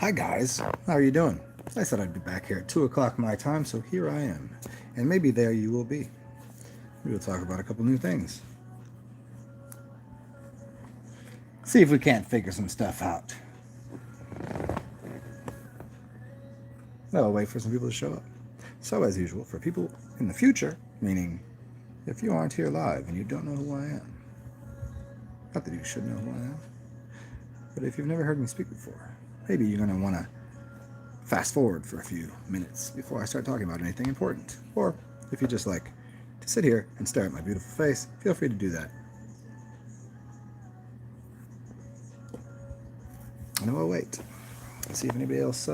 Hi guys, how are you doing? I said I'd be back here at 2 o'clock my time, so here I am. And maybe there you will be. We will talk about a couple new things. See if we can't figure some stuff out. Well, I'll wait for some people to show up. So, as usual, for people in the future, meaning if you aren't here live and you don't know who I am, not that you should know who I am, but if you've never heard me speak before, maybe you're going to want to fast forward for a few minutes before I start talking about anything important. Or if you just like to sit here and stare at my beautiful face, feel free to do that. And we'll wait. See if anybody else,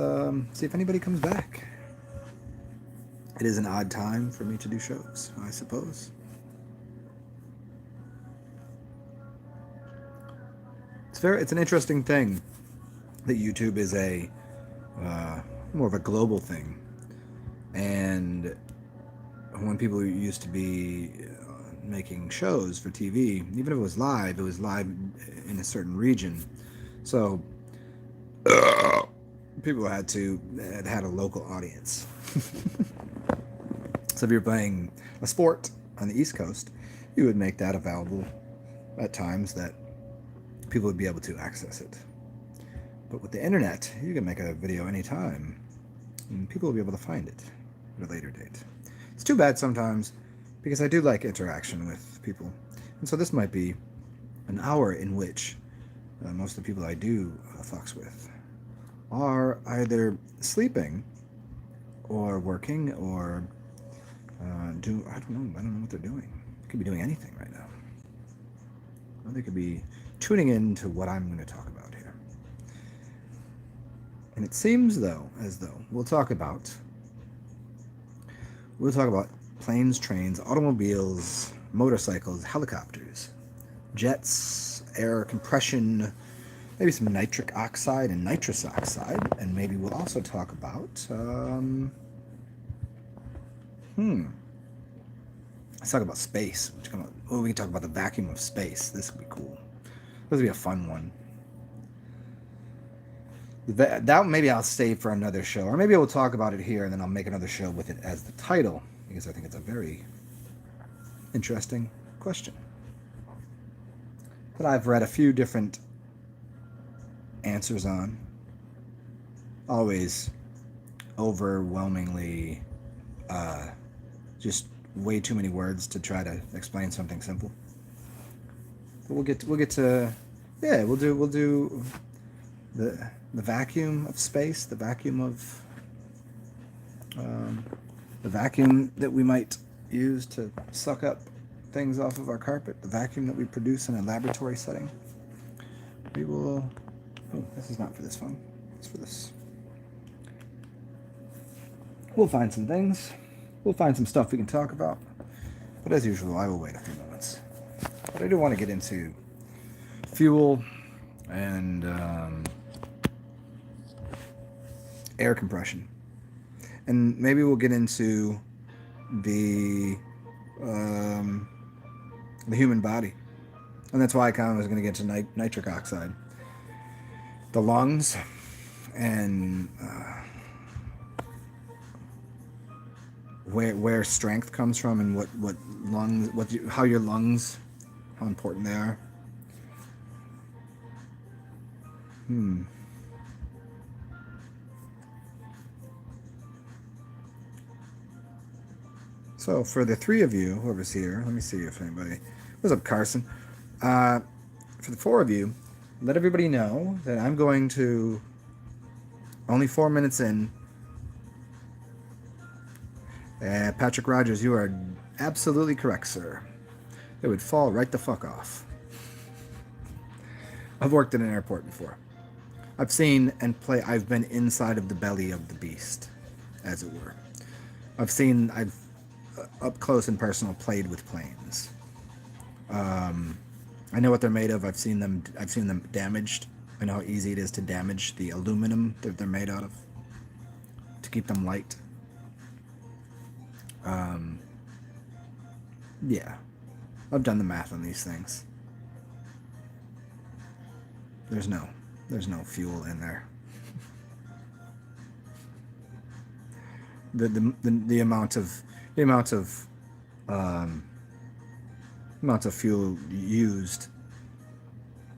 see if anybody comes back. It is an odd time for me to do shows, I suppose. It's an interesting thing that YouTube is a more of a global thing, and when people used to be making shows for TV, even if it was live in a certain region. So people had a local audience. So if you're playing a sport on the East Coast, you would make that available at times that people would be able to access it. But with the internet, you can make a video anytime, and people will be able to find it at a later date. It's too bad sometimes, because I do like interaction with people. And so this might be an hour in which most of the people I do fucks with are either sleeping or working or I don't know what they're doing. They could be doing anything right now. Or they could be tuning in to what I'm going to talk about here. And it seems as though we'll talk about planes, trains, automobiles, motorcycles, helicopters, jets, air compression, maybe some nitric oxide and nitrous oxide, and maybe we'll also talk about let's talk about space. We can talk about the vacuum of space. This would be cool. This would be a fun one. That maybe I'll save for another show, or maybe we'll talk about it here and then I'll make another show with it as the title, because I think it's a very interesting question. But I've read a few different answers on. Always overwhelmingly just way too many words to try to explain something simple. But we'll get to we'll do the vacuum of space, the vacuum of the vacuum that we might use to suck up things off of our carpet, the vacuum that we produce in a laboratory setting. We will. Oh, this is not for this phone. It's for this. We'll find some things. We'll find some stuff we can talk about. But as usual, I will wait a few moments. But I do want to get into fuel and air compression. And maybe we'll get into the human body. And that's why I kind of was going to get to nitric oxide. The lungs and where strength comes from, and what lungs, how your lungs, how important they are. So for the three of you, whoever's here, let me see if anybody. What's up, Carson? For the four of you, let everybody know that I'm going to, only 4 minutes in. Patrick Rogers, you are absolutely correct, sir. It would fall right the fuck off. I've worked in an airport before. I've seen and I've been inside of the belly of the beast, as it were. I've up close and personal played with planes. I know what they're made of. I've seen them damaged. I know how easy it is to damage the aluminum that they're made out of to keep them light. Yeah, I've done the math on these things. There's no fuel in there. the amount of um, fuel used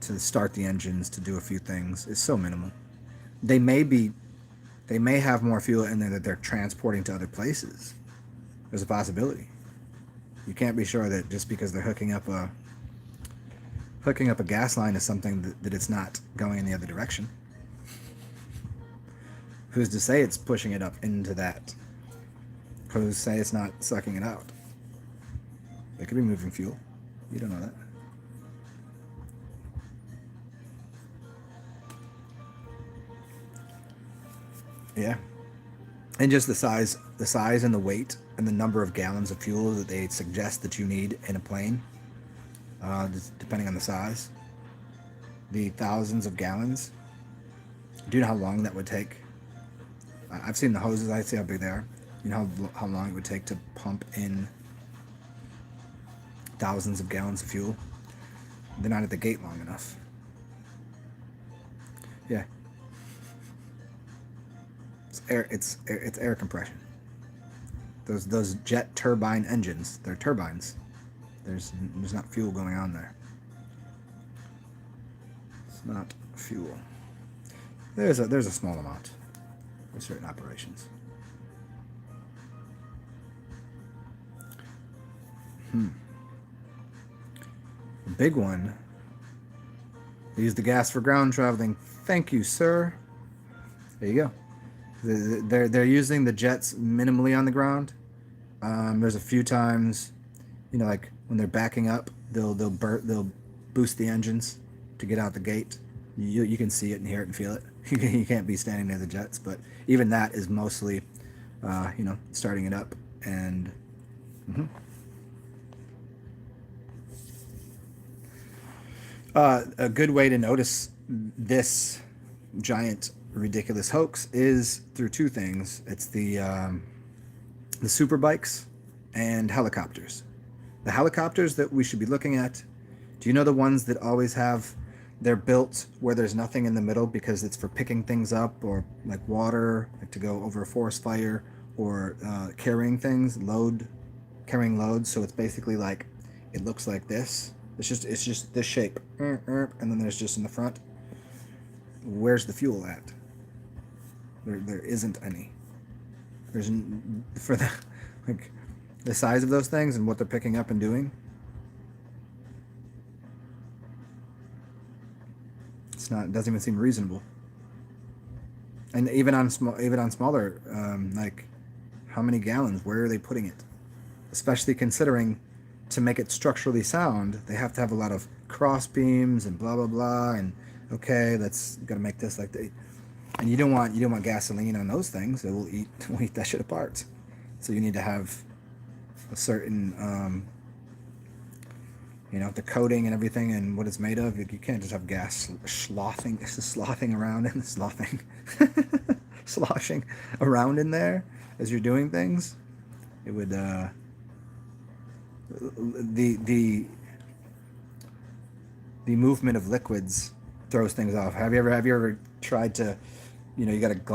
to start the engines to do a few things is so minimal. They may have more fuel in there that they're transporting to other places. There's a possibility. You can't be sure that just because they're hooking up a gas line to something that it's not going in the other direction. Who's to say it's pushing it up into that? Who's to say it's not sucking it out? They could be moving fuel. You don't know that. Yeah. And just the size and the weight and the number of gallons of fuel that they suggest that you need in a plane, depending on the size. The thousands of gallons. Do you know how long that would take? I've seen the hoses. I see how big they are. You know how long it would take to pump in thousands of gallons of fuel? They're not at the gate long enough. Yeah. It's air compression. Those jet turbine engines, they're turbines. There's not fuel going on there. It's not fuel. There's a small amount for certain operations. The big one. They use the gas for ground traveling. Thank you, sir. There you go. They're using the jets minimally on the ground. There's a few times, like when they're backing up, they'll boost the engines to get out the gate. You can see it and hear it and feel it. You can't be standing near the jets, but even that is mostly, starting it up and. A good way to notice this giant ridiculous hoax is through two things. It's the super bikes and helicopters. The helicopters that we should be looking at, do you know the ones that always they're built where there's nothing in the middle because it's for picking things up or like water, like to go over a forest fire, or carrying things, carrying loads. So it's basically like, it looks like this. It's just this shape, and then there's just in the front. Where's the fuel at? There isn't any. There's for the size of those things and what they're picking up and doing. It doesn't even seem reasonable. And even on smaller, like how many gallons? Where are they putting it? Especially considering, to make it structurally sound, they have to have a lot of cross beams and blah blah blah. And okay, gotta make this like that. And you don't want gasoline on those things. It will eat that shit apart. So you need to have a certain, the coating and everything and what it's made of. You can't just have gas sloshing around in there as you're doing things. It would the movement of liquids throws things off. Have you ever tried to, you got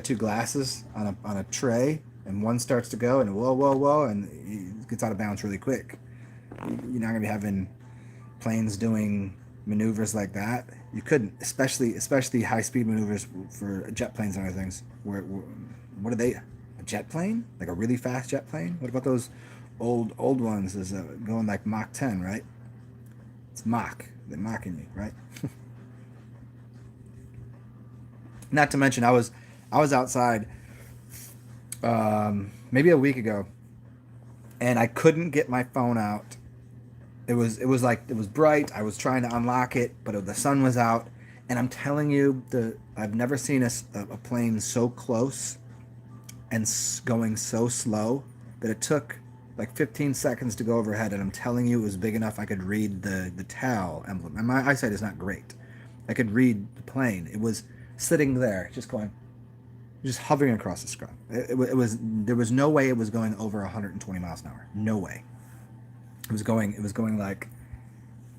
two glasses on a tray, and one starts to go and whoa, and it gets out of balance really quick. You're not gonna be having planes doing maneuvers like that. You couldn't, especially high speed maneuvers for jet planes and other things. What are they? A jet plane? Like a really fast jet plane? What about those old ones? Is going like Mach 10, right? It's Mach. They're mocking you, right? Not to mention, I was outside maybe a week ago, and I couldn't get my phone out. It was bright. I was trying to unlock it, but the sun was out. And I'm telling you, I've never seen a plane so close and going so slow that it took like 15 seconds to go overhead. And I'm telling you, it was big enough I could read the TAL emblem. And my eyesight is not great. I could read the plane. It was sitting there, just hovering across the sky. There was no way it was going over 120 miles an hour. No way. It was going like,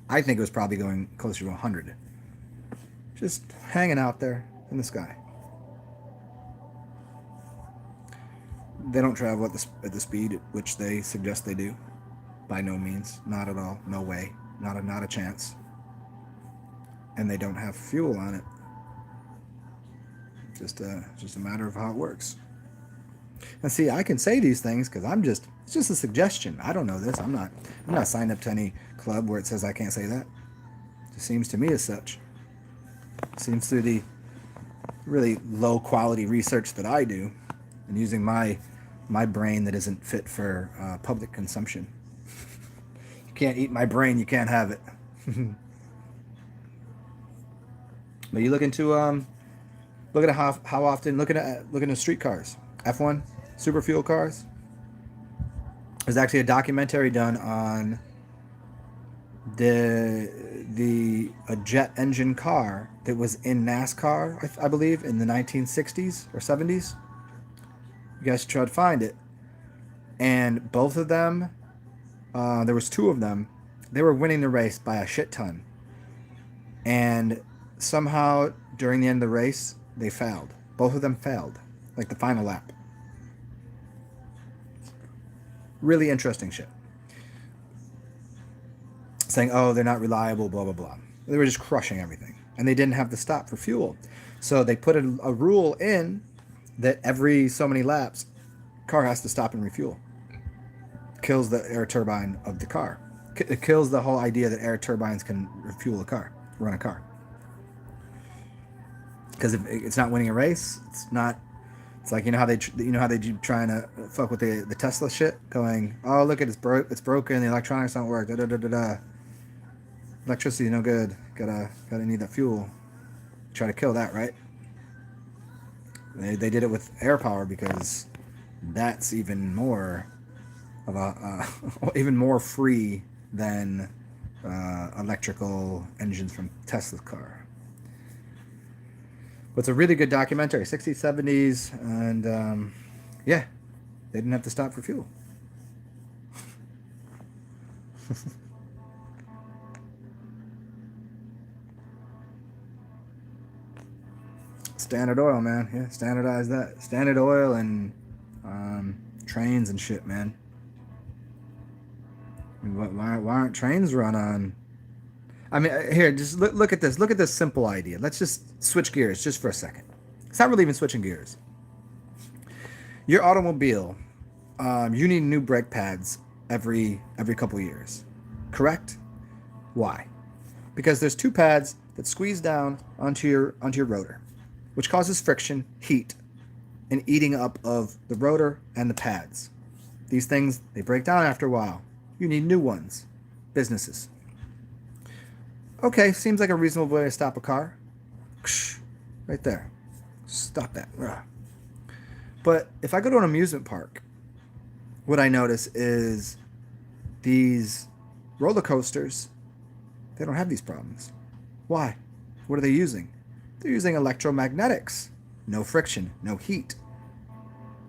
I think it was probably going closer to 100. Just hanging out there in the sky. They don't travel at the speed at which they suggest they do. By no means, not at all, no way, not a chance. And they don't have fuel on it. Just a matter of how it works. And see, I can say these things because it's just a suggestion. I don't know this. I'm not signed up to any club where it says I can't say that. It just seems to me as such. It seems through the really low quality research that I do, and using my brain that isn't fit for public consumption. You can't eat my brain. You can't have it. But you look into look at how often looking at street cars, F1 super fuel cars. There's actually a documentary done on a jet engine car that was in NASCAR, I believe, in the 1960s or 70s. You guys should try to find it. And both of them, there was two of them, they were winning the race by a shit ton. And somehow during the end of the race, they failed. Both of them failed, like the final lap. Really interesting shit. Saying, oh, they're not reliable, blah, blah, blah. They were just crushing everything. And they didn't have to stop for fuel. So they put a rule in that every so many laps, car has to stop and refuel. Kills the air turbine of the car. It kills the whole idea that air turbines can refuel a car, run a car. Because if it's not winning a race, it's not. It's like, you know how they trying to fuck with the Tesla shit, going, oh, look at it's broken, the electronics don't work, da da da da da. Electricity no good, gotta need that fuel. Try to kill that, right? They did it with air power because that's even more of a even more free than electrical engines from Tesla's car. But it's a really good documentary, 60s, 70s, and yeah, they didn't have to stop for fuel. Standard Oil, man. Yeah, standardize that. Standard Oil and trains and shit, man. Why aren't trains run on? I mean, here, just look at this. Look at this simple idea. Let's just switch gears just for a second. It's not really even switching gears. Your automobile, you need new brake pads every couple of years, correct? Why? Because there's two pads that squeeze down onto your rotor, which causes friction, heat, and eating up of the rotor and the pads. These things, they break down after a while. You need new ones. Businesses. Okay, seems like a reasonable way to stop a car. Right there. Stop that. But if I go to an amusement park, what I notice is these roller coasters, they don't have these problems. Why? What are they using? They're using electromagnetics. No friction, no heat.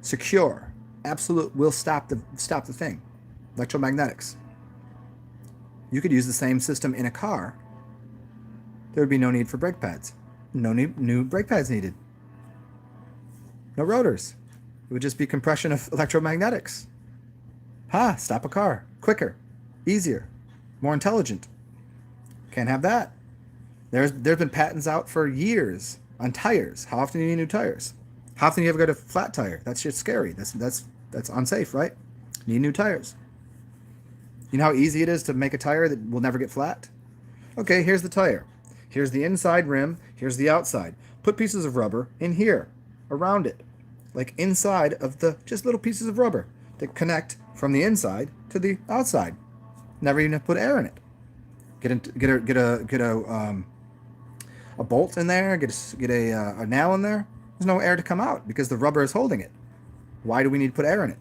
Secure. Absolute will stop the thing. Electromagnetics. You could use the same system in a car. There would be no need for brake pads. No new brake pads needed. No rotors. It would just be compression of electromagnetics. Stop a car. Quicker. Easier. More intelligent. Can't have that. There's been patents out for years on tires. How often do you need new tires? How often do you ever go to flat tire? That shit's scary. That's unsafe, right? Need new tires. You know how easy it is to make a tire that will never get flat? Okay, here's the tire. Here's the inside rim. Here's the outside. Put pieces of rubber in here, around it, like inside of the just little pieces of rubber that connect from the inside to the outside. Never even have to put air in it. Get a bolt in there. Get a nail in there. There's no air to come out because the rubber is holding it. Why do we need to put air in it?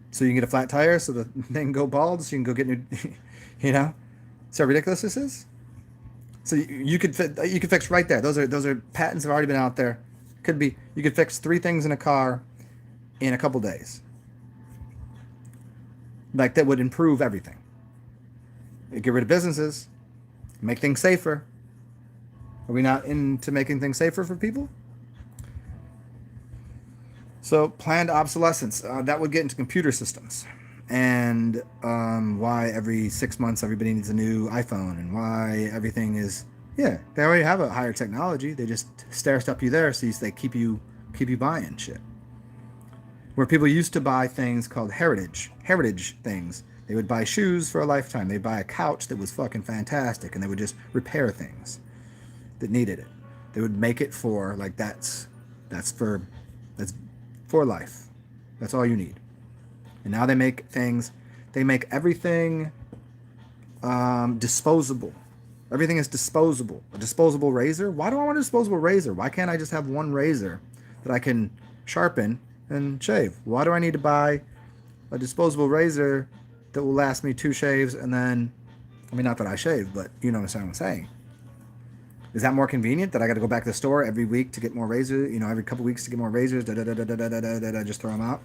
So you can get a flat tire, so the thing can go bald, so you can go get new. You know. See how ridiculous this is? So you could fix right there. Those are patents that have already been out there. You could fix 3 things in a car in a couple days. Like that would improve everything. Get rid of businesses, make things safer. Are we not into making things safer for people? So planned obsolescence, that would get into computer systems, and why every 6 months everybody needs a new iPhone, and why everything is, yeah, they already have a higher technology. They just stair step you there, so they keep you buying shit. Where people used to buy things called heritage things. They would buy shoes for a lifetime. They'd buy a couch that was fucking fantastic, and they would just repair things that needed it. They would make it for like that's for that's for life. That's all you need. And now they make things. They make everything disposable. Everything is disposable. A disposable razor. Why do I want a disposable razor? Why can't I just have one razor that I can sharpen and shave? Why do I need to buy a disposable razor that will last me 2 shaves and then, I mean, not that I shave, but you know what I'm saying. Is that more convenient that I got to go back to the store every week to get more razors? You know, every couple weeks to get more razors. Just throw them out,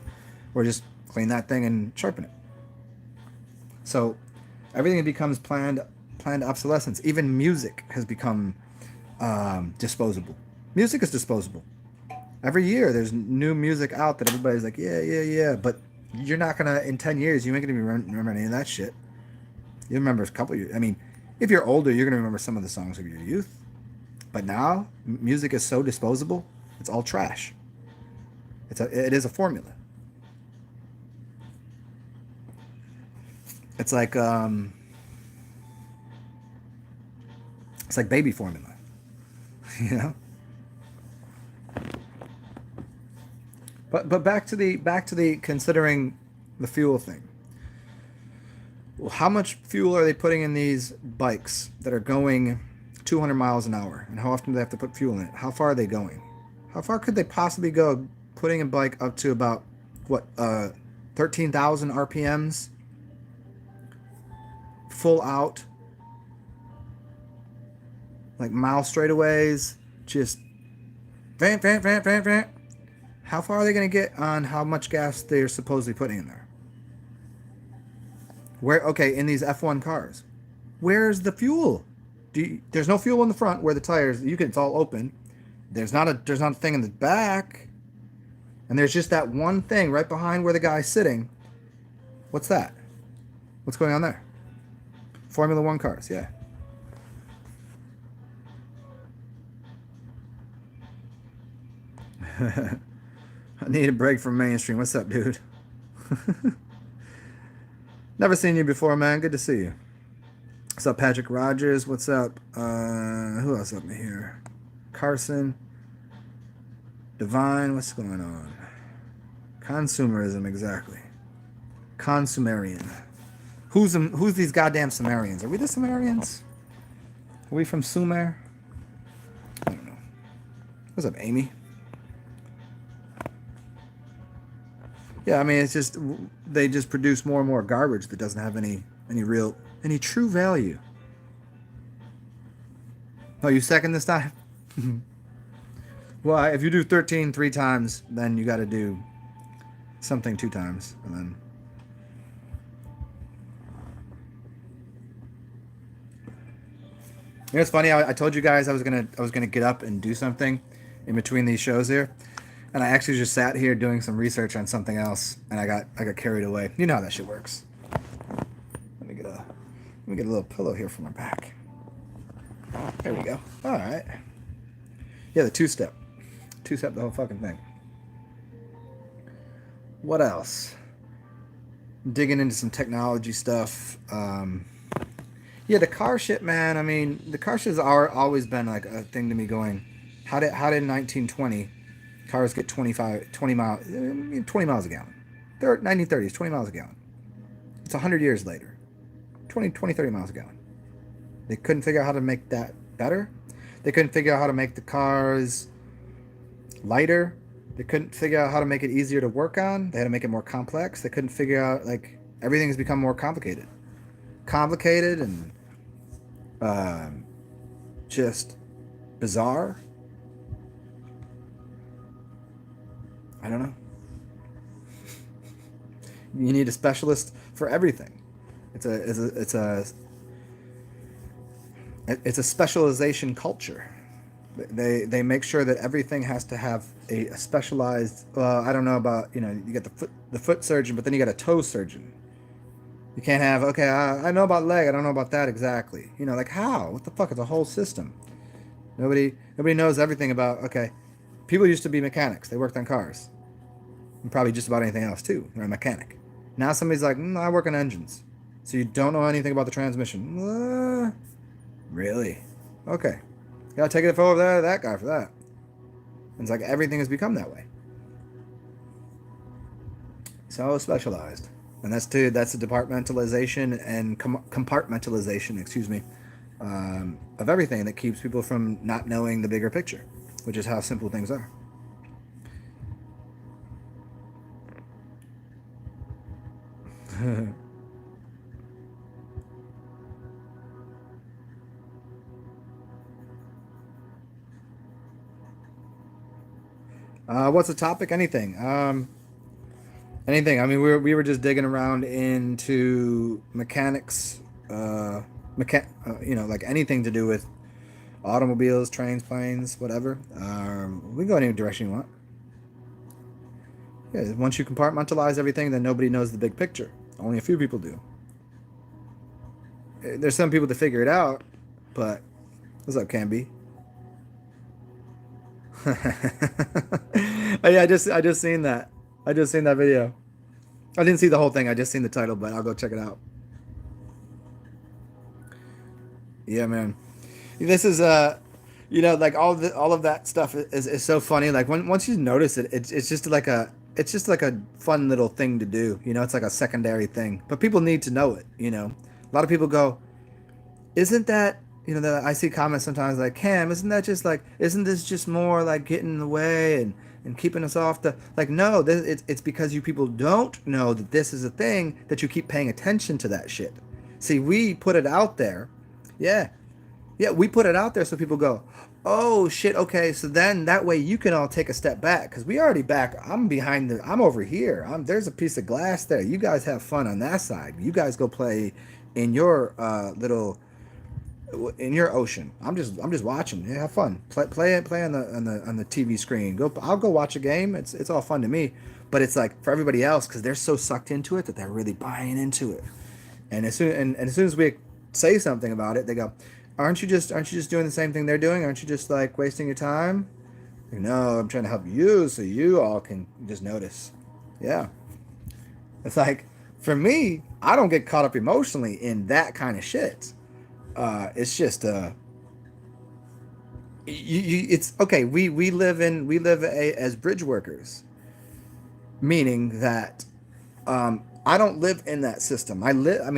or just clean that thing and sharpen it. So everything becomes planned obsolescence. Even music has become disposable. Music is disposable. Every year there's new music out that everybody's like, yeah. But you're not gonna, in 10 years, you ain't gonna remember any of that shit. You remember a couple of years. I mean, if you're older, you're gonna remember some of the songs of your youth. But now, music is so disposable, it's all trash. It is a formula. It's like baby formula, you know. But back to the considering the fuel thing. Well, how much fuel are they putting in these bikes that are going 200 miles an hour, and how often do they have to put fuel in it? How far are they going? How far could they possibly go putting a bike up to about 13,000 RPMs, full out, like mile straightaways, just vamp. How far are they going to get on how much gas they're supposedly putting in there? In these F1 cars, where's the fuel? There's no fuel in the front where the tires, it's all open. There's not a thing in the back. And there's just that one thing right behind where the guy's sitting. What's that? What's going on there? Formula One cars, yeah. I need a break from mainstream. What's up, dude? Never seen you before, man. Good to see you. What's up, Patrick Rogers? What's up? Who else up in here? Carson. Divine. What's going on? Consumerism, exactly. Consumerian. Who's these goddamn Sumerians? Are we the Sumerians? Are we from Sumer? I don't know. What's up, Amy? Yeah, I mean, it's just, they just produce more and more garbage that doesn't have any true value. Oh, you second this time? Well, if you do 13 3 times, then you got to do something 2 times, and then. You know, it's funny. I told you guys I was gonna get up and do something in between these shows here, and I actually just sat here doing some research on something else, and I got carried away. You know how that shit works. Let me get a little pillow here for my back. There we go. All right. Yeah, the two-step the whole fucking thing. What else? Digging into some technology stuff. Yeah, the car shit, man. I mean, the car shit has always been like a thing to me. Going, how did 1920 cars get 20 miles a gallon? 1930s, 20 miles a gallon. It's 100 years later. 30 miles a gallon. They couldn't figure out how to make that better. They couldn't figure out how to make the cars lighter. They couldn't figure out how to make it easier to work on. They had to make it more complex. They couldn't figure out, like, everything's become more complicated. And just bizarre. I don't know. You need a specialist for everything. It's a specialization culture. They make sure that everything has to have a specialized. I don't know about, you got the foot surgeon, but then you got a toe surgeon. You can't have, okay, I know about leg, I don't know about that exactly. Like how? What the fuck? It's a whole system. Nobody knows everything about. Okay, people used to be mechanics. They worked on cars and probably just about anything else too. They're a mechanic. Now somebody's like, I work on engines. So you don't know anything about the transmission. Really? Okay. Gotta take it over there to that guy for that. And it's like everything has become that way. So specialized. And that's the departmentalization and compartmentalization, excuse me, of everything that keeps people from not knowing the bigger picture, which is how simple things are. What's the topic? Anything. Anything. I mean, we were just digging around into mechanics, like anything to do with automobiles, trains, planes, whatever. We can go any direction you want. Yeah, once you compartmentalize everything, then nobody knows the big picture. Only a few people do. There's some people to figure it out, but what's up, Canby? Oh, yeah, I just seen that. I just seen that video. I didn't see the whole thing. I just seen the title, but I'll go check it out. Yeah, man. This is like all of that stuff is so funny. Like once you notice it, it's just like a fun little thing to do. It's like a secondary thing, but people need to know it. A lot of people go, isn't that, that I see comments sometimes like, Cam, isn't this just more like getting in the way and keeping us off the, like, no, it's because you people don't know that this is a thing, that you keep paying attention to that shit. See, we put it out there. Yeah. Yeah, we put it out there so people go, oh shit, okay, so then that way you can all take a step back, because we already back. I'm over here. There's a piece of glass there. You guys have fun on that side. You guys go play in your in your ocean. I'm just watching. Yeah, have fun. Play on the TV screen. I'll go watch a game. It's all fun to me, but it's like for everybody else, because they're so sucked into it that they're really buying into it. And as soon as we say something about it, they go, aren't you just doing the same thing they're doing? Aren't you just like wasting your time? Like, no, I'm trying to help you so you all can just notice. Yeah. It's like, for me, I don't get caught up emotionally in that kind of shit. It's just it's okay. We live as bridge workers, meaning that I don't live in that system. I live in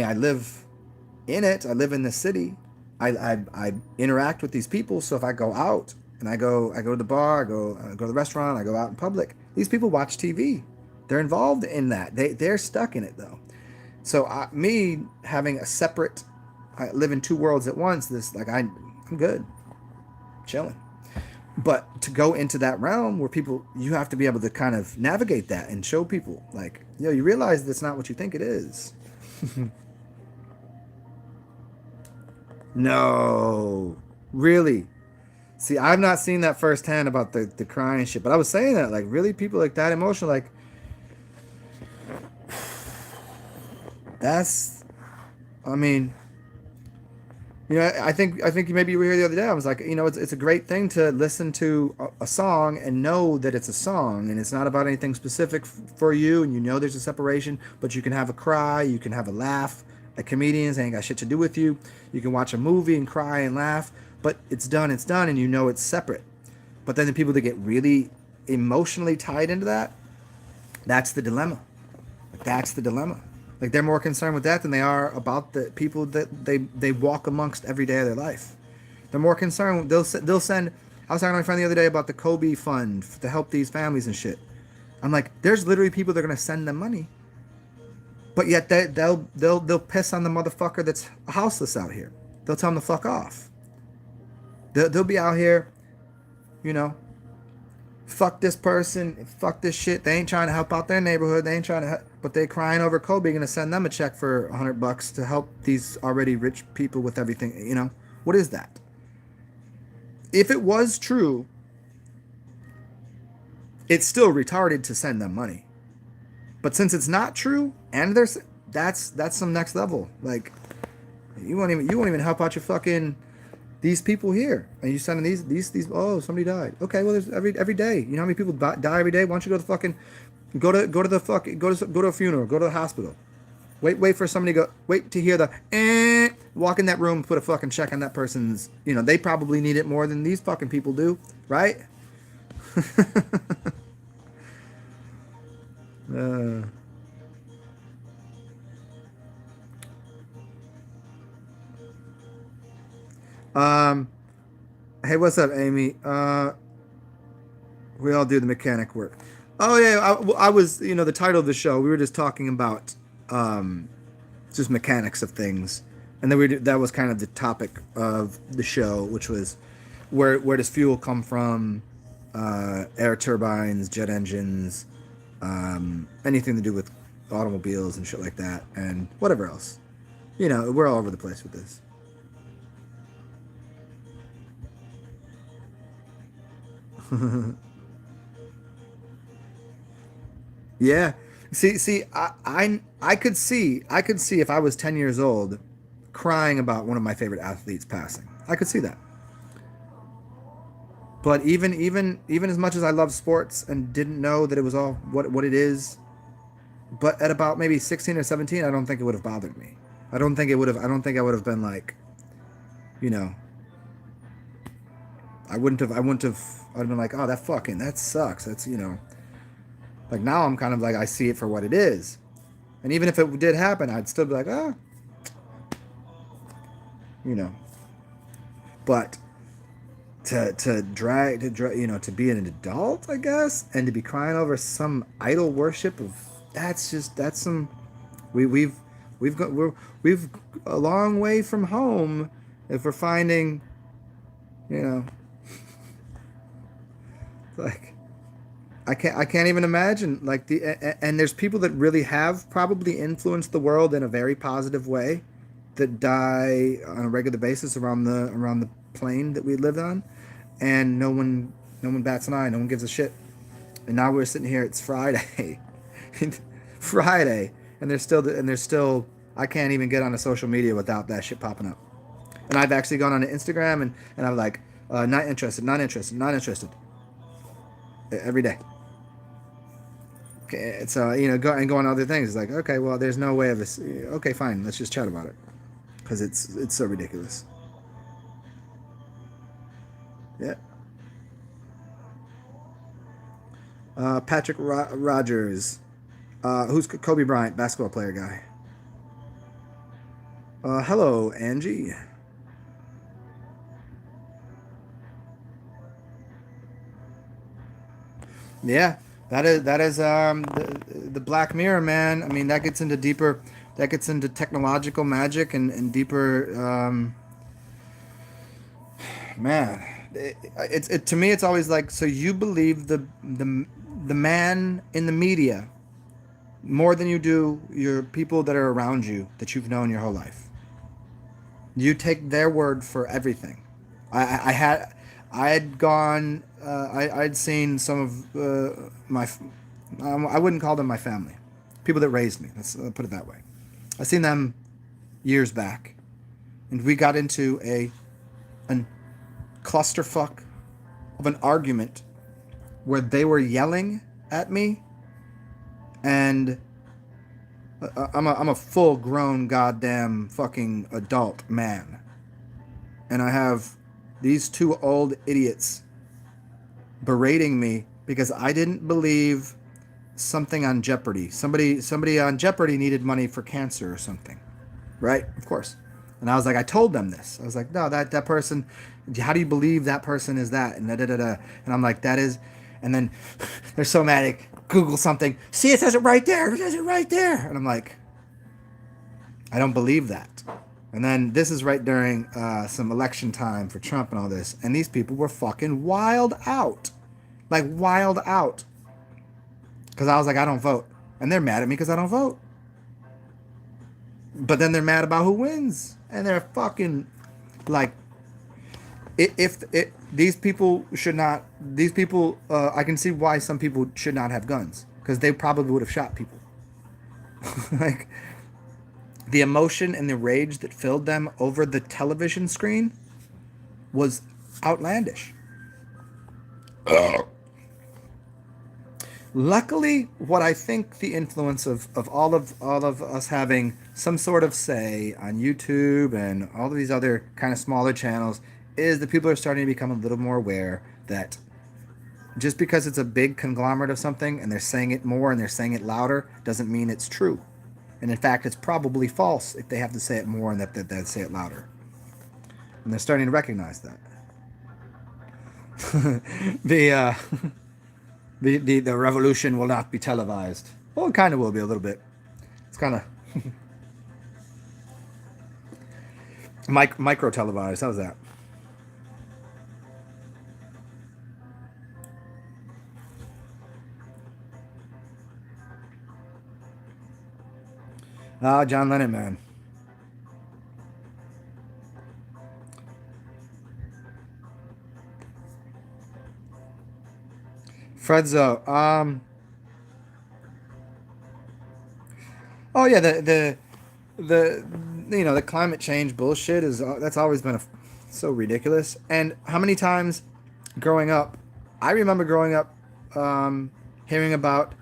it. I live in the city. I interact with these people. So if I go out and I go to the bar, I go to the restaurant, I go out in public, these people watch TV. They're involved in that. They're stuck in it though. So me having a separate, I live in two worlds at once. I'm good, chilling. But to go into that realm where you have to be able to kind of navigate that and show people, like, you realize that's not what you think it is. No, really. See, I've not seen that firsthand about the crying shit, but I was saying that, like, really, people like that emotional, like, that's, I mean, I think maybe you were here the other day. I was like, it's a great thing to listen to a song and know that it's a song and it's not about anything specific for you, and there's a separation, but you can have a cry, you can have a laugh. Like comedians, they ain't got shit to do with you. You can watch a movie and cry and laugh, but it's done, and it's separate. But then the people that get really emotionally tied into that, that's the dilemma. That's the dilemma. Like, they're more concerned with that than they are about the people that they walk amongst every day of their life. They're more concerned. They'll send. I was talking to my friend the other day about the Kobe fund to help these families and shit. I'm like, there's literally people that are gonna send them money, but yet they'll piss on the motherfucker that's houseless out here. They'll tell him to fuck off. They'll be out here, fuck this person, fuck this shit. They ain't trying to help out their neighborhood. They ain't trying to help, but they crying over Kobe, gonna send them a check for $100 to help these already rich people with everything. What is that? if it was true, it's still retarded to send them money. But since it's not true, and there's that's some next level. Like you won't even help out your fucking these people here, and you sending these. Oh, somebody died. Okay, well, there's every day. You know how many people die every day? Why don't you go to the fucking go to the fucking go to a funeral, go to the hospital. Wait for somebody to go. Wait to hear the walk in that room, put a fucking check on that person's. You know they probably need it more than these fucking people do, right? uh, um. Hey, what's up, Amy? We all do the mechanic work. Oh yeah, I was. You know, the title of the show. We were just talking about just mechanics of things, and then that was kind of the topic of the show, which was where does fuel come from, air turbines, jet engines, anything to do with automobiles and shit like that, and whatever else. You know, we're all over the place with this. Yeah. See, I could see if I was 10 years old crying about one of my favorite athletes passing. I could see that. But even as much as I love sports and didn't know that it was all what it is, but at about maybe 16 or 17, I don't think it would have bothered me. I don't think I would have been like, you know, I wouldn't have I'd have been like, "Oh, that sucks." That's, you know, like now I'm kind of like I see it for what it is. And even if it did happen, I'd still be like, "Ah, you know." But you know, to be an adult, I guess, and to be crying over some idol worship of that's some we've we've got we've a long way from home if we're finding, you know, like I can't even imagine like and there's people that really have probably influenced the world in a very positive way that die on a regular basis around the plane that we lived on, and no one bats an eye, no one gives a shit. And now we're sitting here, it's Friday. Friday, and there's still I can't even get on a social media without that shit popping up. And I've actually gone on to Instagram and I'm like, not interested, not interested, not interested, every day. Okay, so you know, go on other things. It's like, okay, well, there's no way of this. Okay, fine, let's just chat about it because it's so ridiculous. Yeah. Patrick Rogers, who's Kobe Bryant, basketball player guy. Hello, Angie. Yeah, that is the Black Mirror, man. I mean, that gets into technological magic and deeper, man. To me, it's always like, so you believe the man in the media more than you do your people that are around you that you've known your whole life. You take their word for everything. I had I had gone. I'd seen some of my. I wouldn't call them my family, people that raised me. Let's put it that way. I seen them years back, and we got into a clusterfuck of an argument where they were yelling at me, and I'm a full grown goddamn fucking adult man, and I have these two old idiots berating me because I didn't believe something on Jeopardy. Somebody on Jeopardy needed money for cancer or something, right? Of course. And I was like, I told them this. I was like, no, that person. How do you believe that person is that? And da da da da. And I'm like, that is. And then they're so mad. Google something. See, it says it right there. It says it right there. And I'm like, I don't believe that. And then this is right during some election time for Trump and all this. And these people were fucking wild out. Like, wild out. Because I was like, I don't vote. And they're mad at me because I don't vote. But then they're mad about who wins. And they're fucking, like, if it, these people should not, these people, I can see why some people should not have guns, because they probably would have shot people. Like, the emotion and the rage that filled them over the television screen was outlandish. Luckily, what I think the influence of all of us having some sort of say on YouTube and all of these other kind of smaller channels is that people are starting to become a little more aware that just because it's a big conglomerate of something and they're saying it more and they're saying it louder doesn't mean it's true. And in fact, it's probably false if they have to say it more and that they say it louder. And they're starting to recognize that. the the revolution will not be televised. Well, it kind of will be a little bit. It's kind of micro televised. How's that? Ah, John Lennon, man. Fredzo. Oh yeah, the the climate change bullshit is that's always been so ridiculous. And how many times growing up, I remember growing up, hearing about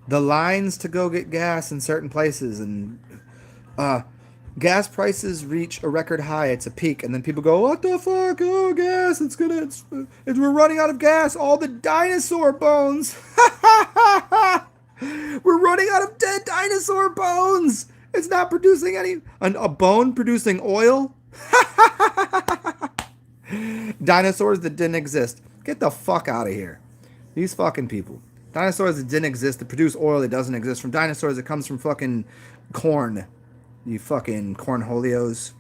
the lines to go get gas in certain places, and uh, gas prices reach a record high. It's a peak, and then people go, "What the fuck? Oh, gas! We're running out of gas. All the dinosaur bones. We're running out of dead dinosaur bones. It's not producing any. A bone producing oil. Dinosaurs that didn't exist. Get the fuck out of here. These fucking people. Dinosaurs that didn't exist that produce oil that doesn't exist. From dinosaurs that comes from fucking corn. You fucking cornholios.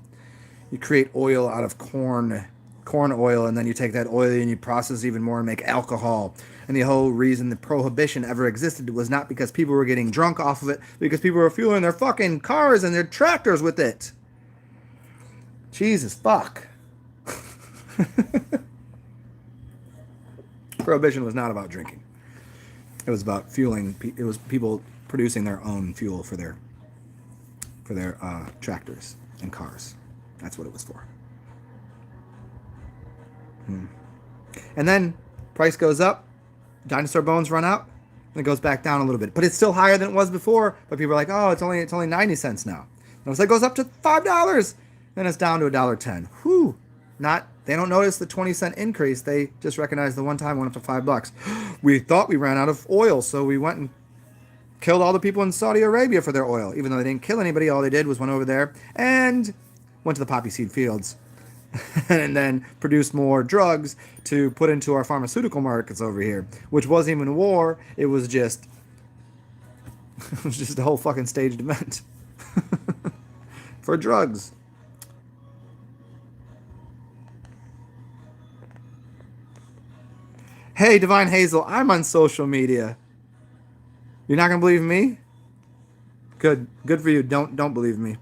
You create oil out of corn oil, and then you take that oil and you process even more and make alcohol. And the whole reason that prohibition ever existed was not because people were getting drunk off of it, because people were fueling their fucking cars and their tractors with it. Jesus fuck. Prohibition was not about drinking. It was about fueling. It was people producing their own fuel for their tractors and cars. That's what it was for. And then price goes up, dinosaur bones run out, and it goes back down a little bit. But it's still higher than it was before. But people are like, oh, it's only 90 cents now. And it goes up to $5. Then it's down to $1.10. Whew. They don't notice the 20-cent increase. They just recognize the one time went up to $5. We thought we ran out of oil, so we went and killed all the people in Saudi Arabia for their oil. Even though they didn't kill anybody, all they did was went over there and went to the poppy seed fields and then produced more drugs to put into our pharmaceutical markets over here, which wasn't even a war. It was just a whole fucking staged event for drugs. Hey, Divine Hazel, I'm on social media. You're not gonna believe me? Good for you. Don't believe me.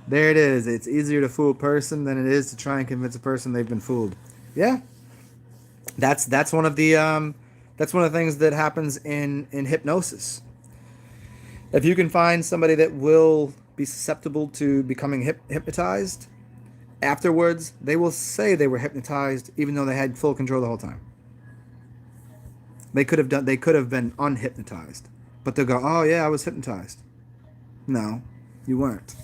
There it is. It's easier to fool a person than it is to try and convince a person they've been fooled. Yeah, that's one of the things that happens in hypnosis. If you can find somebody that will be susceptible to becoming hypnotized, afterwards they will say they were hypnotized even though they had full control the whole time. They could have been unhypnotized, but they'll go, oh yeah, I was hypnotized. No, you weren't.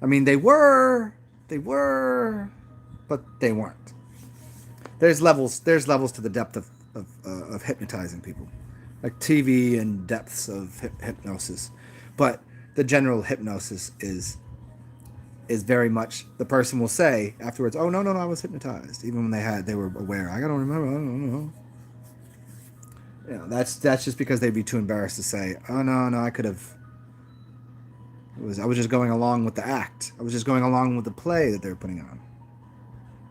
I mean, they were, but they weren't. There's levels to the depth of hypnotizing people, like TV and depths of hypnosis. But the general hypnosis is very much, the person will say afterwards, oh no, I was hypnotized, even when they were aware. I don't remember. I don't know. You know, that's just because they'd be too embarrassed to say, oh no, I could have. I was just going along with the act. I was just going along with the play that they were putting on.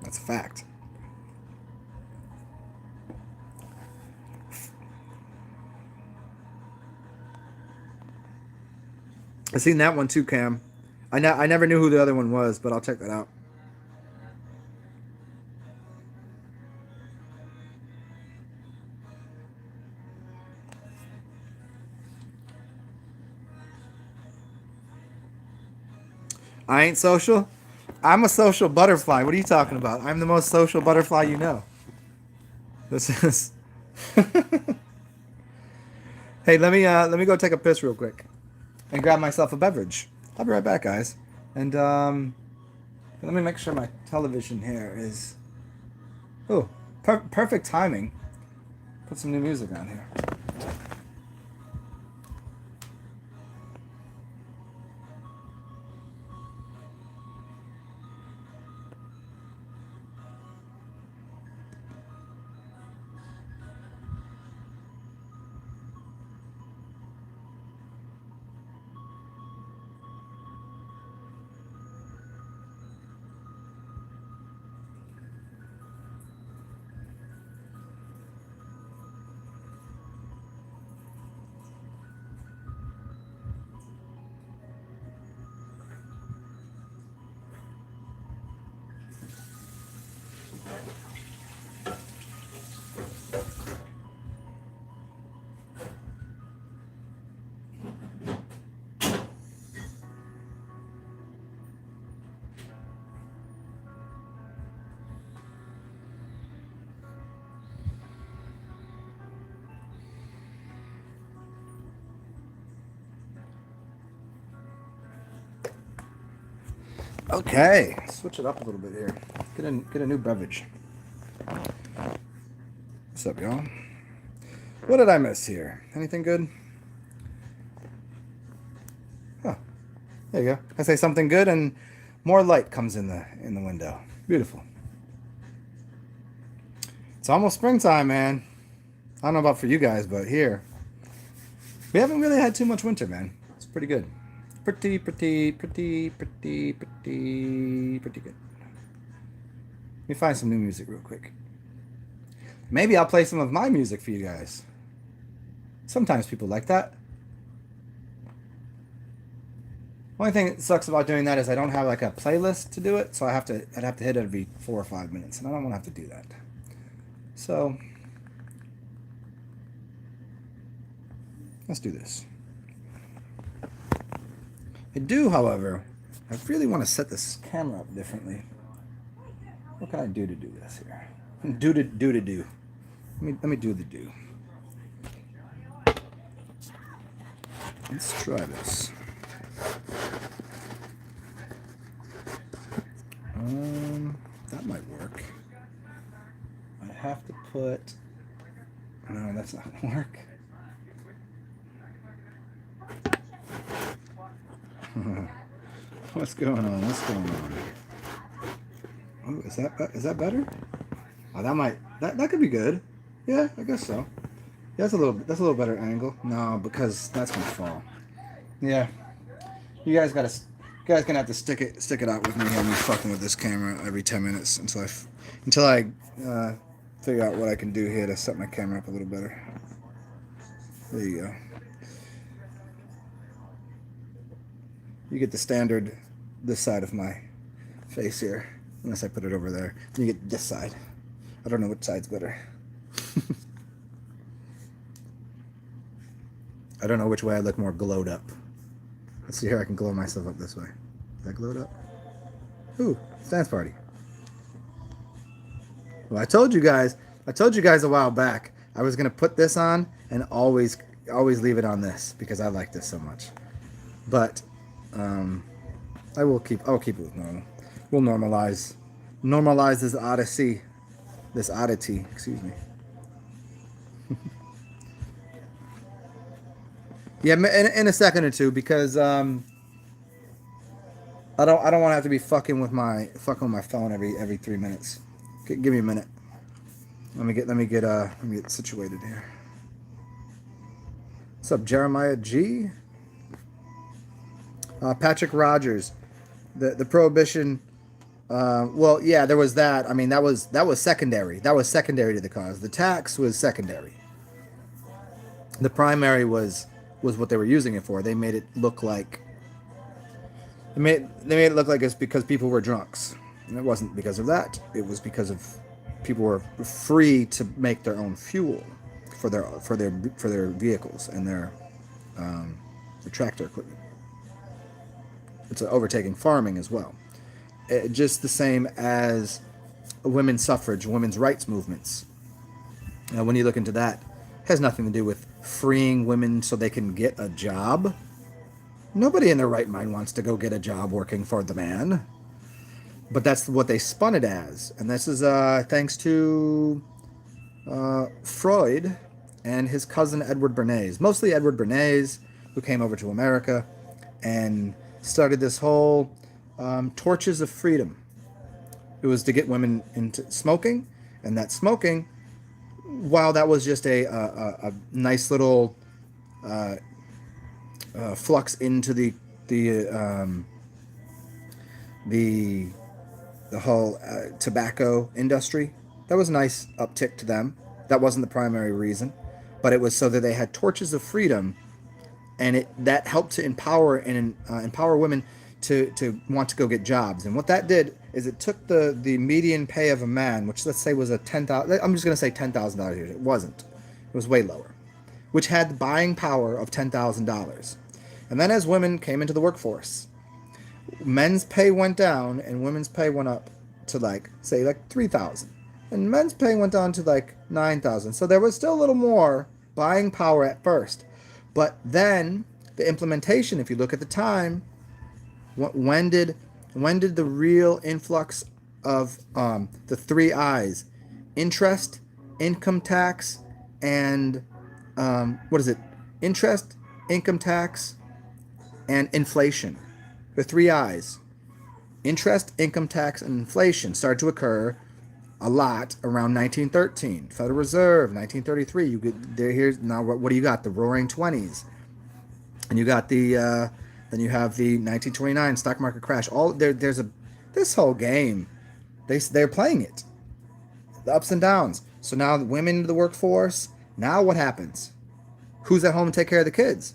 That's a fact. I've seen that one too, Cam. I never knew who the other one was, but I'll check that out. I ain't social. I'm a social butterfly. What are you talking about? I'm the most social butterfly you know. This is. Hey, let me go take a piss real quick and grab myself a beverage. I'll be right back, guys. And let me make sure my television here is. Oh, perfect timing. Put some new music on here. Okay, switch it up a little bit here. Get a new beverage. What's up, y'all? What did I miss here? Anything good? Oh, there you go. I say something good, and more light comes in the window. Beautiful. It's almost springtime, man. I don't know about for you guys, but here we haven't really had too much winter, man. It's pretty good. Pretty good. Let me find some new music real quick. Maybe I'll play some of my music for you guys. Sometimes people like that. Only thing that sucks about doing that is I don't have like a playlist to do it, so I'd have to hit it every 4 or 5 minutes, and I don't want to have to do that. So let's do this. I do, however, I really want to set this camera up differently. What can I do to do this here? Do. Let me do the do. Let's try this. That might work. I have to put. No, that's not gonna work. What's going on? What's going on? Oh, is that better? Oh, that could be good. Yeah, I guess so. Yeah, that's a little better angle. No, because that's gonna fall. Yeah, you guys gonna have to stick it out with me here. Me fucking with this camera every 10 minutes until I figure out what I can do here to set my camera up a little better. There you go. You get the standard this side of my face here, unless I put it over there. You get this side. I don't know which side's better. I don't know which way I look more glowed up. Let's see here. I can glow myself up this way. Is that glowed up? Ooh, dance party. Well, I told you guys a while back I was gonna put this on and always leave it on this because I like this so much. But I'll keep it with normal. We'll normalize this oddity, excuse me. Yeah, in a second or two, because I don't want to have to be fucking with my phone every 3 minutes. Give me a minute. Let me get situated here. What's up, Jeremiah G? Patrick Rogers, the prohibition. Well, yeah, there was that. I mean, that was secondary. That was secondary to the cause. The tax was secondary. The primary was what they were using it for. They made it look like They made it look like it's because people were drunks, and it wasn't because of that. It was because of people were free to make their own fuel for their vehicles and their tractor equipment. It's overtaking farming as well. Just the same as women's suffrage, women's rights movements. When you look into that, it has nothing to do with freeing women so they can get a job. Nobody in their right mind wants to go get a job working for the man. But that's what they spun it as. And this is thanks to Freud and his cousin Edward Bernays. Mostly Edward Bernays, who came over to America and started this whole torches of freedom. It was to get women into smoking, and that smoking, while that was just a nice little flux into the whole tobacco industry, that was a nice uptick to them. That wasn't the primary reason, but it was so that they had torches of freedom, and that helped to empower women to want to go get jobs. And what that did is it took the median pay of a man, which let's say was a $10,000. I'm just going to say $10,000 here. It wasn't. It was way lower, which had the buying power of $10,000. And then as women came into the workforce, men's pay went down and women's pay went up to say 3,000, and men's pay went down to 9,000. So there was still a little more buying power at first, but then the implementation, if you look at the time, when did the real influx of the three I's: interest, income tax, and what is it? Interest, income tax, and inflation. The three I's: interest, income tax, and inflation started to occur a lot around 1913. Federal Reserve, 1933. You get there. Here's now. What do you got? The Roaring Twenties, and you got the. Then you have the 1929 stock market crash. This whole game. They're playing it. The ups and downs. So now the women into the workforce. Now what happens? Who's at home to take care of the kids?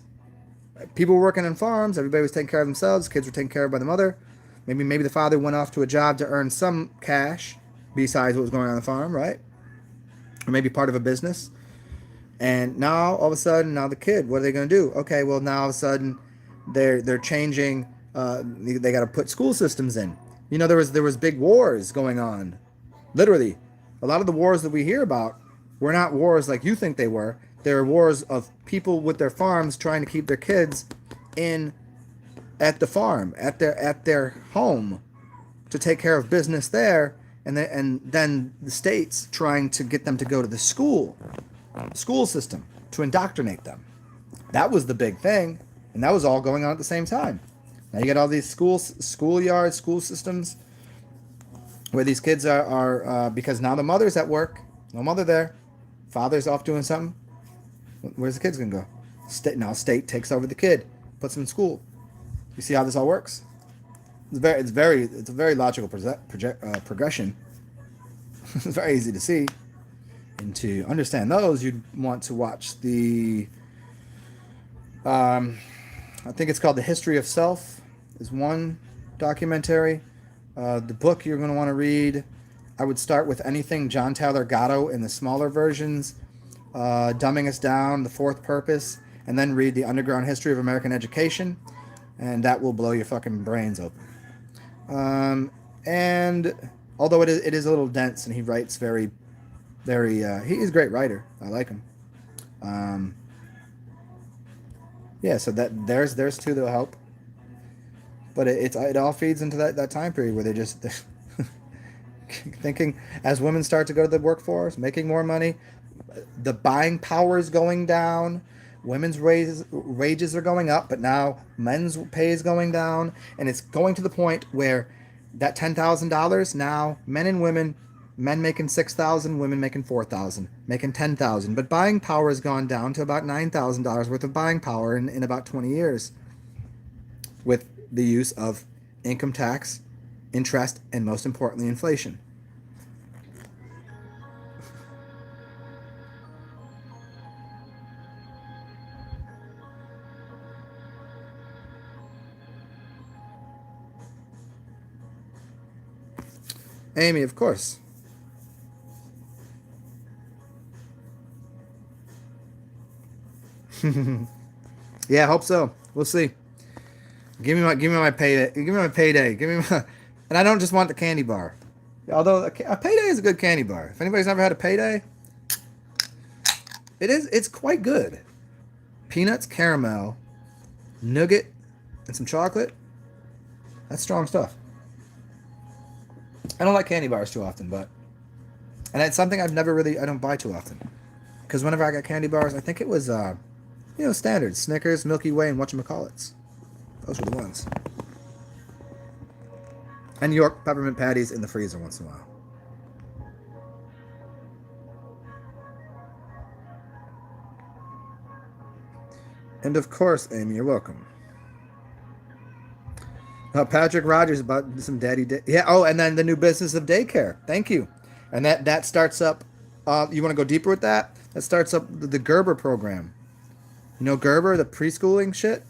People were working on farms. Everybody was taking care of themselves. Kids were taken care of by the mother. Maybe the father went off to a job to earn some cash besides what was going on the farm, right? Or maybe part of a business. And now all of a sudden, now the kid, what are they going to do? Okay, well now all of a sudden they're changing. They got to put school systems in. There was big wars going on. Literally, a lot of the wars that we hear about were not wars like you think they were. They were wars of people with their farms trying to keep their kids at the farm, at their home, to take care of business there, and then the states trying to get them to go to the school system to indoctrinate them. That was the big thing. And that was all going on at the same time. Now you got all these schoolyards, school systems, where these kids are because now the mother's at work, no mother there, father's off doing something. Where's the kids gonna go? State takes over the kid, puts him in school. You see how this all works? It's a very logical progression. It's very easy to see, and to understand those, you'd want to watch the. I think it's called The History of Self, is one documentary. The book you're going to want to read, I would start with anything John Taylor Gatto in the smaller versions, Dumbing Us Down, The Fourth Purpose, and then read The Underground History of American Education, and that will blow your fucking brains open. And although it is a little dense, and he writes very, very, he's a great writer. I like him. Yeah, so there's two that'll help, but it all feeds into that time period where they're thinking, as women start to go to the workforce, making more money, the buying power is going down, women's wages are going up, but now men's pay is going down, and it's going to the point where that $10,000 now men and women. Men making $6,000, women making $4,000, making $10,000. But buying power has gone down to about $9,000 worth of buying power in about 20 years, with the use of income tax, interest, and most importantly, inflation. Amy, of course. Yeah, I hope so. We'll see. Give me my payday. Give me my payday. Give me my, and I don't just want the candy bar. Although a payday is a good candy bar. If anybody's ever had a payday, it's quite good. Peanuts, caramel, nougat, and some chocolate. That's strong stuff. I don't like candy bars too often, and it's something I don't buy too often. Because whenever I got candy bars, I think it was standard Snickers, Milky Way, and whatchamacallits. Those were the ones. And New York peppermint patties in the freezer once in a while. And of course, Amy, you're welcome. Patrick Rogers about some daddy day. Yeah. Oh, and then the new business of daycare. Thank you. And that starts up. You want to go deeper with that? That starts up the Gerber program. You know Gerber, the preschooling shit.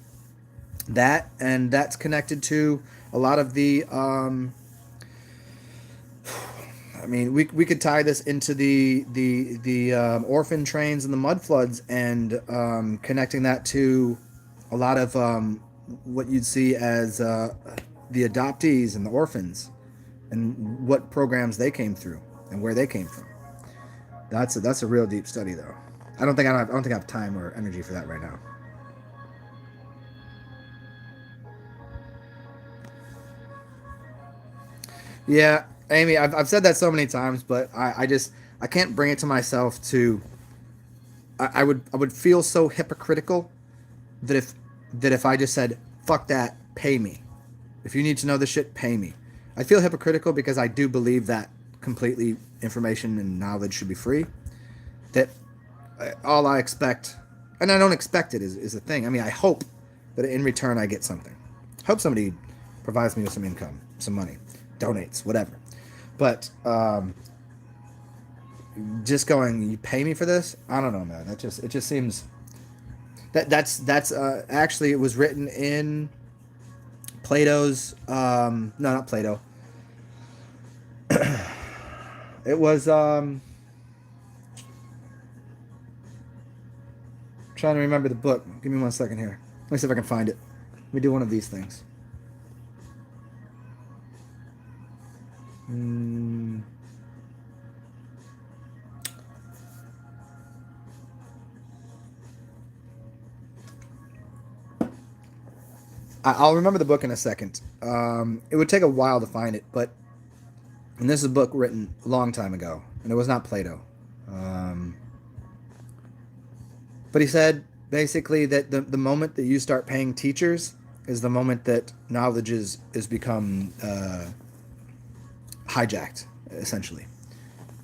That's connected to a lot of the. I mean, we could tie this into the orphan trains and the mud floods, and connecting that to a lot of what you'd see as the adoptees and the orphans, and what programs they came through and where they came from. That's a real deep study, though. I don't think I have time or energy for that right now. Yeah, Amy, I've said that so many times, but I can't bring it to myself to. I would feel so hypocritical that if I just said fuck that, pay me. If you need to know this shit, pay me. I feel hypocritical because I do believe that completely information and knowledge should be free. That all I expect, and I don't expect it, is the thing. I mean, I hope that in return I get something. I hope somebody provides me with some income, some money, donates, whatever. But just going, you pay me for this? I don't know, man. It just seems that's actually, it was written in Plato's. No, not Plato. It was trying to remember the book. Give me 1 second here. Let me see if I can find it. Let me do one of these things. I'll remember the book in a second. It would take a while to find it, and this is a book written a long time ago, and it was not Plato. But he said basically that the moment that you start paying teachers is the moment that knowledge is become hijacked, essentially.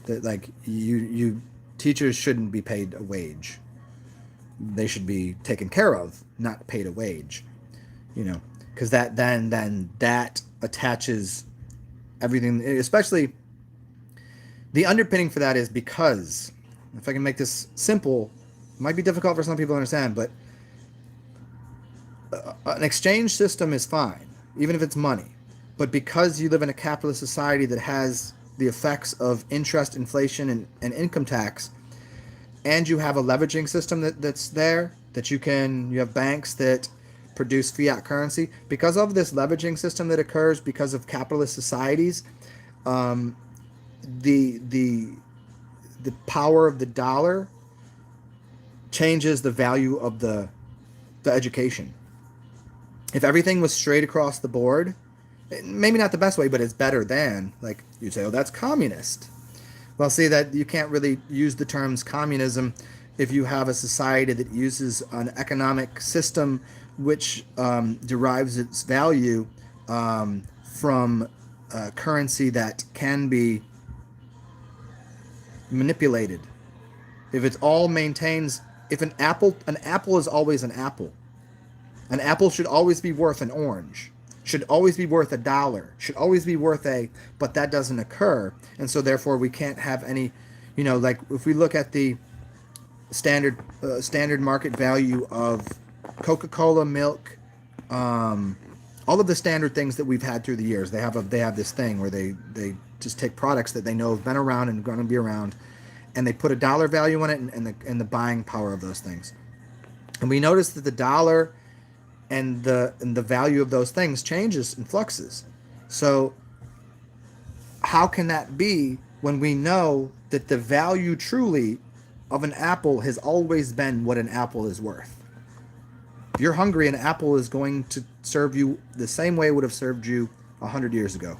That, like, you teachers shouldn't be paid a wage. They should be taken care of, not paid a wage. Because that then that attaches everything, especially the underpinning for that is because, if I can make this simple, it might be difficult for some people to understand, but an exchange system is fine, even if it's money. But because you live in a capitalist society that has the effects of interest, inflation, and income tax, and you have a leveraging system that's there, that you have banks that produce fiat currency, because of this leveraging system that occurs because of capitalist societies, the power of the dollar changes the value of the education. If everything was straight across the board, maybe not the best way, but it's better than, like, you'd say, oh, that's communist. Well, see, that you can't really use the terms communism if you have a society that uses an economic system which derives its value from currency that can be manipulated. If it's all maintains, if an apple is always an apple. An apple should always be worth an orange. Should always be worth $1. Should always be worth but that doesn't occur, and so therefore we can't have any, like if we look at the standard market value of Coca-Cola, milk, all of the standard things that we've had through the years. They have this thing where they just take products that they know have been around and going to be around, and they put a dollar value on it and the buying power of those things. And we notice that the dollar and the value of those things changes and fluxes. So how can that be when we know that the value truly of an apple has always been what an apple is worth? If you're hungry, an apple is going to serve you the same way it would have served you 100 years ago,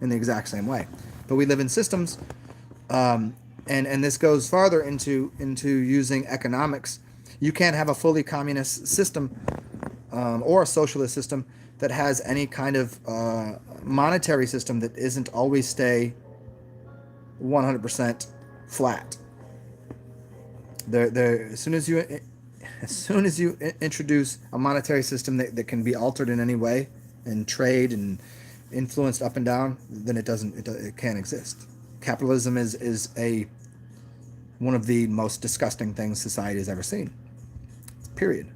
in the exact same way. But we live in systems, and this goes farther into using economics. You can't have a fully communist system or a socialist system that has any kind of monetary system that isn't always stay 100% flat. As soon as you introduce a monetary system that can be altered in any way and trade and influenced up and down, then it can't exist. Capitalism is one of the most disgusting things society has ever seen. Period.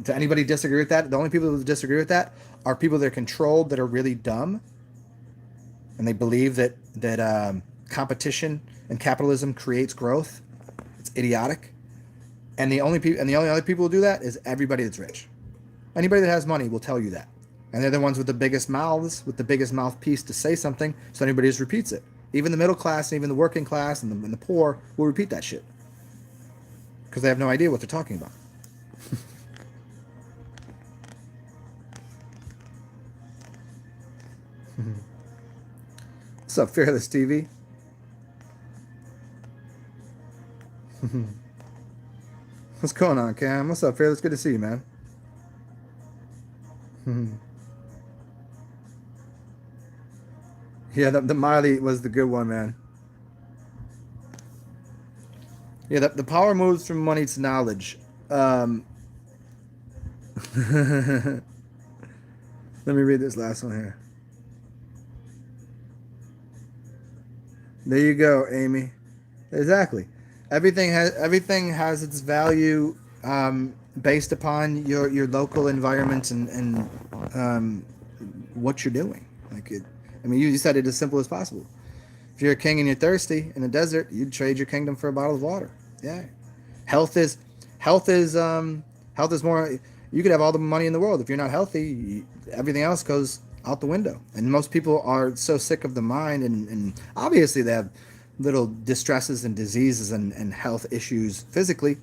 Does anybody disagree with that? The only people who disagree with that are people that are controlled, that are really dumb, and they believe that competition and capitalism creates growth. It's idiotic. And the only other people who do that is everybody that's rich. Anybody that has money will tell you that. And they're the ones with the biggest mouths, with the biggest mouthpiece to say something, so anybody just repeats it. Even the middle class, and even the working class, and the poor will repeat that shit. Because they have no idea what they're talking about. What's up, Fearless TV? What's going on, Cam? What's up, Fearless? Good to see you, man. Yeah, the Miley was the good one, man. Yeah, the power moves from money to knowledge. Let me read this last one here. There you go, Amy. Exactly. Everything has its value based upon your local environment and what you're doing. You said it as simple as possible. If you're a king and you're thirsty in a desert, you'd trade your kingdom for a bottle of water. Yeah. Health is more. You could have all the money in the world. If you're not healthy, everything else goes out the window. And most people are so sick of the mind, and obviously they have little distresses and diseases and health issues physically,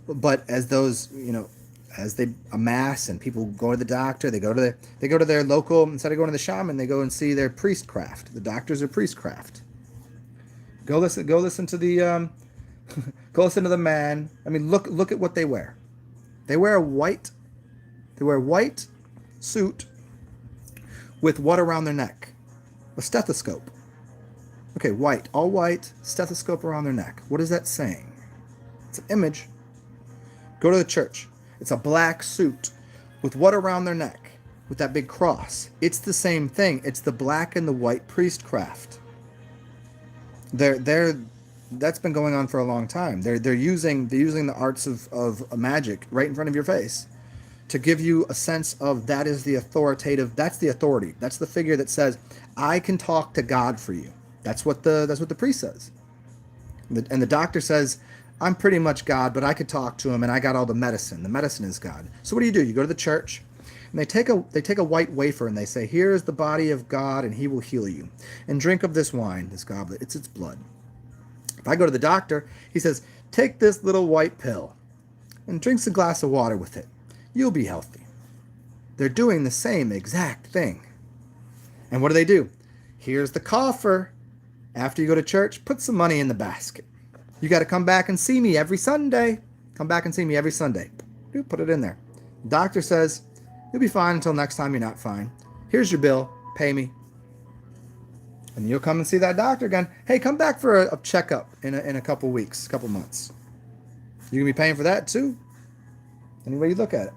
but as those, as they amass and people go to the doctor, they go to their local, instead of going to the shaman, they go and see their priestcraft. The doctors are priestcraft. Go listen to the go listen to the man. Look at what they wear. They wear a white suit with what around their neck? A stethoscope. Okay, white, all white, stethoscope around their neck. What is that saying? It's an image. Go to the church. It's a black suit with what around their neck? With that big cross. It's the same thing. It's the black and the white priestcraft. That's been going on for a long time. They're using the arts of magic right in front of your face to give you a sense of that is the authoritative. That's the authority. That's the figure that says, I can talk to God for you. That's what the priest says. And the doctor says, I'm pretty much God, but I could talk to him, and I got all the medicine. The medicine is God. So what do? You go to the church, and they take a white wafer, and they say, here is the body of God, and he will heal you. And drink of this wine, this goblet. It's its blood. If I go to the doctor, he says, take this little white pill, and drinks a glass of water with it. You'll be healthy. They're doing the same exact thing. And what do? Here's the coffer. After you go to church, put some money in the basket. You got to come back and see me every Sunday. Come back and see me every Sunday. Put it in there. Doctor says, you'll be fine until next time you're not fine. Here's your bill. Pay me. And you'll come and see that doctor again. Hey, come back for a checkup in a couple weeks, couple months. You're going to be paying for that too. Any way you look at it.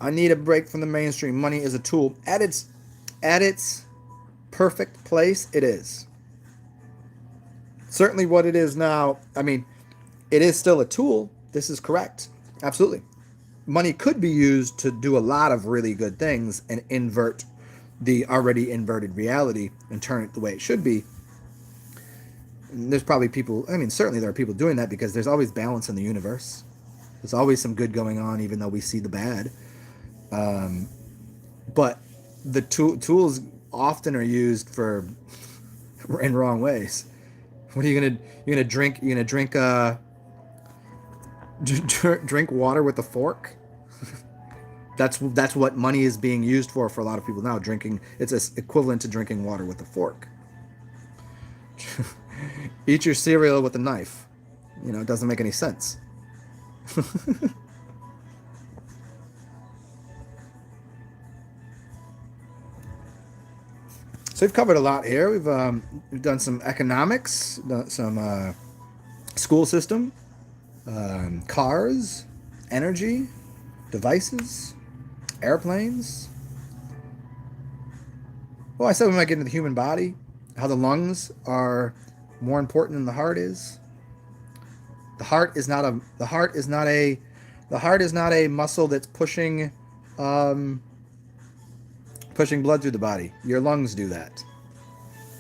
I need a break from the mainstream. Money is a tool. At its perfect place, it is. Certainly what it is now, it is still a tool. This is correct. Absolutely. money could be used to do a lot of really good things and invert the already inverted reality and turn it the way it should be. And there's probably people, I mean, certainly there are people doing that because there's always balance in the universe. There's always some good going on, even though we see the bad. But the tools often are used for in wrong ways. What are you gonna drink? You're gonna drink drink water with a fork? That's what money is being used for a lot of people now. Drinking, it's equivalent to drinking water with a fork. Eat your cereal with a knife. It doesn't make any sense. So we've covered a lot here. We've done some economics, some school system, cars, energy, devices, airplanes. Well, I said we might get into the human body, how the lungs are more important than the heart is. The heart is not a muscle that's pushing blood through the body. Your lungs do that.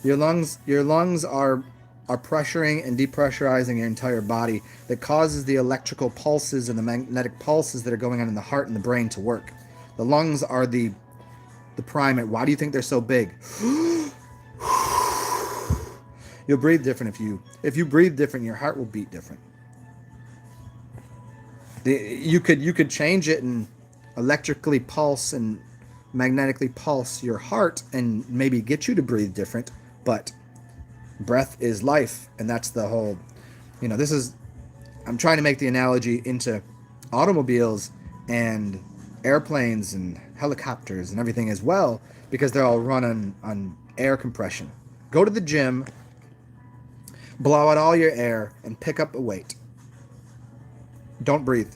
Your lungs are pressuring and depressurizing your entire body. That causes the electrical pulses and the magnetic pulses that are going on in the heart and the brain to work. The lungs are the primate. Why do you think they're so big? You'll breathe different if you breathe different. Your heart will beat different. You could change it and electrically pulse and magnetically pulse your heart and maybe get you to breathe different, but breath is life, and that's the whole, I'm trying to make the analogy into automobiles and airplanes and helicopters and everything as well, because they're all run on air compression. Go to the gym, blow out all your air, and pick up a weight. Don't breathe.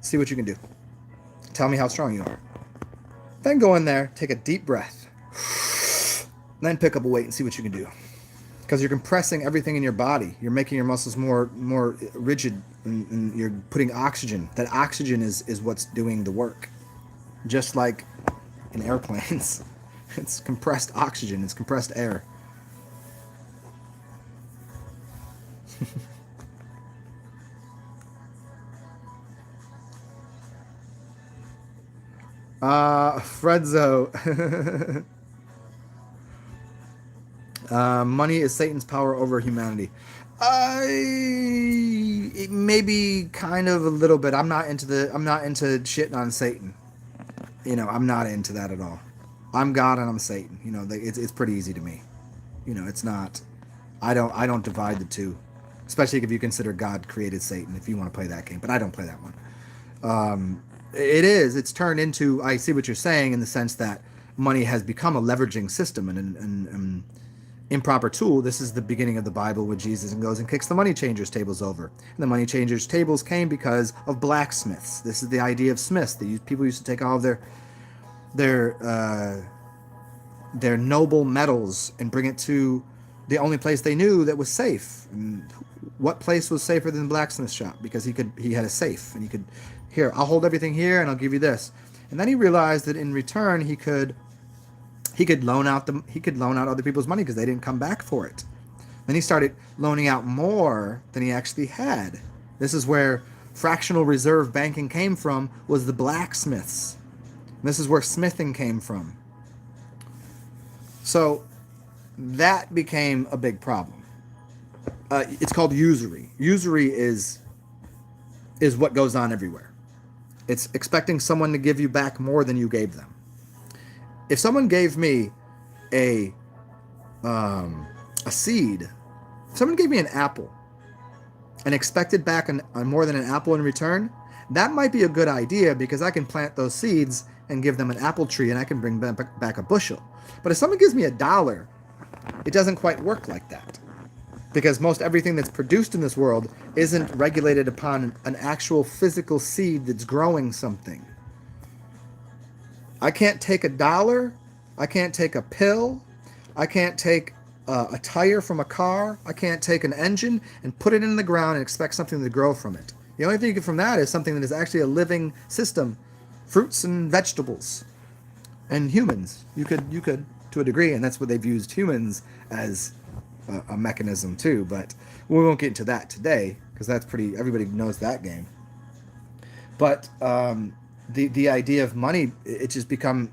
See what you can do. Tell me how strong you are. Then go in there, take a deep breath, then pick up a weight and see what you can do. Because you're compressing everything in your body. You're making your muscles more rigid, and you're putting oxygen. That oxygen is what's doing the work. Just like in airplanes. It's compressed oxygen. It's compressed air. Fredzo. Money is Satan's power over humanity. Maybe kind of a little bit. I'm not into shitting on Satan. I'm not into that at all. I'm God and I'm Satan. It's pretty easy to me. It's not. I don't divide the two, especially if you consider God created Satan. If you want to play that game, but I don't play that one. It's turned into, I see what you're saying in the sense that money has become a leveraging system and an improper tool. This is the beginning of the Bible where Jesus goes and kicks the money changers' tables over. And the money changers' tables came because of blacksmiths. This is the idea of smiths. People used to take all of their noble metals and bring it to the only place they knew that was safe. And what place was safer than the blacksmith shop? Because he had a safe, and he could, here, I'll hold everything here and I'll give you this. And then he realized that in return he could loan out other people's money because they didn't come back for it. Then he started loaning out more than he actually had. This is where fractional reserve banking came from, was the blacksmiths. And this is where smithing came from. So that became a big problem. It's called usury. Usury is what goes on everywhere. It's expecting someone to give you back more than you gave them. If someone gave me a seed, if someone gave me an apple and expected back more than an apple in return, that might be a good idea because I can plant those seeds and give them an apple tree and I can bring back a bushel. But if someone gives me $1, it doesn't quite work like that. Because most everything that's produced in this world isn't regulated upon an actual physical seed that's growing something. I can't take $1. I can't take a pill. I can't take a tire from a car. I can't take an engine and put it in the ground and expect something to grow from it. The only thing you get from that is something that is actually a living system, fruits and vegetables, and humans. You could to a degree, and that's what they've used humans as a mechanism too. But we won't get into that today because that's pretty. Everybody knows that game. But the idea of money, it just become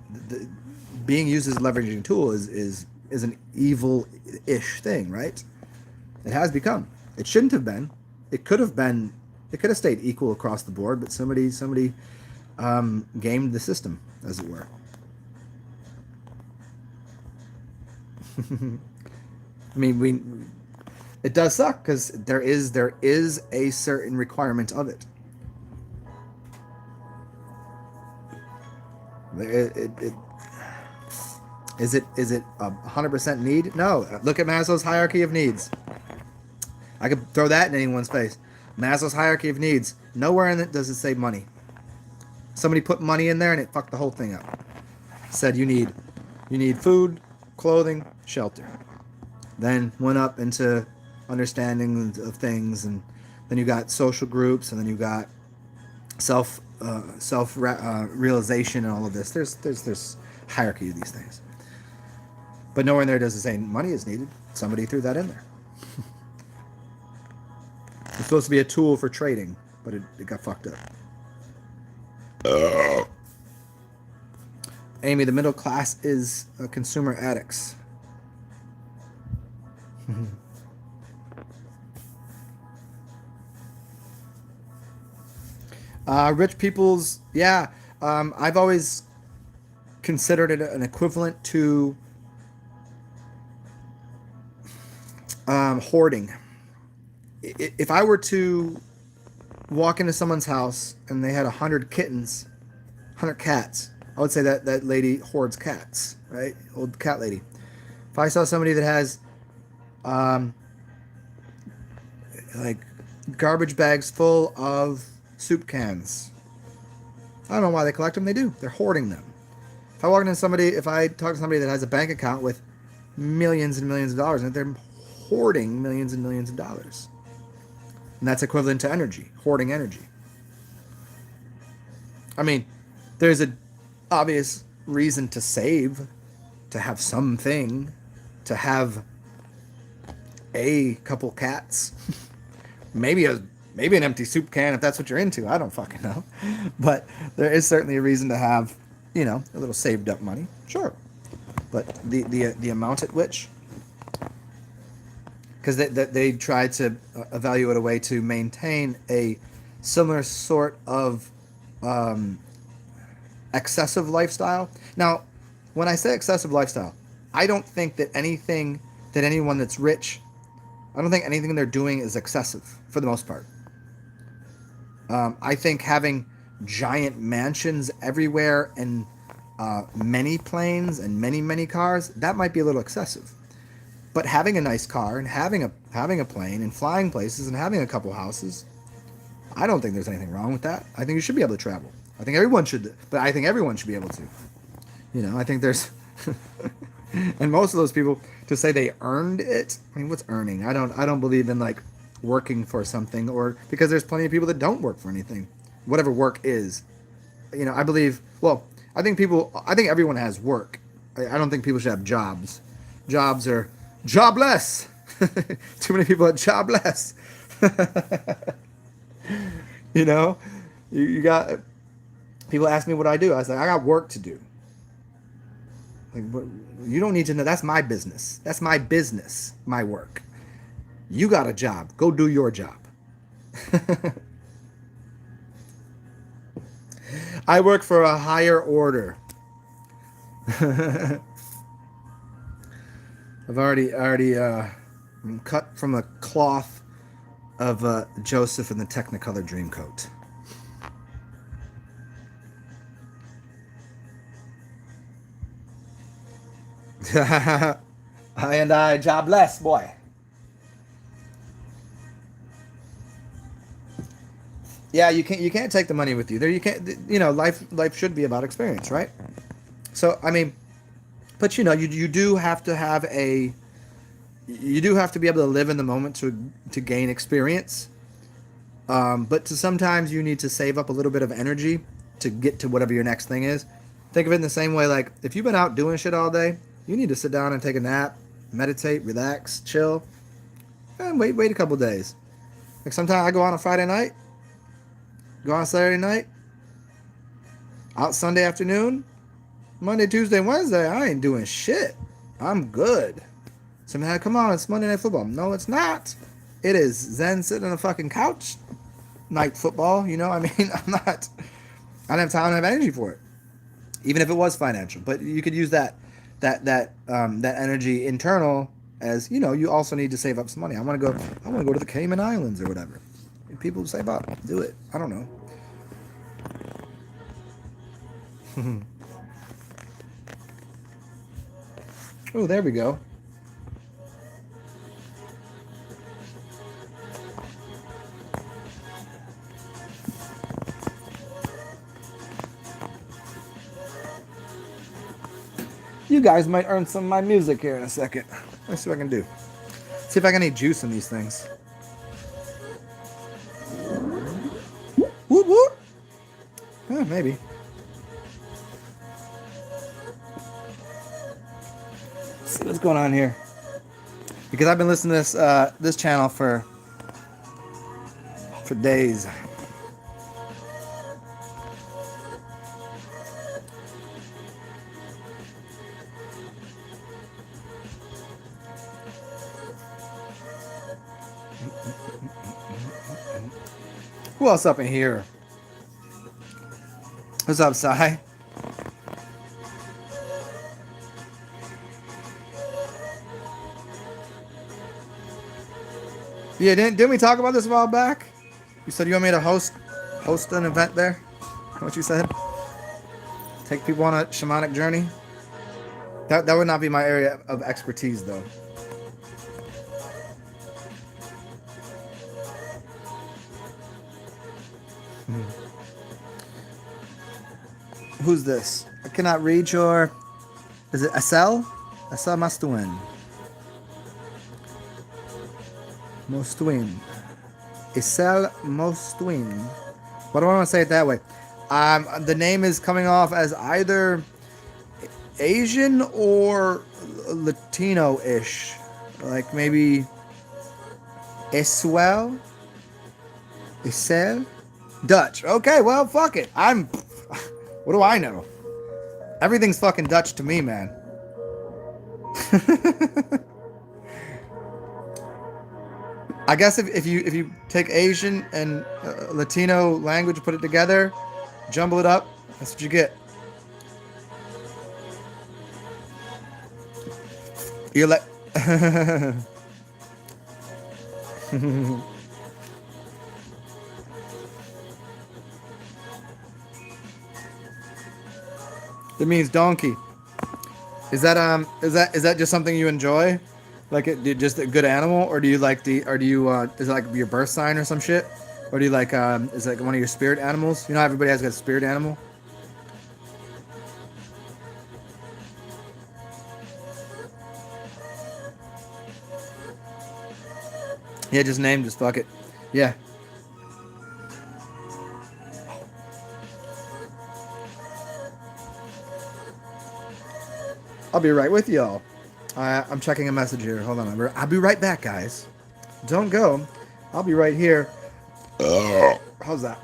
being used as a leveraging tool is an evil-ish thing, right? It has become. It shouldn't have been. It could have been. It could have stayed equal across the board, but somebody gamed the system, as it were. I mean, it does suck because there is a certain requirement of it. Is it 100% need? No. Look at Maslow's hierarchy of needs. I could throw that in anyone's face. Maslow's hierarchy of needs. Nowhere in it does it say money. Somebody put money in there and it fucked the whole thing up. Said you need food, clothing, shelter. Then went up into understanding of things, and then you got social groups, and then you got self realization and all of this. There's hierarchy of these things. But nowhere in there does it say money is needed. Somebody threw that in there. It's supposed to be a tool for trading, but it got fucked up. Amy, the middle class is consumer addicts. Rich people's, yeah. I've always considered it an equivalent to hoarding. If I were to walk into someone's house and they had 100 kittens, 100 cats, I would say that lady hoards cats, right? Old cat lady. If I saw somebody that has like garbage bags full of soup cans, I don't know why they collect them. They do. They're hoarding them. If I talk to somebody that has a bank account with millions and millions of dollars in it, they're hoarding millions and millions of dollars. And that's equivalent to energy, hoarding energy. I mean, there's an obvious reason to save, to have something, to have a couple cats, maybe an empty soup can if that's what you're into. I don't fucking know. But there is certainly a reason to have, a little saved up money. Sure. But the amount at which, because they tried to evaluate a way to maintain a similar sort of excessive lifestyle. Now, when I say excessive lifestyle, I don't think that anyone that's rich, I don't think anything they're doing is excessive for the most part. I think having giant mansions everywhere and many planes and many cars, that might be a little excessive. But having a nice car and having a plane and flying places and having a couple houses, I don't think there's anything wrong with that. I think you should be able to travel. I think everyone should, but I think everyone should be able to. I think there's, and most of those people, to say they earned it, I mean, what's earning? I don't believe in like working for something, or because there's plenty of people that don't work for anything, whatever work is. I believe. Well, I think everyone has work. I don't think people should have jobs. Jobs are jobless. Too many people are jobless. You got people ask me what I do. I say I got work to do. Like, you don't need to know. That's my business. That's my business. My work. You got a job. Go do your job. I work for a higher order. I've already cut from the cloth of Joseph in the Technicolor Dreamcoat. I jobless, boy. Yeah, you can't take the money with you. There you can't. Life should be about experience, right? So I mean, but you do have to have you do have to be able to live in the moment to gain experience. But to sometimes you need to save up a little bit of energy to get to whatever your next thing is. Think of it in the same way, like if you've been out doing shit all day, you need to sit down and take a nap, meditate, relax, chill, and wait a couple days. Like sometimes I go out on Friday night, go on Saturday night, out Sunday afternoon, Monday, Tuesday, Wednesday, I ain't doing shit. I'm good. Sometimes, come on, it's Monday Night Football. No, it's not. It is Zen sitting on a fucking couch night football. You know, I mean, I don't have time, I don't have energy for it. Even if it was financial, but you could use that energy internal as, you know, you also need to save up some money. I want to go to the Cayman Islands or whatever. People save up, do it. I don't know. Oh, there we go. You guys might earn some of my music here in a second. Let's see what I can do. See if I can get any juice in these things. Whoop whoop. Yeah, maybe. Let's see what's going on here. Because I've been listening to this channel for days. Who else up in here? What's up, Sai? Yeah, didn't we talk about this a while back? You said you want me to host an event there? What you said? Take people on a shamanic journey? That would not be my area of expertise, though. Who's this? I cannot read your... Is it Asel? Asel Mastuin. Mostuin. Asel Mostuin. Why do I want to say it that way? The name is coming off as either Asian or Latino-ish. Like maybe Eswell? Isel? Dutch. Okay, well, fuck it. What do I know? Everything's fucking Dutch to me, man. I guess if you take Asian and Latino language, put it together, jumble it up, that's what you get. You're like... It means donkey. Is that just something you enjoy? Like just a good animal, or do you like is it like your birth sign or some shit? Or do you like is it like one of your spirit animals? You know how everybody has a spirit animal? Yeah, just name, just fuck it. Yeah. I'll be right with y'all. I'm checking a message here. Hold on. I'll be right back, guys. Don't go. I'll be right here. How's that?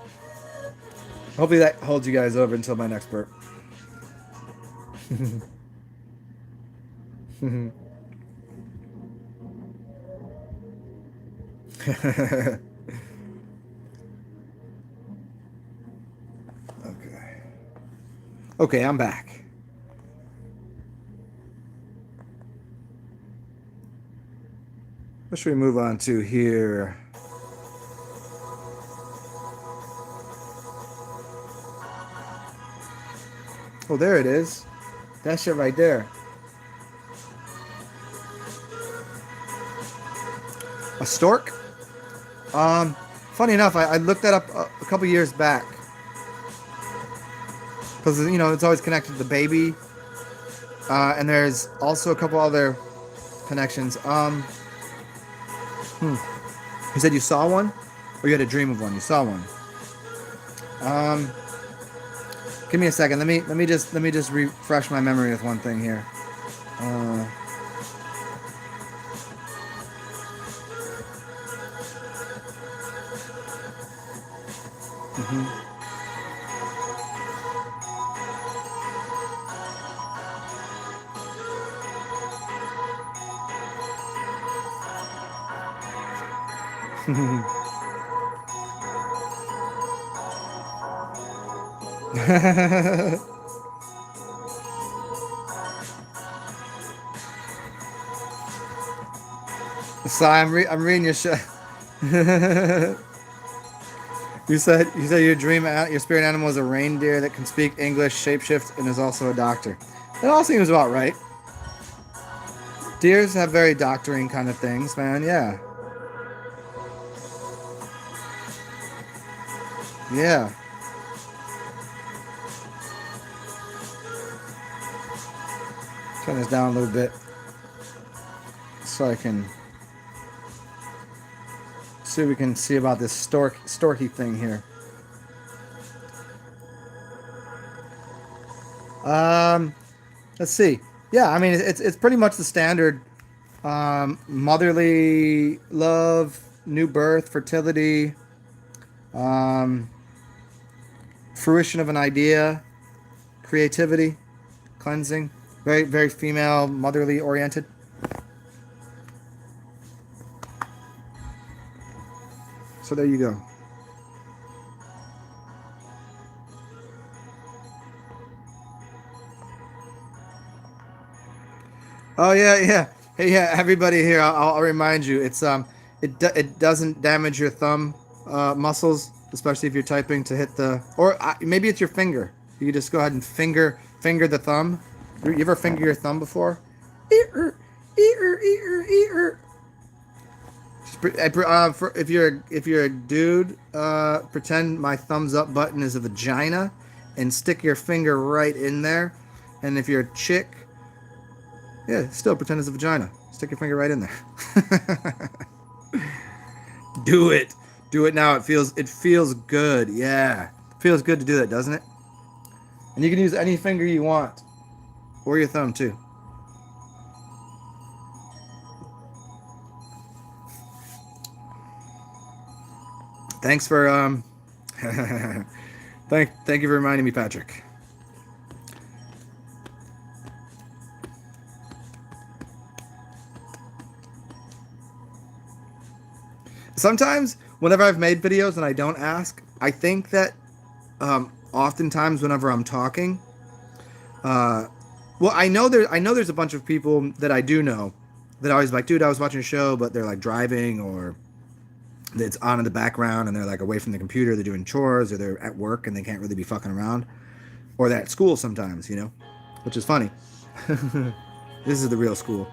Hopefully that holds you guys over until my next burp. Okay, I'm back. What should we move on to here? Oh, there it is. That shit right there. A stork? Funny enough, I looked that up a couple years back. Because, you know, it's always connected to the baby. And there's also a couple other connections. You said you saw one? Or you had a dream of one. You saw one. Give me a second. Let me just refresh my memory with one thing here. So I'm reading your show. You said your spirit animal is a reindeer that can speak English, shapeshift, and is also a doctor. That all seems about right. Deers have very doctoring kind of things, man. Yeah. Yeah. Turn this down a little bit so I can see what we can see about this storky thing here. Let's see. Yeah, I mean it's pretty much the standard motherly love, new birth, fertility, fruition of an idea, creativity, cleansing. Very, very female, motherly oriented. So there you go. Oh yeah, yeah. Hey, yeah. Everybody here, I'll remind you. It doesn't damage your thumb muscles, especially if you're typing to hit the, or maybe it's your finger. You can just go ahead and finger the thumb. You ever finger your thumb before? If you're a dude, pretend my thumbs up button is a vagina, and stick your finger right in there. And if you're a chick, yeah, still pretend it's a vagina. Stick your finger right in there. Do it now. It feels good. Yeah, it feels good to do that, doesn't it? And you can use any finger you want, or your thumb too. Thanks for thank you for reminding me, Patrick. Sometimes, whenever I've made videos and I don't ask, I think that oftentimes whenever I'm talking, well, I know there's a bunch of people that I do know that always like, dude, I was watching a show, but they're like driving, or it's on in the background and they're like away from the computer, they're doing chores, or they're at work and they can't really be fucking around, or they're at school sometimes, which is funny. This is the real school.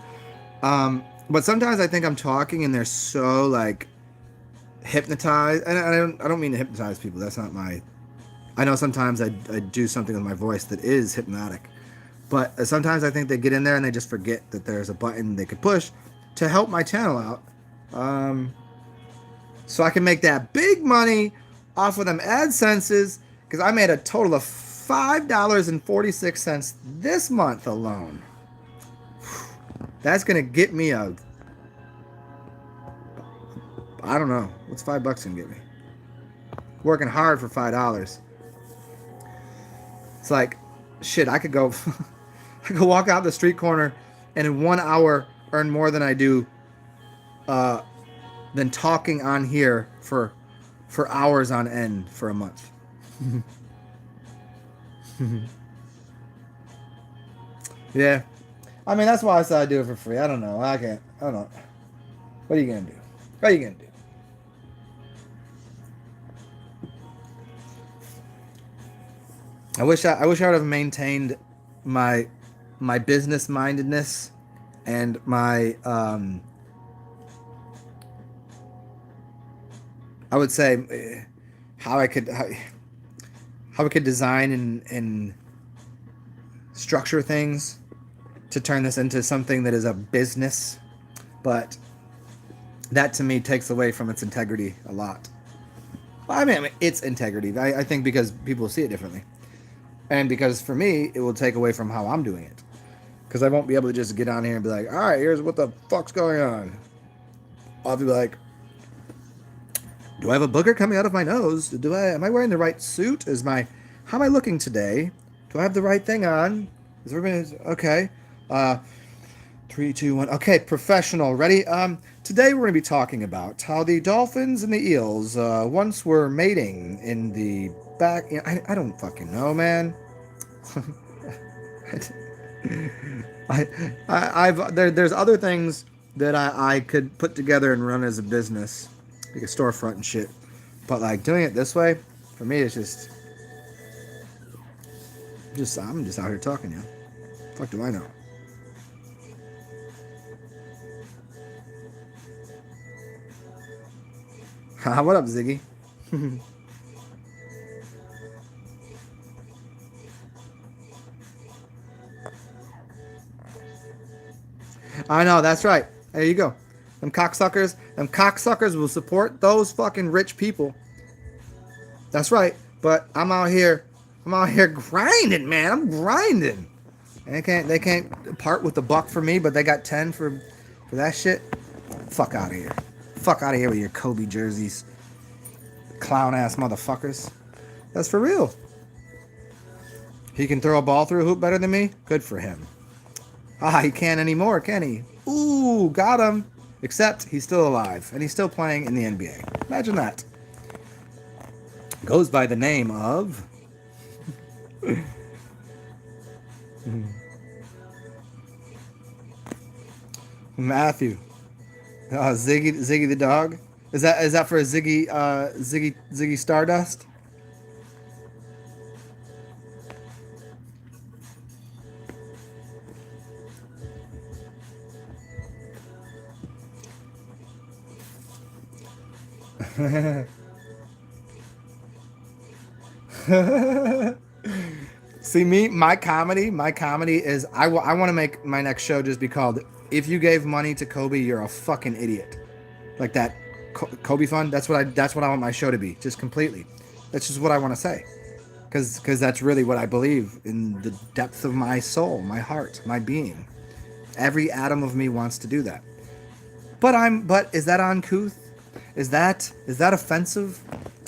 But sometimes I think I'm talking and they're so like hypnotized, and I don't mean to hypnotize people. That's not my. I know sometimes I do something with my voice that is hypnotic, but sometimes I think they get in there and they just forget that there's a button they could push to help my channel out, so I can make that big money off of them AdSenses, because I made a total of $5.46 this month alone. That's gonna get me I don't know. What's $5 gonna get me? Working hard for $5. It's like, shit, I could go I could walk out the street corner and in 1 hour earn more than I do than talking on here for hours on end for a month. Yeah. I mean, that's why I said I'd do it for free. I don't know. I don't know. What are you gonna do? What are you gonna do? I wish I would have maintained my business mindedness and my I would say how I could design and structure things to turn this into something that is a business, but that to me takes away from its integrity a lot. I mean, it's integrity. I think because people see it differently, and because for me, it will take away from how I'm doing it. Because I won't be able to just get on here and be like, all right, here's what the fuck's going on. I'll be like, do I have a booger coming out of my nose? Am I wearing the right suit? How am I looking today? Do I have the right thing on? Is everybody okay? Uh, 3, 2, 1. Okay, professional. Ready? Today we're going to be talking about how the dolphins and the eels once were mating in the back. I don't fucking know, man. There's other things that I could put together and run as a business, like a storefront and shit. But like doing it this way, for me, it's just I'm just out here talking, yeah. Fuck do I know? What up, Ziggy? I know, that's right. There you go. Them cocksuckers will support those fucking rich people. That's right. But I'm out here grinding, man. I'm grinding. And they can't part with the buck for me, but they got 10 for that shit. Fuck out of here. Fuck out of here with your Kobe jerseys. Clown ass motherfuckers. That's for real. He can throw a ball through a hoop better than me? Good for him. He can't anymore, can he? Ooh, got him. Except he's still alive, and he's still playing in the NBA. Imagine that. Goes by the name of... Matthew. Ziggy the dog. Is that for a Ziggy Stardust? See me, my comedy is I want to make my next show just be called "If You Gave Money to Kobe, You're a Fucking Idiot," like that Kobe Fund. That's what I want my show to be, just completely. That's just what I want to say, because that's really what I believe in the depth of my soul, my heart, my being. Every atom of me wants to do that. But is that uncouth? Is that offensive?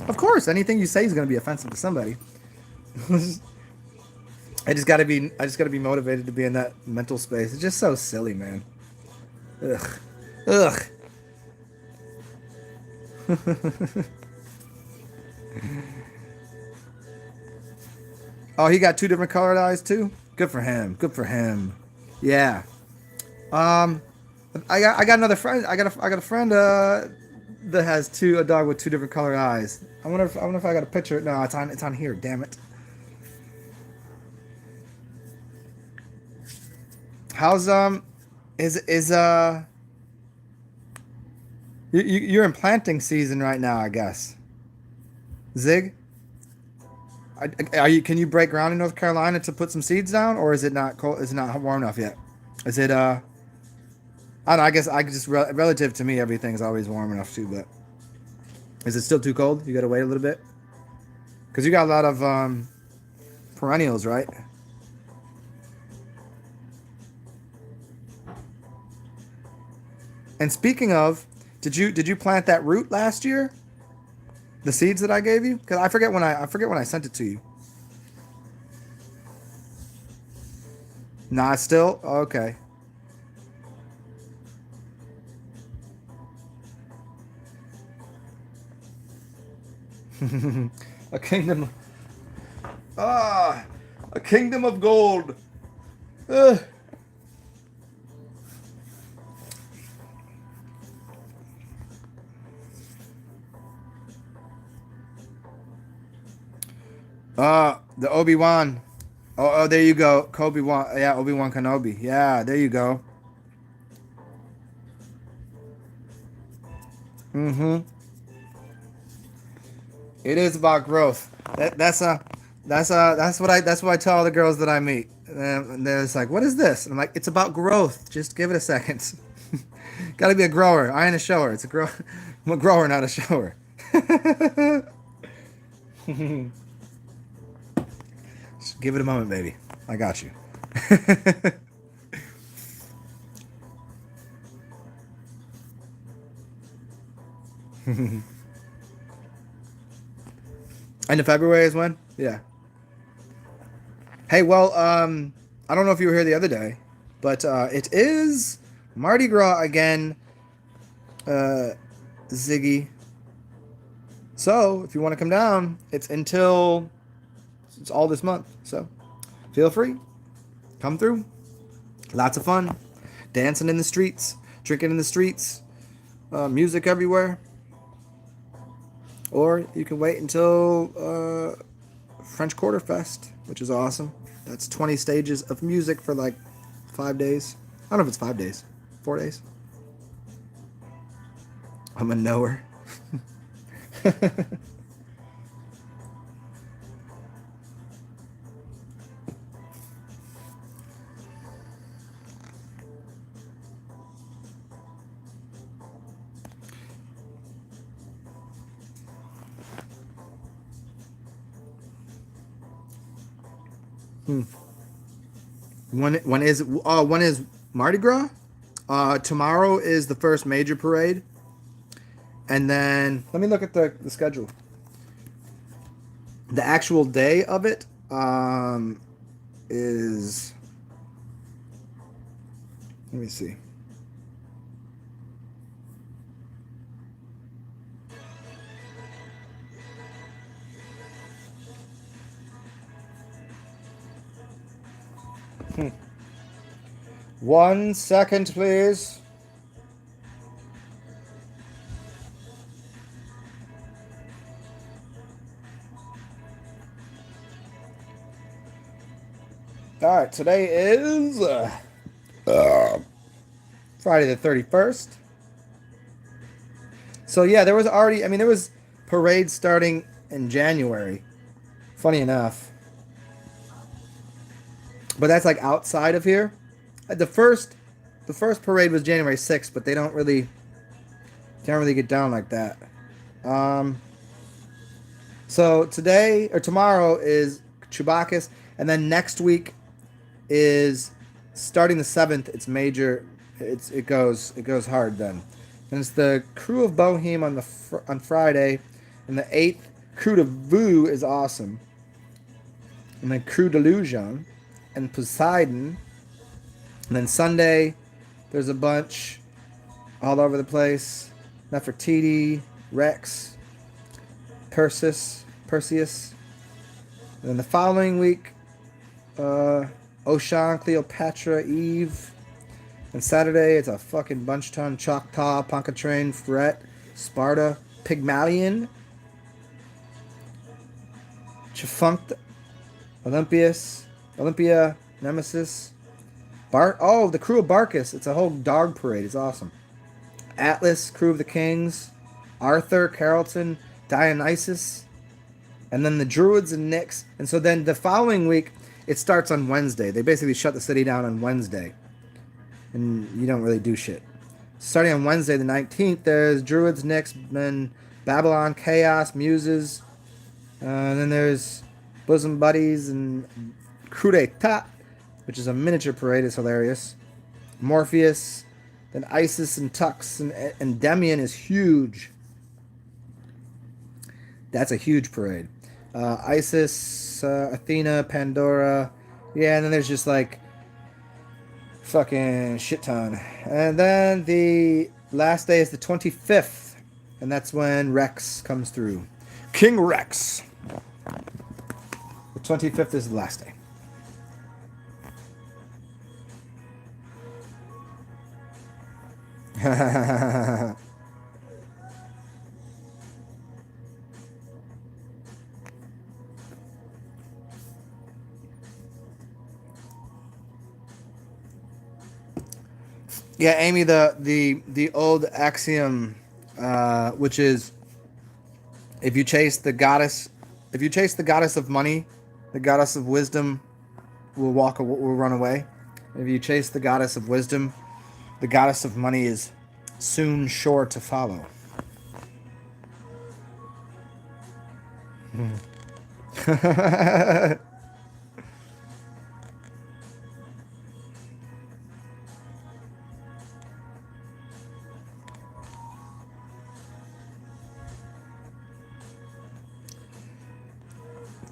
Of course, anything you say is going to be offensive to somebody. I just gotta be motivated to be in that mental space. It's just so silly, man. Ugh. Oh, he got 2 different colored eyes too. Good for him. Good for him. Yeah. I got another friend. I got a friend that has a dog with 2 different colored eyes. I wonder if I got a picture. No, it's on here. Damn it. How's you're in planting season right now, I guess. Zig, can you break ground in North Carolina to put some seeds down, or is it not cold? Is it not warm enough yet? Is it I don't know. I guess relative to me, everything's always warm enough too. But is it still too cold? You got to wait a little bit because you got a lot of perennials, right? And speaking of, did you plant that root last year? The seeds that I gave you? Because I forget when I sent it to you. Nah, still okay. a kingdom, ah, a kingdom of gold. Ugh. The Obi-Wan. Oh, there you go. Kobe-Wan. Yeah, Obi-Wan Kenobi. Yeah, there you go. Mm-hmm. It is about growth. That's what I tell the girls that I meet. And they're just like, "What is this?" And I'm like, "It's about growth. Just give it a second. Got to be a grower. I ain't a shower. It's a grow. I'm a grower, not a shower." Just give it a moment, baby. I got you. End of February is when? Yeah. Hey, well, I don't know if you were here the other day, but it is Mardi Gras again, Ziggy. So if you want to come down, it's all this month. So feel free, come through. Lots of fun, dancing in the streets, drinking in the streets, music everywhere. Or you can wait until French Quarter Fest, which is awesome. That's 20 stages of music for like 5 days. I don't know if it's 5 days, 4 days. I'm a knower. When is Mardi Gras? Tomorrow is the first major parade, and then let me look at the schedule. The actual day of it is. Let me see. Hmm. 1 second, please. All right, today is Friday the 31st. So yeah, there was parades starting in January. Funny enough. But that's like outside of here. The first parade was January 6th, but they don't really get down like that. So today or tomorrow is Chewbacca's, and then next week is starting the 7th. It's major. It goes hard then. And it's the Crew of Boheme on Friday, and the 8th Crew de Vue is awesome, and then Crew Delusion and Poseidon. And then Sunday, there's a bunch all over the place. Nefertiti, Rex, Perseus. And then the following week, Ocean, Cleopatra, Eve. And Saturday, it's a fucking bunch ton. Choctaw, Pontchartrain, Fret, Sparta, Pygmalion, Chifunct, Olympia, Nemesis. The Crew of Barkus. It's a whole dog parade. It's awesome. Atlas, Crew of the Kings, Arthur, Carrollton, Dionysus, and then the Druids and Nyx. And so then the following week, it starts on Wednesday. They basically shut the city down on Wednesday, and you don't really do shit. Starting on Wednesday the 19th, there's Druids, Nyx, then Babylon, Chaos, Muses, and then there's Bosom Buddies and Coup d'etat, which is a miniature parade. It's hilarious. Morpheus, then Isis and Tux, and Endymion is huge. That's a huge parade. Isis, Athena, Pandora. Yeah, and then there's just like fucking shit ton. And then the last day is the 25th, and that's when Rex comes through. King Rex. The 25th is the last day. Yeah, Amy, the old axiom, which is if you chase the goddess of money, the goddess of wisdom will run away. If you chase the goddess of wisdom, the goddess of money is soon sure to follow.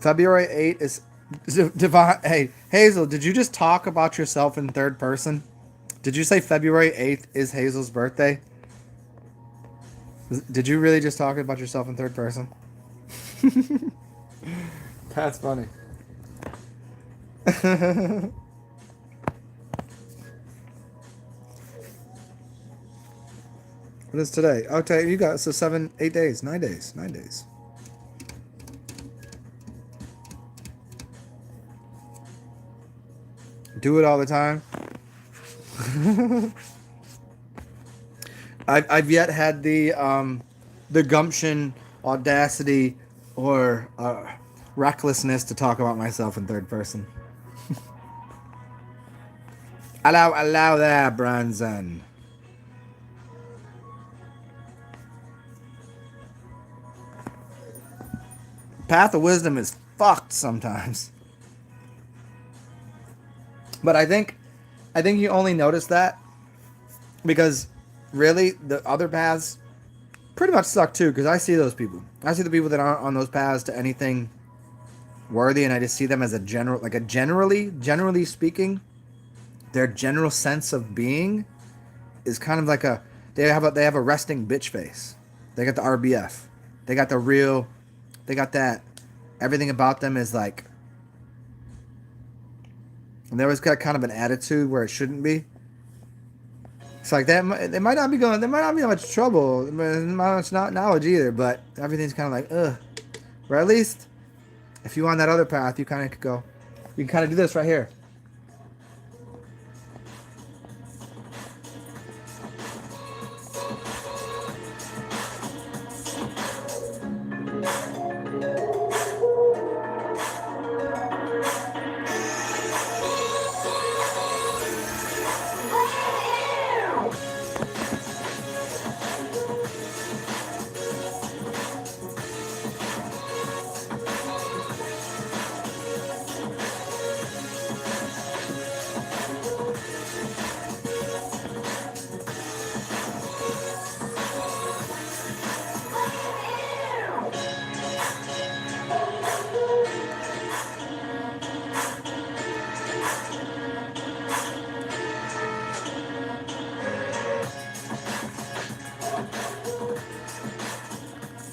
February 8th is divine. Hey, Hazel, did you just talk about yourself in third person? Did you say February 8th is Hazel's birthday? Did you really just talk about yourself in third person? That's funny. What is today? Okay, you got so 7, 8 days, 9 days, 9 days. Do it all the time. I've yet had the gumption, audacity, or recklessness to talk about myself in third person. allow that, Branson. Path of wisdom is fucked sometimes. But I think you only notice that because really the other paths pretty much suck too, because I see those people. I see the people that aren't on those paths to anything worthy, and I just see them as a general, like a generally speaking, their general sense of being is kind of like they have a resting bitch face. They got the RBF. They got the real. They got that. Everything about them is like. And they always got kind of an attitude where it shouldn't be. It's like that. They might not be going. There might not be much trouble. It's not knowledge either. But everything's kind of like ugh. Or at least, if you're on that other path, you kind of could go. You can kind of do this right here.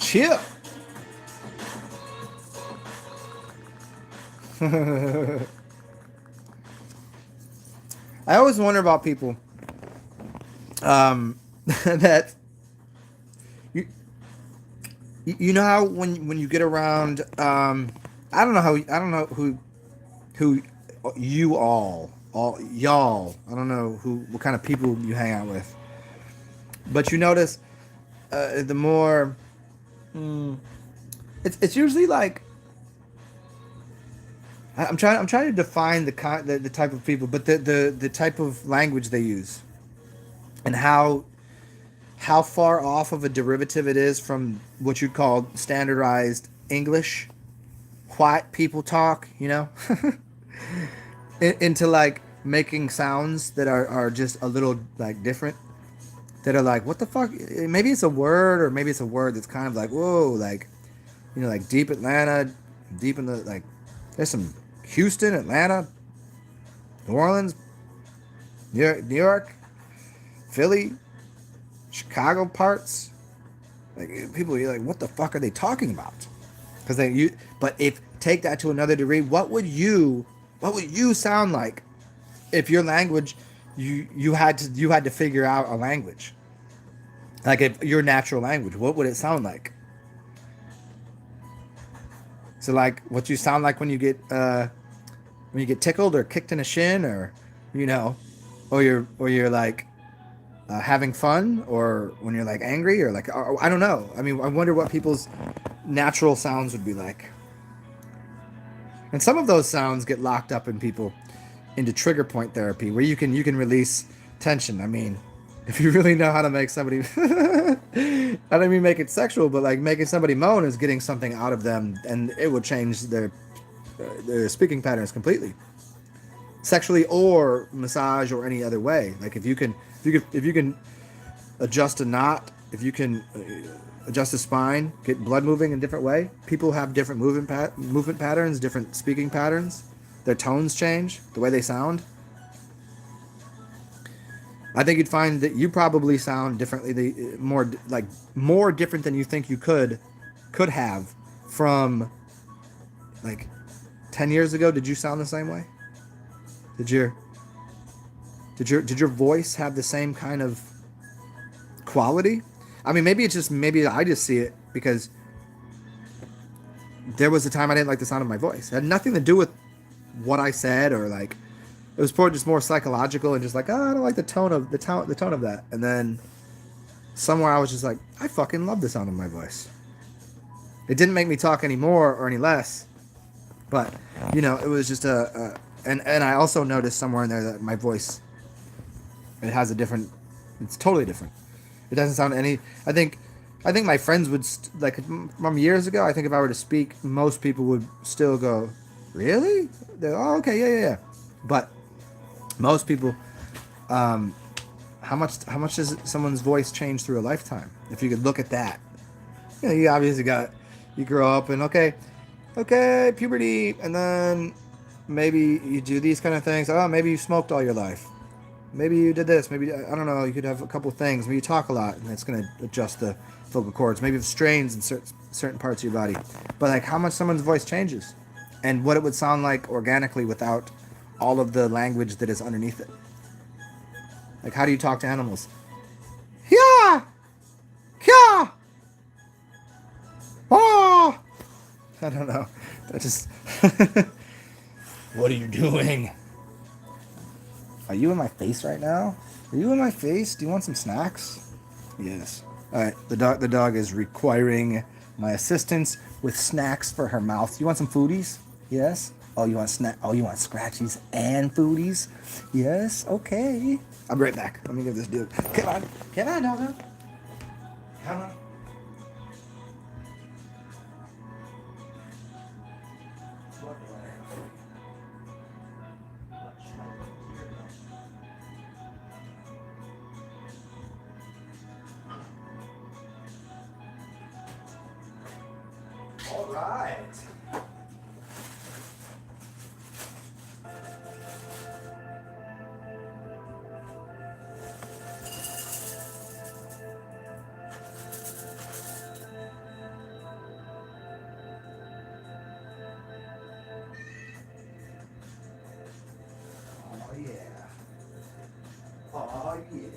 Chill. I always wonder about people that you know how when you get around I don't know who you all y'all, I don't know what kind of people you hang out with, but you notice the more it's usually like I'm trying to define the type of people, but the type of language they use, and how far off of a derivative it is from what you'd call standardized English, white people talk, you know, into like making sounds that are just a little like different, that are like, what the fuck? Maybe it's a word, or maybe it's a word that's kind of like, whoa, like, you know, like deep Atlanta, deep in the, like, there's some Houston, Atlanta, New Orleans, New York, Philly, Chicago parts. Like, people, you're like, what the fuck are they talking about? Because but if take that to another degree, what would you sound like if your language, you had to figure out a language, like if your natural language, what would it sound like? So like what you sound like when you get tickled or kicked in a shin, or you know, or you're like having fun, or when you're like angry, or like, I don't know. I mean, I wonder what people's natural sounds would be like. And some of those sounds get locked up in people into trigger point therapy, where you can release tension. I mean, If you really know how to make somebody, I don't mean make it sexual, but like making somebody moan is getting something out of them, and it will change their speaking patterns completely, sexually or massage or any other way. Like if you can adjust a knot, if you can adjust the spine, get blood moving in a different way. People have different movement patterns, different speaking patterns. Their tones change, the way they sound. I think you'd find that you probably sound differently, more different than you think you could have from like 10 years ago. Did you sound the same way? Did your did your voice have the same kind of quality? I mean, maybe I just see it because there was a time I didn't like the sound of my voice. It had nothing to do with what I said, or like it was just more psychological and just like, oh, I don't like the tone of that. And then somewhere I was just like, I fucking love the sound of my voice. It didn't make me talk any more or any less, but it was just and I also noticed somewhere in there that my voice, it's totally different. It doesn't sound any. I think my friends would like from years ago. I think if I were to speak, most people would still go, "Really?" Oh, okay, yeah. But most people, how much does someone's voice change through a lifetime? If you could look at that, you obviously you grow up and okay, puberty, and then maybe you do these kind of things. Oh, maybe you smoked all your life. Maybe you did this. Maybe, I don't know, you could have a couple things. Maybe you talk a lot, and it's going to adjust the vocal cords. Maybe you have strains in certain parts of your body. But like how much someone's voice changes and what it would sound like organically without all of the language that is underneath it. Like, how do you talk to animals? Yeah! Yeah! Oh! I don't know. I just... What are you doing? Are you in my face right now? Are you in my face? Do you want some snacks? Yes. All right. The dog is requiring my assistance with snacks for her mouth. You want some foodies? Yes. Oh, you want scratchies and foodies? Yes. Okay. I'll be right back. Let me give this dude. Come on, doggo. Come on. All right. Oh yeah. Oh yeah.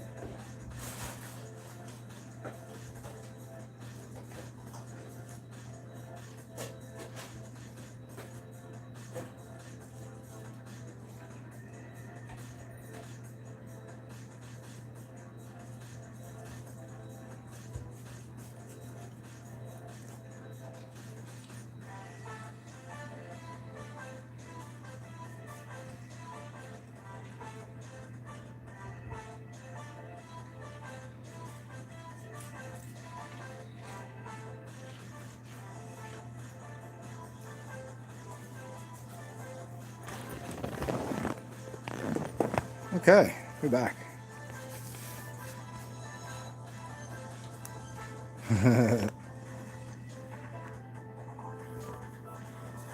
Okay, we're back.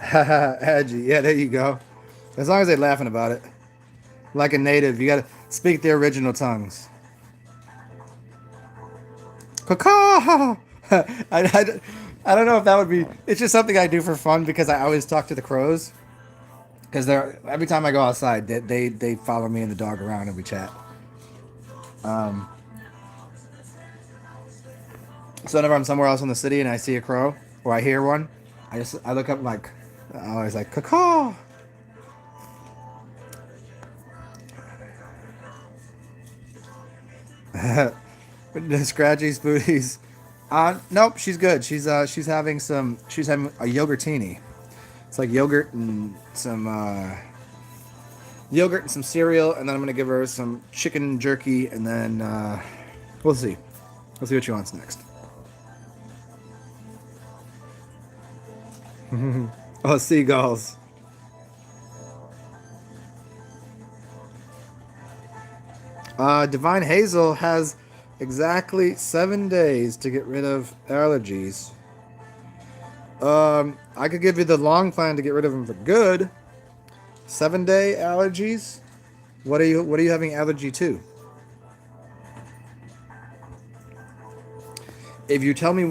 Edgy. Yeah, there you go. As long as they're laughing about it. Like a native, you gotta speak their original tongues. Caw. I don't know if that would be... It's just something I do for fun because I always talk to the crows. Because every time I go outside, they follow me and the dog around and we chat. So whenever I'm somewhere else in the city and I see a crow or I hear one, I look up like I always like caw. The Scratchy's booties. Nope, she's good. She's having a yogurtini. It's like yogurt and some yogurt and some cereal, and then I'm gonna give her some chicken jerky, and then we'll see. We'll see what she wants next. Oh, seagulls. Divine Hazel has exactly 7 days to get rid of allergies. I could give you the long plan to get rid of them for good. 7-day allergies. What are you having allergy to? If you tell me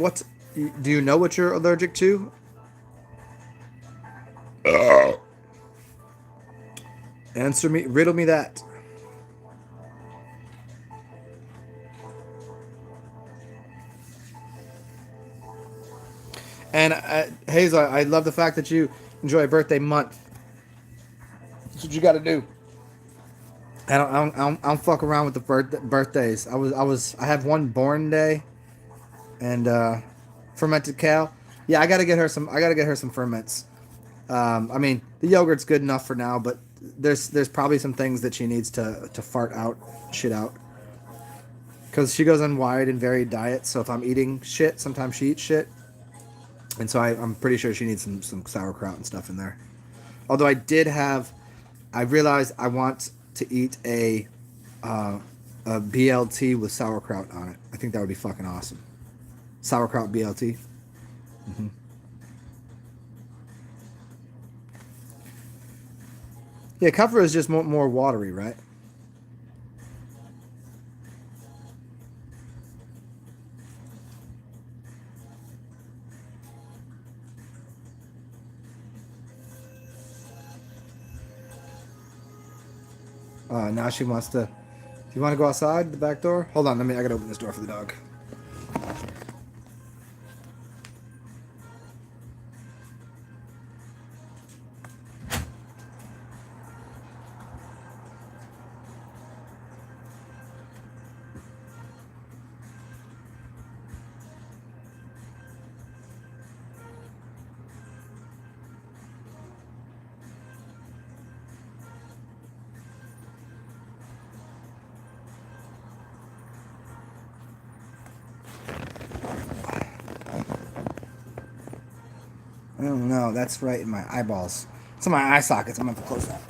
do you know what you're allergic to? Answer me, riddle me that. And Hazel, I love the fact that you enjoy a birthday month. That's what you got to do. I don't fuck around with the birthdays. I have one born day, and fermented cow. Yeah, I gotta get her some. I gotta get her some ferments. I mean, the yogurt's good enough for now, but there's probably some things that she needs to fart out, shit out. Because she goes on wide and varied diets. So if I'm eating shit, sometimes she eats shit. And so I'm pretty sure she needs some sauerkraut and stuff in there. Although I realized I want to eat a BLT with sauerkraut on it. I think that would be fucking awesome. Sauerkraut BLT. Mm-hmm. Yeah, kefir is just more watery, right? Now she wants to. Do you want to go outside the back door? Hold on, I gotta open this door for the dog. Oh no, that's right in my eyeballs. It's in my eye sockets. I'm gonna have to close that.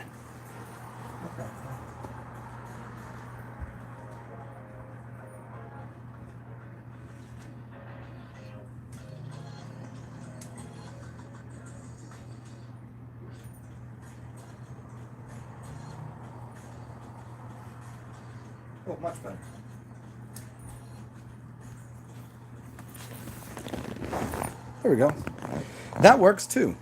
Oh, much better. There we go. That works too.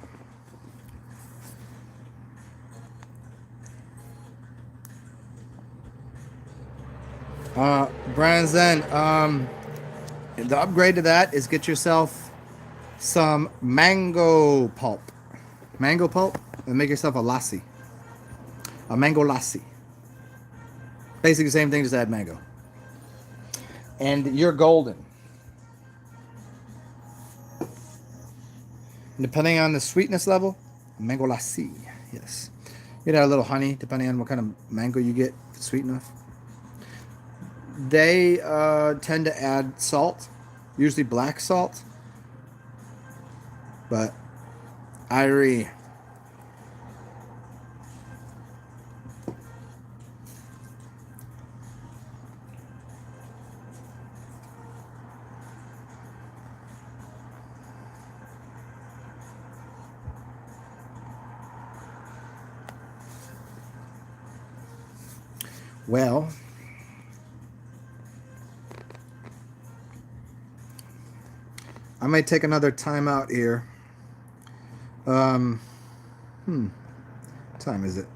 Brand Zen, the upgrade to that is get yourself some mango pulp. Mango pulp, and make yourself a lassi. A mango lassi. Basically the same thing, just add mango. And you're golden. And depending on the sweetness level, mango lassi, yes. You can add a little honey, depending on what kind of mango you get, if it's sweet enough. They tend to add salt, usually black salt. But Irie. Well, I may take another time out here. What time is it?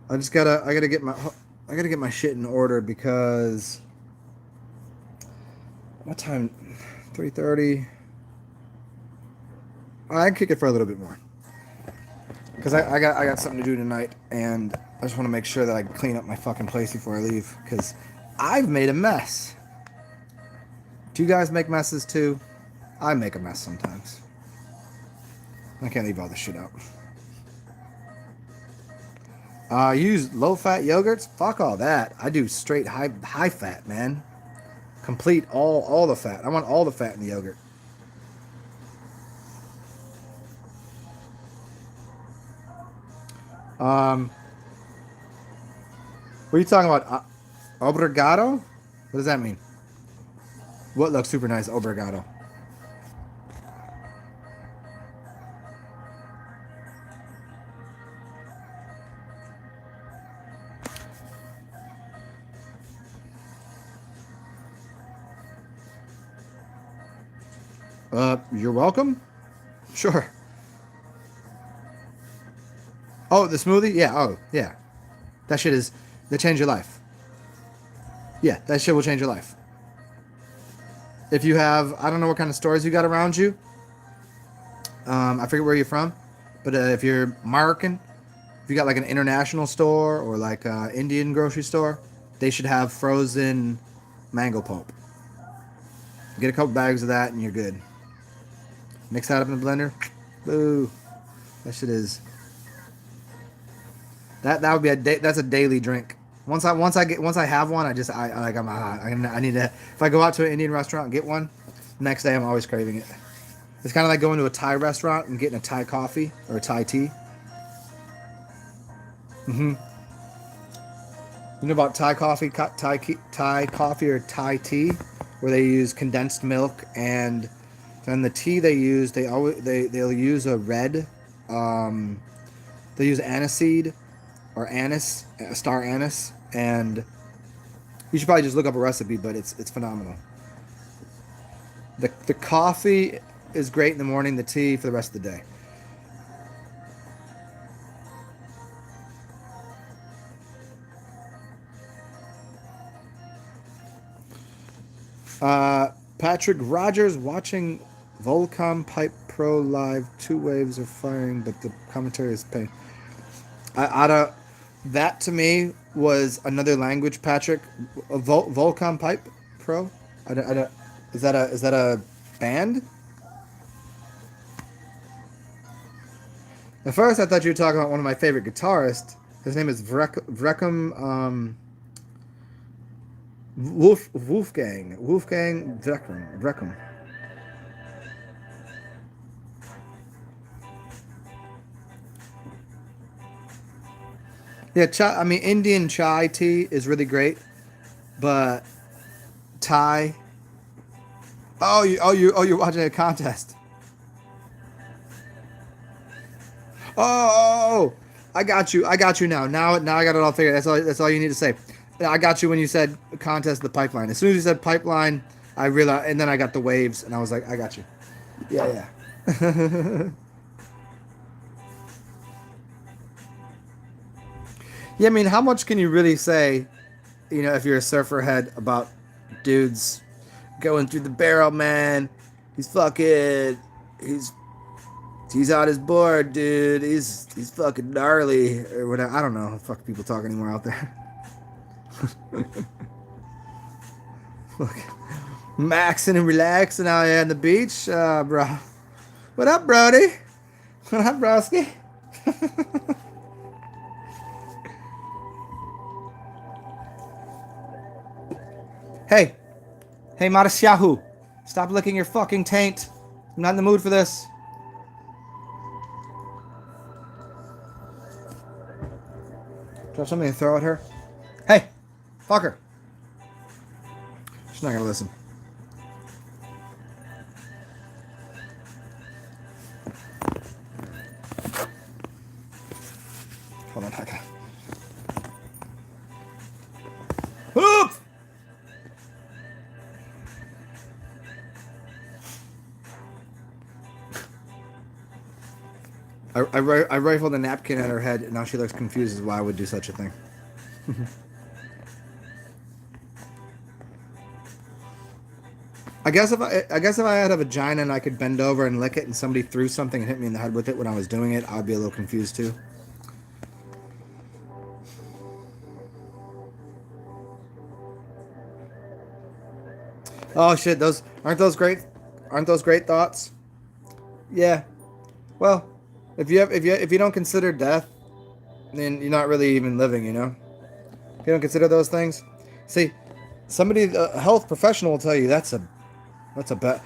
I gotta get my shit in order because what time? 3:30. I can kick it for a little bit more because I got something to do tonight, and I just want to make sure that I clean up my fucking place before I leave because I've made a mess. Do you guys make messes too? I make a mess sometimes. I can't leave all this shit out. Use low-fat yogurts? Fuck all that. I do straight high fat, man. Complete all the fat. I want all the fat in the yogurt. What are you talking about? Obrigado? What does that mean? What looks super nice? Obrigado. You're welcome. Sure. Oh, the smoothie? Yeah. Oh, yeah. That shit is. That change your life. Yeah, that shit will change your life. If you have, I don't know what kind of stores you got around you. I forget where you're from, but if you're American, if you got like an international store or like an Indian grocery store, they should have frozen mango pulp. Get a couple bags of that and you're good. Mix that up in the blender. Boo. That shit is. That would be that's a daily drink. Once I have one, I need to, if I go out to an Indian restaurant and get one, next day I'm always craving it. It's kind of like going to a Thai restaurant and getting a Thai coffee or a Thai tea. You know about Thai coffee, Thai coffee or Thai tea, where they use condensed milk and then the tea they'll use a red, they use aniseed or anise, star anise, and you should probably just look up a recipe, but it's phenomenal. The coffee is great in the morning, the tea for the rest of the day. Patrick Rogers watching Volcom Pipe Pro live. 2 waves are firing, but the commentary is pain. I don't. That to me was another language, Patrick. Volcom Pipe Pro. I don't. Is that a band? At first, I thought you were talking about one of my favorite guitarists. His name is Vrekum. Wolfgang Vrekum. Yeah, I mean, Indian chai tea is really great, but Thai. You're watching a contest. Oh, I got you now. Now I got it all figured. That's all you need to say. I got you when you said contest the pipeline. As soon as you said pipeline, I realized, and then I got the waves, and I was like, I got you. Yeah. Yeah, I mean, how much can you really say, if you're a surfer head about dudes going through the barrel, man? He's on his board, dude. He's fucking gnarly or whatever. I don't know. Fuck people talk anymore out there. Look, maxing and relaxing out here on the beach, bro. What up, Brody? What up, broski? Hey, Marciahu, stop licking your fucking taint. I'm not in the mood for this. Do you have something to throw at her? Hey, fucker. She's not gonna listen. Hold on, I got. Oop! I rifled a napkin at her head, and now she looks confused as why I would do such a thing. I guess if I had a vagina and I could bend over and lick it, and somebody threw something and hit me in the head with it when I was doing it, I'd be a little confused too. Oh shit! Aren't those great thoughts? Yeah. Well, if you don't consider death then you're not really even living, you know? If you don't consider those things. See, somebody, a health professional will tell you that's a bad,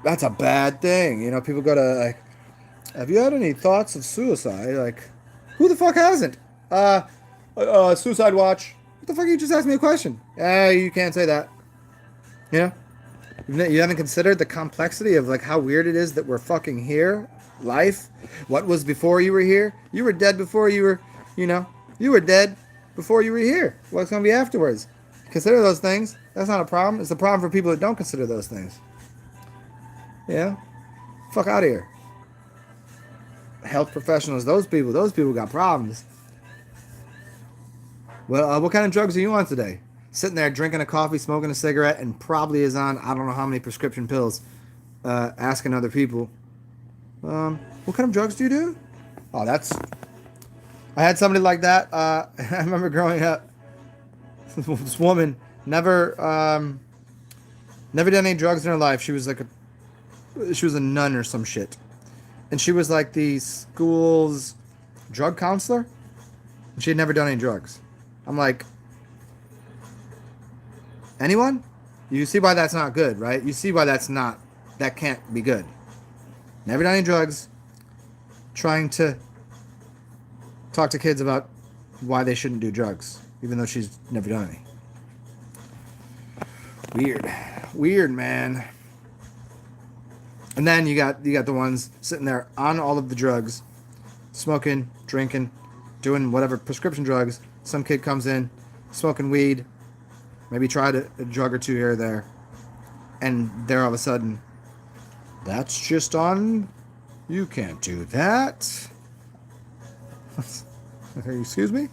that's a bad thing. You know, people go to like, have you had any thoughts of suicide? Like, who the fuck hasn't? Suicide watch. What the fuck? You just asked me a question. You can't say that. You know, you haven't considered the complexity of like how weird it is that we're fucking here. Life. What was before you were here? You were dead before you were. You know, you were dead before you were here. What's gonna be afterwards? Consider those things. That's not a problem. It's a problem for people that don't consider those things. Yeah. Fuck out of here. Health professionals, those people got problems. Well, what kind of drugs are you on today? Sitting there drinking a coffee, smoking a cigarette, and probably is on I don't know how many prescription pills. Asking other people, what kind of drugs do you do? Oh, that's. I had somebody like that. I remember growing up. This woman never done any drugs in her life. She was a nun or some shit. And she was like the school's drug counselor. And she had never done any drugs. I'm like, anyone? You see why that's not good, right? You see why that can't be good. Never done any drugs. Trying to talk to kids about why they shouldn't do drugs, even though she's never done any. Weird, man. And then you got the ones sitting there on all of the drugs, smoking, drinking, doing whatever prescription drugs. Some kid comes in, smoking weed, maybe tried a drug or two here or there, and they're all of a sudden, that's just on. You can't do that. Excuse me?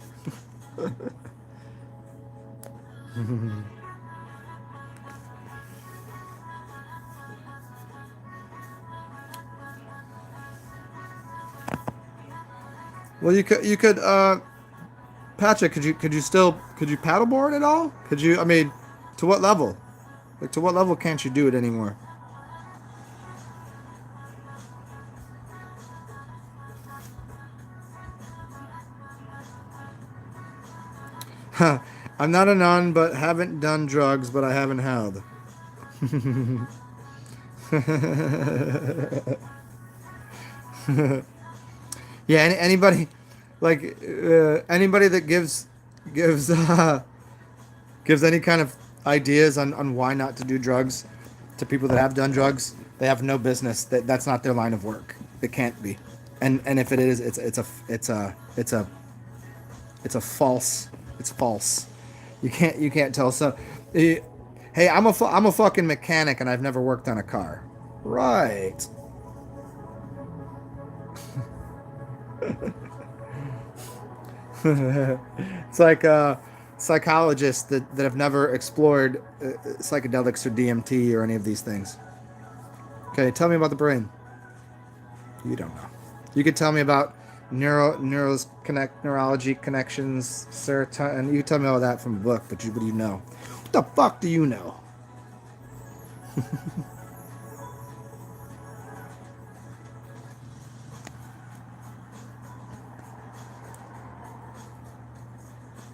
Well, you could Patrick, could you paddleboard at all? Could you? I mean, to what level? Like, to what level can't you do it anymore? Huh. I'm not a nun, but haven't done drugs, but I haven't held. Yeah, anybody like anybody that gives gives any kind of ideas on why not to do drugs to people that have done drugs, they have no business. That's not their line of work. It can't be. And if it is, it's false. It's false. You can't tell. So, hey, I'm a fucking mechanic and I've never worked on a car. Right. It's like psychologists that have never explored psychedelics or DMT or any of these things. Okay, tell me about the brain. You don't know. You could tell me about neurology connections, serotonin. You could tell me all that from a book, but what do you know? What the fuck do you know?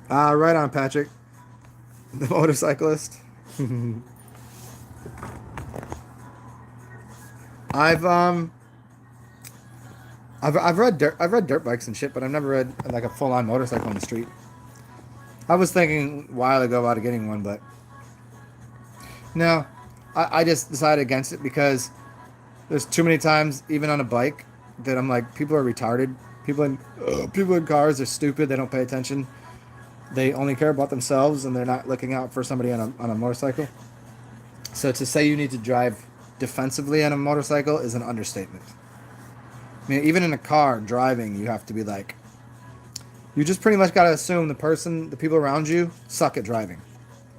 Right on, Patrick. The motorcyclist. I've read dirt bikes and shit, but I've never read like a full on motorcycle on the street. I was thinking a while ago about getting one, but no, I just decided against it because there's too many times, even on a bike, that I'm like, people are retarded. People in cars are stupid. They don't pay attention. They only care about themselves, and they're not looking out for somebody on a motorcycle. So to say you need to drive defensively on a motorcycle is an understatement. I mean, even in a car driving, you have to be like, you just pretty much got to assume the people around you suck at driving.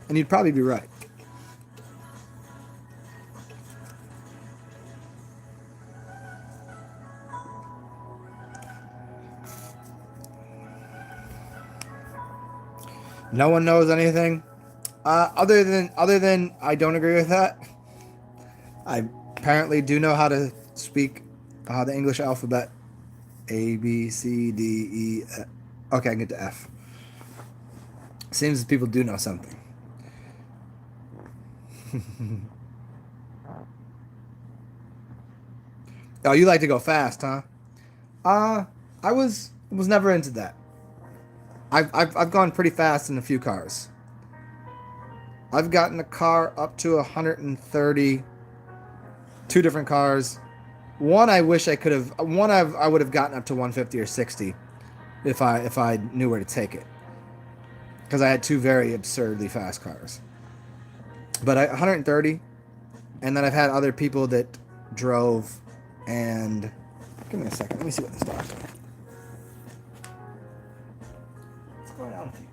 And you'd probably be right. No one knows anything. Other than I don't agree with that. I apparently do know how to speak the English alphabet. A, B, C, D, E, Okay, I can get to F. Seems people do know something. Oh, you like to go fast, huh? I was never into that. I've gone pretty fast in a few cars. I've gotten a car up to 130. Two different cars. One I wish I could have. One I would have gotten up to 150 or 60 if I knew where to take it. Because I had two very absurdly fast cars. But 130, and then I've had other people that drove, and give me a second. Let me see what this does. What's going on with you?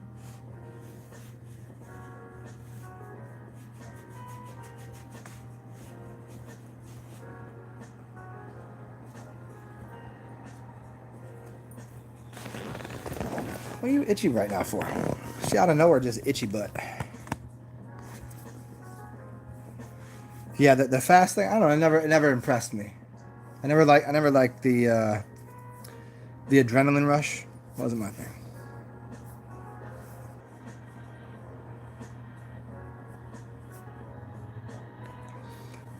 What are you itchy right now for? She out of nowhere just itchy butt. Yeah, the fast thing. I don't know. It never impressed me. I never liked the adrenaline rush. Wasn't my thing.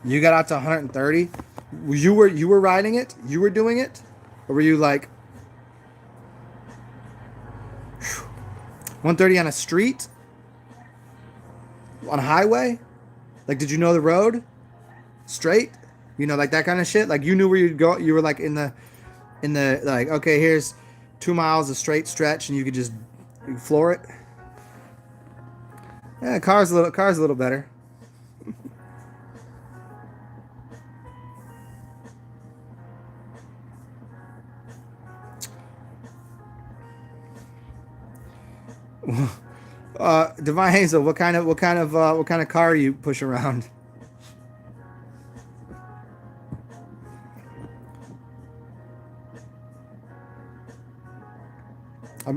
You got out to 130. You were riding it. You were doing it, or were you like 130 on a street, on a highway? Like, did you know the road straight? You know, like that kind of shit. Like you knew where you'd go. You were like in the like, okay, here's 2 miles of straight stretch, and you could just floor it. Yeah, car's a little better. Divine Hazel, what kind of car you push around?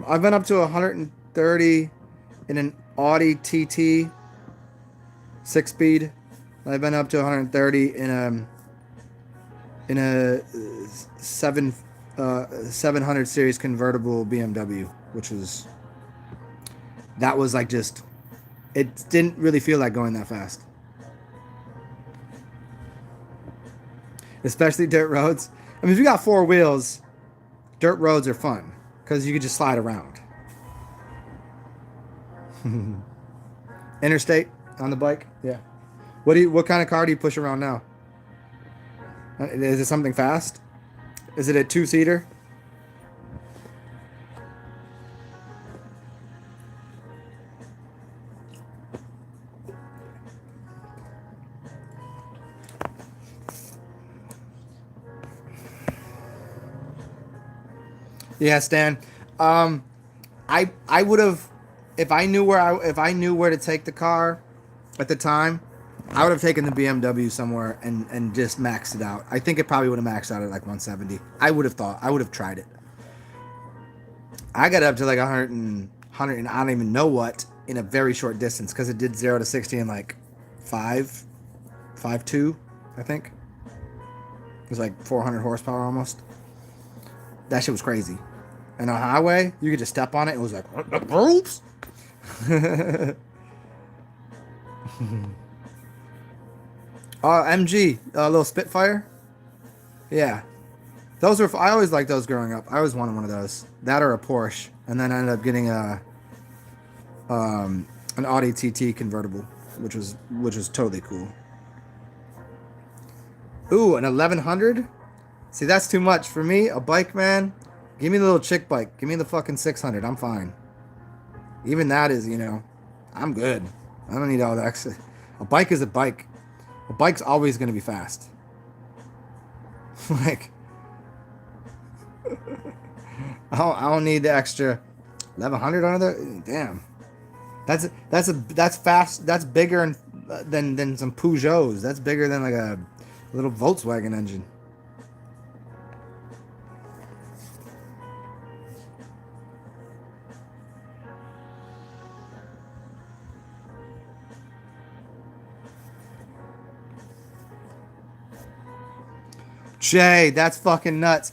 I've been up to 130 in an Audi TT 6 speed. I've been up to 130 in a 700 series convertible BMW, which was that was like just it didn't really feel like going that fast, especially dirt roads. I mean, if you got four wheels, dirt roads are fun because you could just slide around. Interstate on the bike, yeah. What kind of car do you push around now? Is it something fast? Is it a two-seater? Yeah, Stan. I would have if I knew where to take the car at the time. I would have taken the BMW somewhere and just maxed it out. I think it probably would have maxed out at like 170. I would have thought. I would have tried it. I got up to like 100 and I don't even know what in a very short distance because it did 0 to 60 in like 5.2, I think. It was like 400 horsepower almost. That shit was crazy. And on a highway, you could just step on it. It was like, oops. MG, a little Spitfire. Yeah, those were. I always liked those growing up. I always wanted one of those. That or a Porsche, and then I ended up getting an Audi TT convertible, which was totally cool. Ooh, an 1100. See, that's too much for me. A bike, man. Give me the little chick bike. Give me the fucking 600. I'm fine. Even that is, I'm good. I don't need all that extra. A bike is a bike. A bike's always going to be fast. Like, I don't need the extra 1100 on there. Damn, that's fast. That's bigger than some Peugeots. That's bigger than like a little Volkswagen engine. Jay, that's fucking nuts.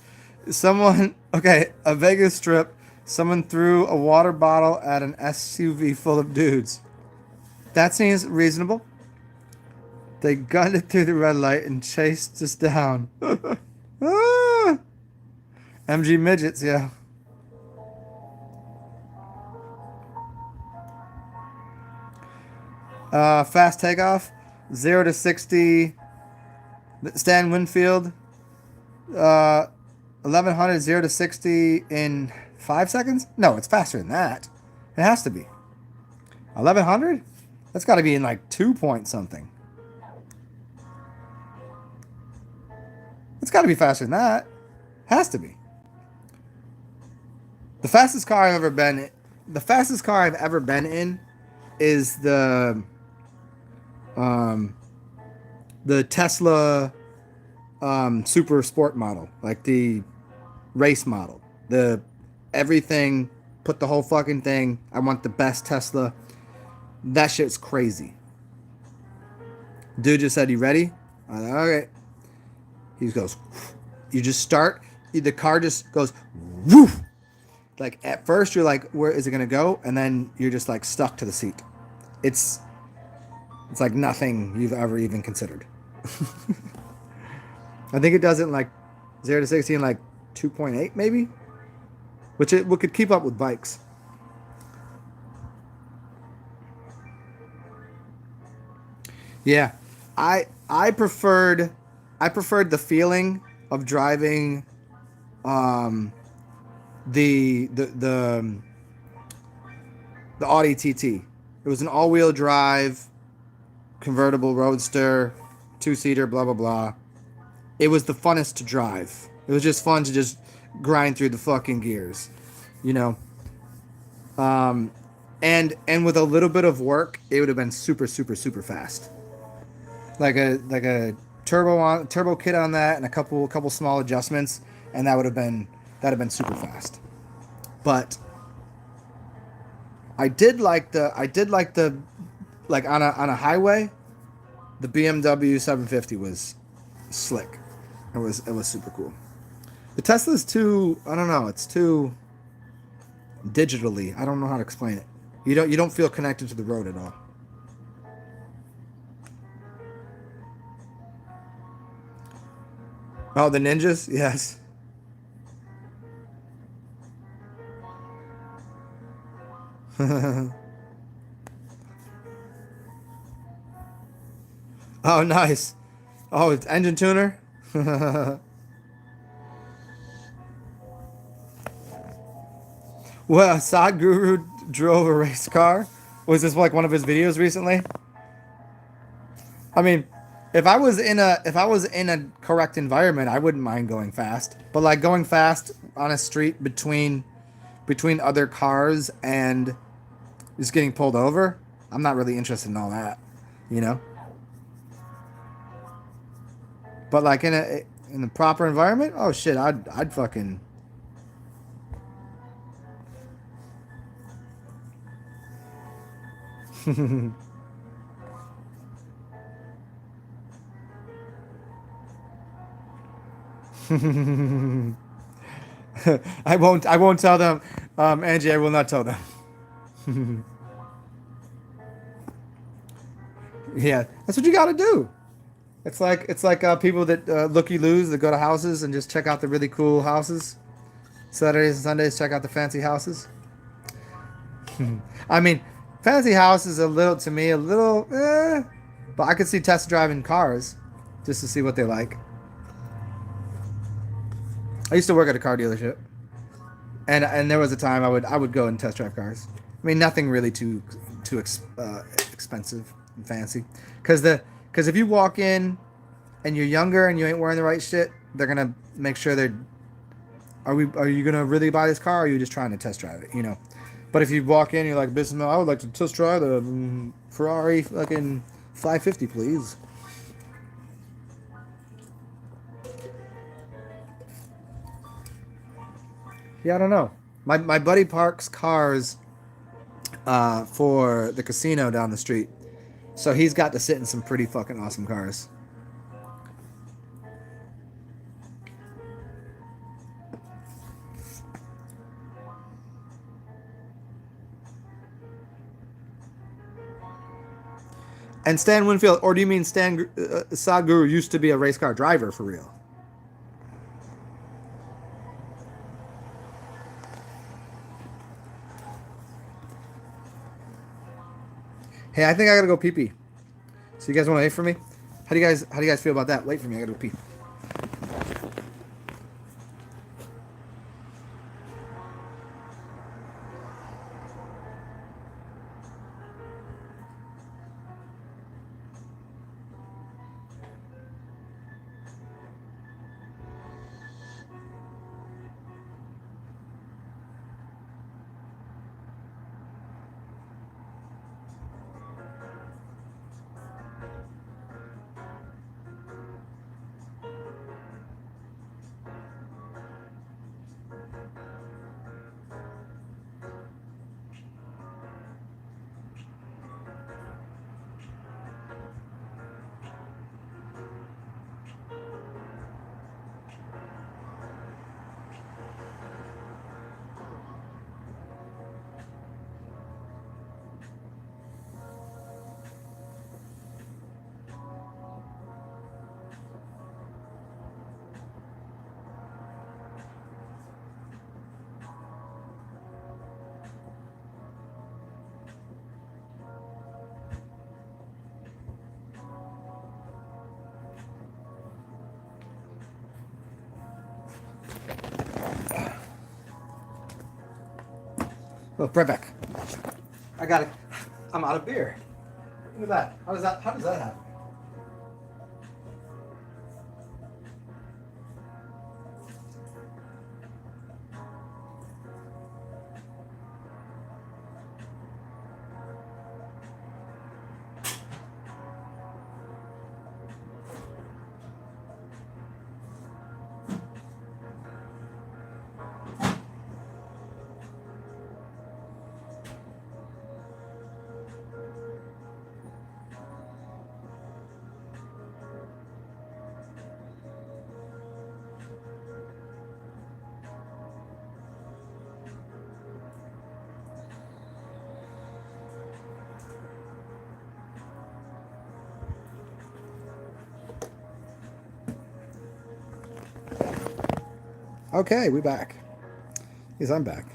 Someone, okay, a Vegas strip. Someone threw a water bottle at an SUV full of dudes. That seems reasonable. They gunned it through the red light and chased us down. Ah! MG midgets, yeah. Fast takeoff, 0 to 60. Stan Winfield, 1100 0 to 60 in 5 seconds. No, it's faster than that. It has to be 1100. That's got to be in like 2 point something. It's got to be faster than that. Has to be. The fastest car I've ever been. The fastest car I've ever been in is the Tesla super sport model, like the race model. The everything, put the whole fucking thing. I want the best Tesla. That shit's crazy. Dude just said, "You ready?" I'm like, okay. He goes, you just start. The car just goes, woof. Like at first you're like, where is it gonna go? And then you're just like stuck to the seat. It's like nothing you've ever even considered. I think it does it in like 0 to 60 in like 2.8 maybe, which it could keep up with bikes. Yeah, I preferred the feeling of driving the Audi TT. It was an all-wheel drive convertible roadster, 2-seater, blah blah blah. It was the funnest to drive. It was just fun to just grind through the fucking gears, you know. And with a little bit of work, it would have been super super super fast. Like a turbo kit on that, and a couple small adjustments, and that'd have been super fast. But I did like the like on a highway, the BMW 750 was slick. It was super cool. The Tesla's too, I don't know, it's too digitally. I don't know how to explain it. You don't feel connected to the road at all. Oh, the Ninjas? Yes. Oh, nice. Oh, it's engine tuner? Well, Sad Guru drove a race car. Was this like one of his videos recently? I mean, if I was in a correct environment, I wouldn't mind going fast. But like going fast on a street between other cars and just getting pulled over, I'm not really interested in all that, you know? But like in a proper environment, oh shit, I'd fucking I won't tell them, Angie. I will not tell them. Yeah, that's what you got to do. It's like people that looky loos that go to houses and just check out the really cool houses. Saturdays and Sundays, check out the fancy houses. I mean, fancy house is a little to me a little, but I could see test driving cars just to see what they like. I used to work at a car dealership, and there was a time I would go and test drive cars. I mean, nothing really too expensive and fancy, because if you walk in and you're younger and you ain't wearing the right shit, they're gonna make sure they're are you gonna really buy this car, or are you just trying to test drive it, you know? But if you walk in, you're like, businessman, I would like to test drive the Ferrari fucking 550, please. Yeah, I don't know. My buddy parks cars for the casino down the street. So he's got to sit in some pretty fucking awesome cars. And Stan Winfield, or do you mean Stan Sadhguru used to be a race car driver for real? Hey, I think I gotta go pee pee. So you guys want to wait for me? How do you guys feel about that? Wait for me. I gotta go pee. Oh, right back. I got it. I'm out of beer. Look at that. How does that happen? Okay, we back. Yes, I'm back.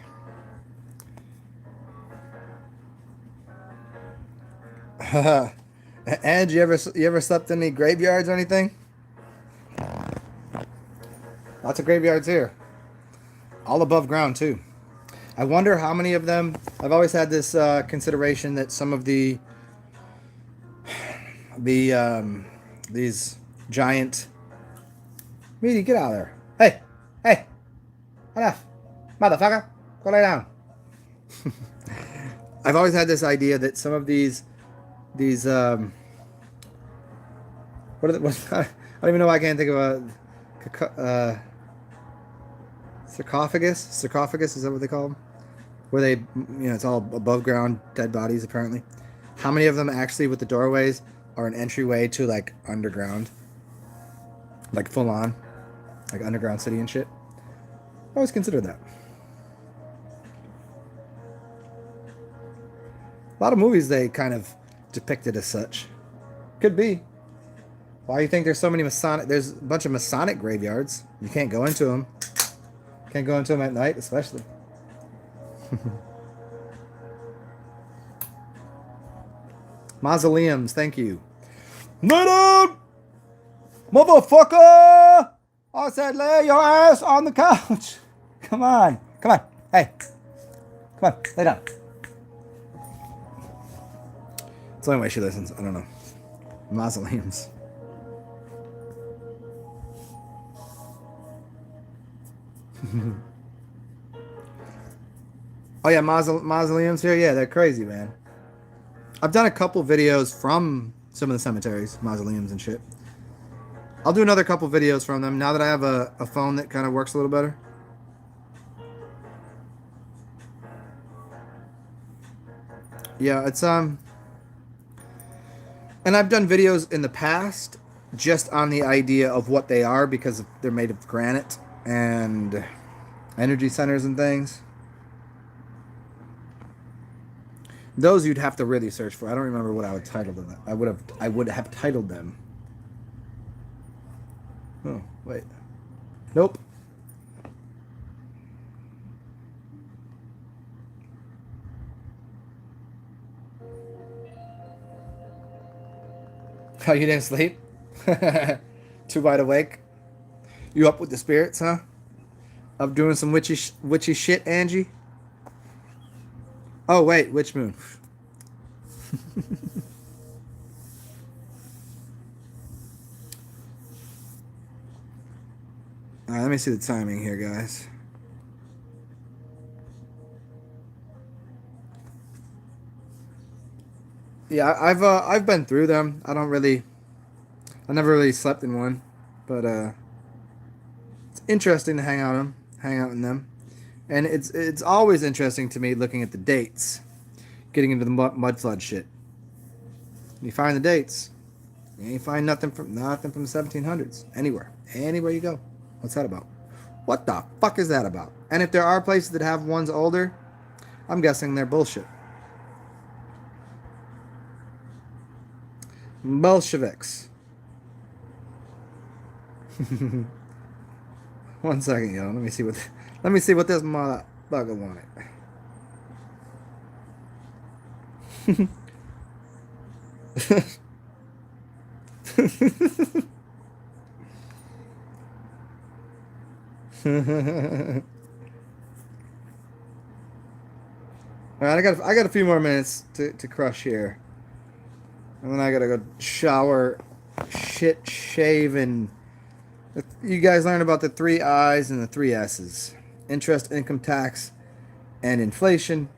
And you ever slept in any graveyards or anything? Lots of graveyards here. All above ground too. I wonder how many of them. I've always had this consideration that some of these giant. Meaty, get out of there! Hey, hey, enough, motherfucker, go lay down. I've always had this idea that some of these what are the, I don't even know why I can't think of a sarcophagus. Sarcophagus, is that what they call them? Where they, it's all above ground dead bodies apparently. How many of them actually with the doorways are an entryway to like underground, like full on, like underground city and shit? I always considered that. A lot of movies they kind of depicted as such. Could be. Why do you think there's so many Masonic? There's a bunch of Masonic graveyards. You can't go into them. Can't go into them at night, especially. Mausoleums, thank you. Lay down! Motherfucker! I said lay your ass on the couch. Come on. Come on. Hey. Come on. Lay down. It's the only way she listens. I don't know. Mausoleums. Oh yeah, mausoleums here. Yeah, they're crazy, man. I've done a couple videos from some of the cemeteries, mausoleums and shit. I'll do another couple videos from them now that I have a phone that kind of works a little better. Yeah, it's and I've done videos in the past just on the idea of what they are because they're made of granite and energy centers and things. Those you'd have to really search for. I don't remember what I would title them. I would have titled them. Oh, wait. Nope. Oh, you didn't sleep? Too wide awake? You up with the spirits, huh? Of doing some witchy shit, Angie? Oh, wait, witch moon. Alright, let me see the timing here, guys. Yeah, I've been through them. I never really slept in one, but it's interesting to hang out in them, and it's always interesting to me looking at the dates, getting into the mud flood shit. You find the dates, you ain't find nothing from the 1700s anywhere you go. What's that about? What the fuck is that about? And if there are places that have ones older, I'm guessing they're bullshit. Bolsheviks. 1 second, yo. Let me see what this motherfucker wanted. All right, I got a few more minutes to crush here, and then I gotta go shower, shave, and you guys learn about the 3 I's and the 3 S's: interest, income tax, and inflation,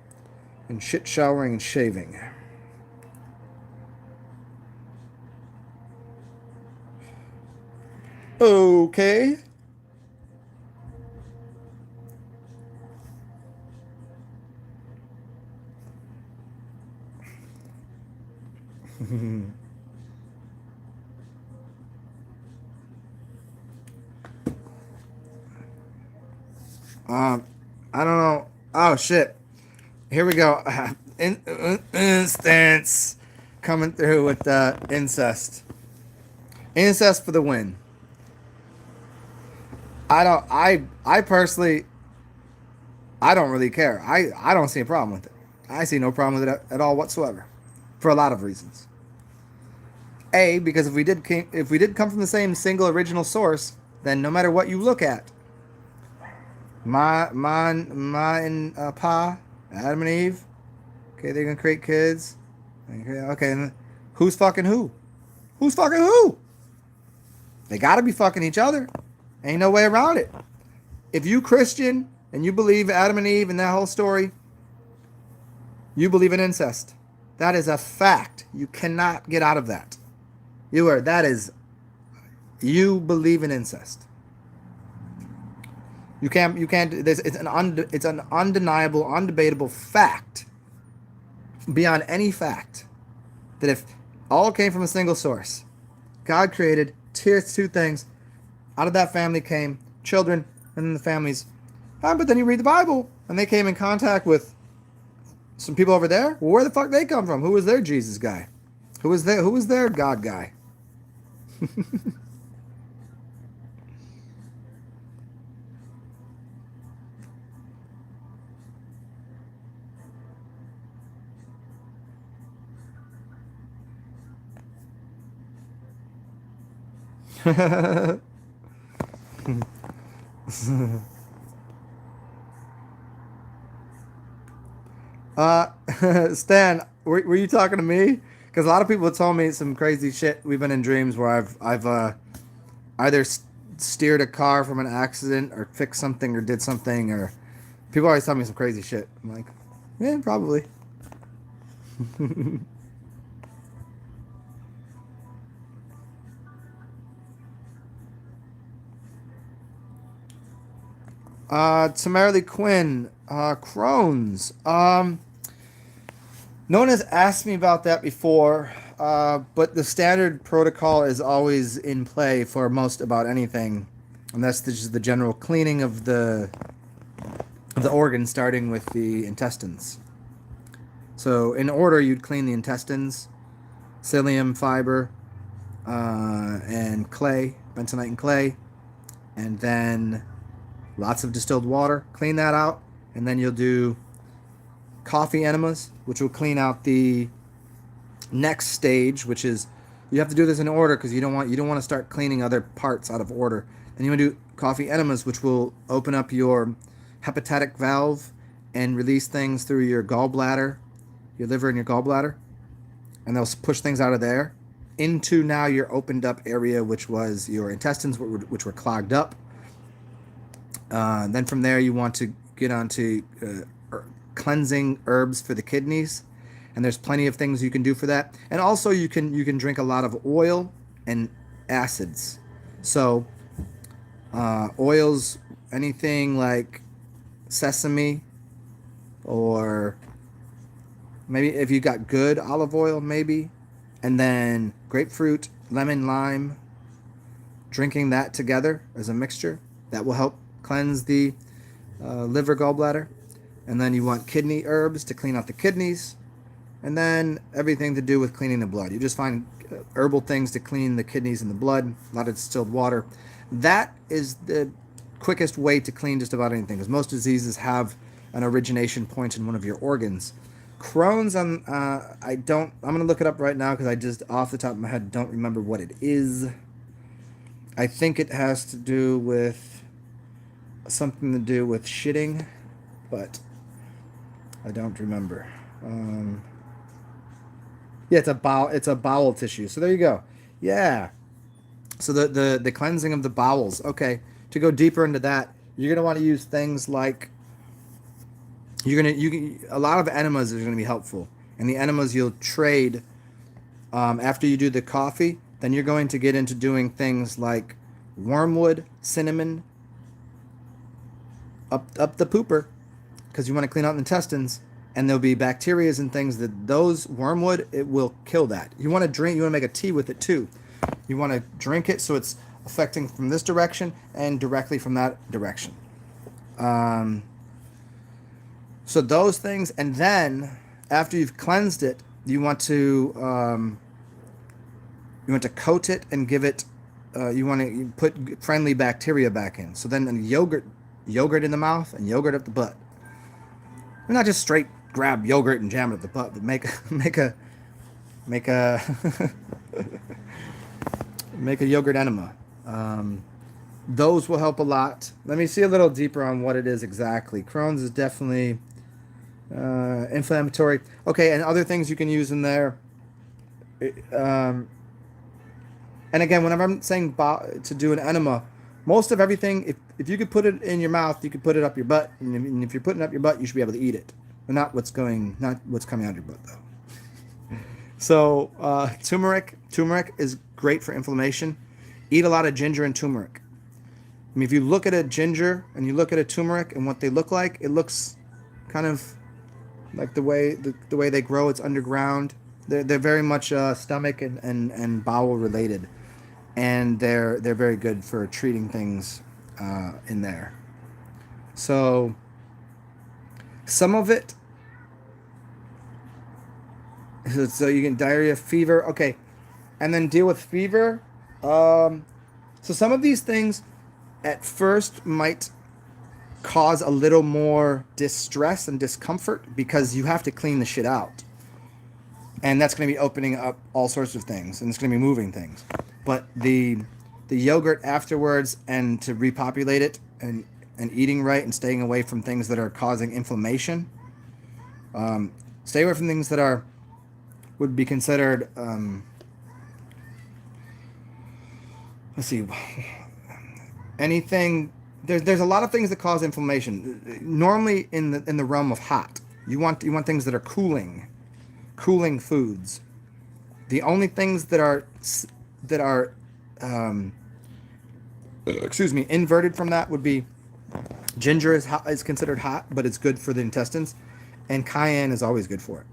and shit showering and shaving. Okay. I don't know. Oh shit! Here we go. Instance coming through with incest. Incest for the win. I personally, I don't really care. I don't see a problem with it. I see no problem with it at all whatsoever, for a lot of reasons. A, because if we did come from the same single original source, then no matter what you look at, Ma and Pa, Adam and Eve, okay, they're gonna create kids. Okay, and who's fucking who? Who's fucking who? They gotta be fucking each other. Ain't no way around it. If you Christian and you believe Adam and Eve and that whole story, you believe in incest. That is a fact. You cannot get out of that. You believe in incest. You can't. It's an undeniable, undebatable fact, beyond any fact, that if all came from a single source, God created two things. Out of that family came children, and then the families. But then you read the Bible, and they came in contact with some people over there. Well, where the fuck they come from? Who was their Jesus guy? Who was their God guy? Stan, were you talking to me? Because a lot of people told me some crazy shit. We've been in dreams where I've either steered a car from an accident or fixed something or did something, or people always tell me some crazy shit. I'm like, yeah, probably. Tamarly Quinn, Crohn's. No one has asked me about that before, but the standard protocol is always in play for most about anything, and that's just the general cleaning of the organs, starting with the intestines. So in order, you'd clean the intestines, psyllium fiber, and clay, bentonite and clay, and then lots of distilled water. Clean that out, and then you'll do coffee enemas, which will clean out the next stage, which is you have to do this in order because you don't want to start cleaning other parts out of order. Then you want to do coffee enemas, which will open up your hepatic valve and release things through your gallbladder, your liver and your gallbladder, and they'll push things out of there into now your opened up area, which was your intestines, which were clogged up. Then from there, you want to get onto cleansing herbs for the kidneys, and there's plenty of things you can do for that. And also, you can drink a lot of oil and acids. So oils, anything like sesame, or maybe if you got good olive oil, maybe, and then grapefruit, lemon, lime, drinking that together as a mixture, that will help cleanse the liver, gallbladder. And then you want kidney herbs to clean out the kidneys, and then everything to do with cleaning the blood. You just find herbal things to clean the kidneys and the blood, a lot of distilled water. That is the quickest way to clean just about anything, because most diseases have an origination point in one of your organs. Crohn's, I'm going to look it up right now because I just off the top of my head don't remember what it is. I think it has to do with something to do with shitting, but I don't remember. Yeah, it's a bowel tissue. So there you go. Yeah. So the cleansing of the bowels. Okay. To go deeper into that, you're gonna want to use things like a lot of enemas are gonna be helpful, and the enemas you'll trade after you do the coffee. Then you're going to get into doing things like wormwood, cinnamon, up the pooper, because you want to clean out the intestines, and there'll be bacteria and things that those wormwood, it will kill that. You want to make a tea with it too. You want to drink it so it's affecting from this direction and directly from that direction. So those things, and then after you've cleansed it, you want to coat it and give it. You want to put friendly bacteria back in. So then yogurt in the mouth and yogurt up the butt. And not just straight grab yogurt and jam it up the butt, but make a make a yogurt enema. Those will help a lot. Let me see a little deeper on what it is exactly. Crohn's is definitely inflammatory. Okay, and other things you can use in there. And again, whenever I'm saying to do an enema, most of everything, if you could put it in your mouth, you could put it up your butt. And if you're putting it up your butt, you should be able to eat it. But not what's coming out of your butt, though. So turmeric is great for inflammation. Eat a lot of ginger and turmeric. I mean, if you look at a ginger and you look at a turmeric and what they look like, it looks kind of like the way they grow. It's underground. They're very much stomach and bowel related, and they're very good for treating things in there. So some of it. So you can diarrhea, fever, okay, and then deal with fever. So some of these things at first might cause a little more distress and discomfort because you have to clean the shit out. And that's going to be opening up all sorts of things, and it's going to be moving things. But the yogurt afterwards, and to repopulate it, and eating right and staying away from things that are causing inflammation. Stay away from things that would be considered, let's see, anything. There's a lot of things that cause inflammation. Normally in the realm of hot, you want things that are cooling foods. The only things that are inverted from that would be ginger is considered hot, but it's good for the intestines, and cayenne is always good for it.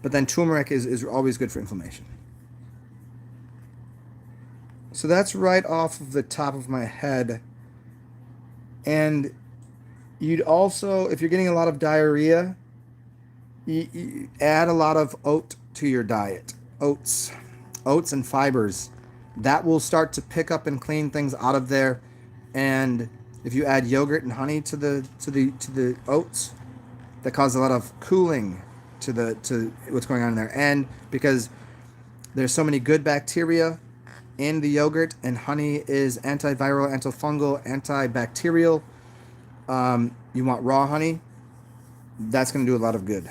But then turmeric is always good for inflammation. So that's right off of the top of my head. And You'd also, if you're getting a lot of diarrhea, you add a lot of oat to your diet. Oats and fibers. That will start to pick up and clean things out of there. And if you add yogurt and honey to the oats, that causes a lot of cooling to what's going on in there. And because there's so many good bacteria in the yogurt, and honey is antiviral, antifungal, antibacterial. You want raw honey. That's going to do a lot of good.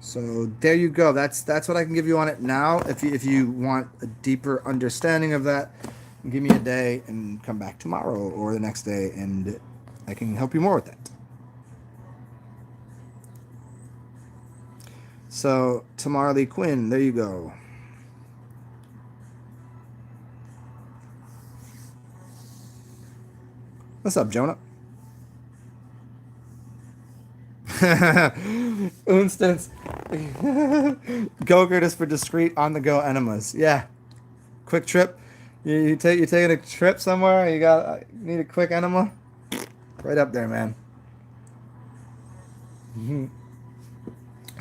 So there you go. That's what I can give you on it now. If you want a deeper understanding of that, give me a day and come back tomorrow or the next day, and I can help you more with that. So Tamara Lee Quinn, there you go. What's up, Jonah? Instance. Go-Gurt is for discreet on-the-go enemas. Yeah. Quick trip. You taking a trip somewhere? You need a quick enema? Right up there, man.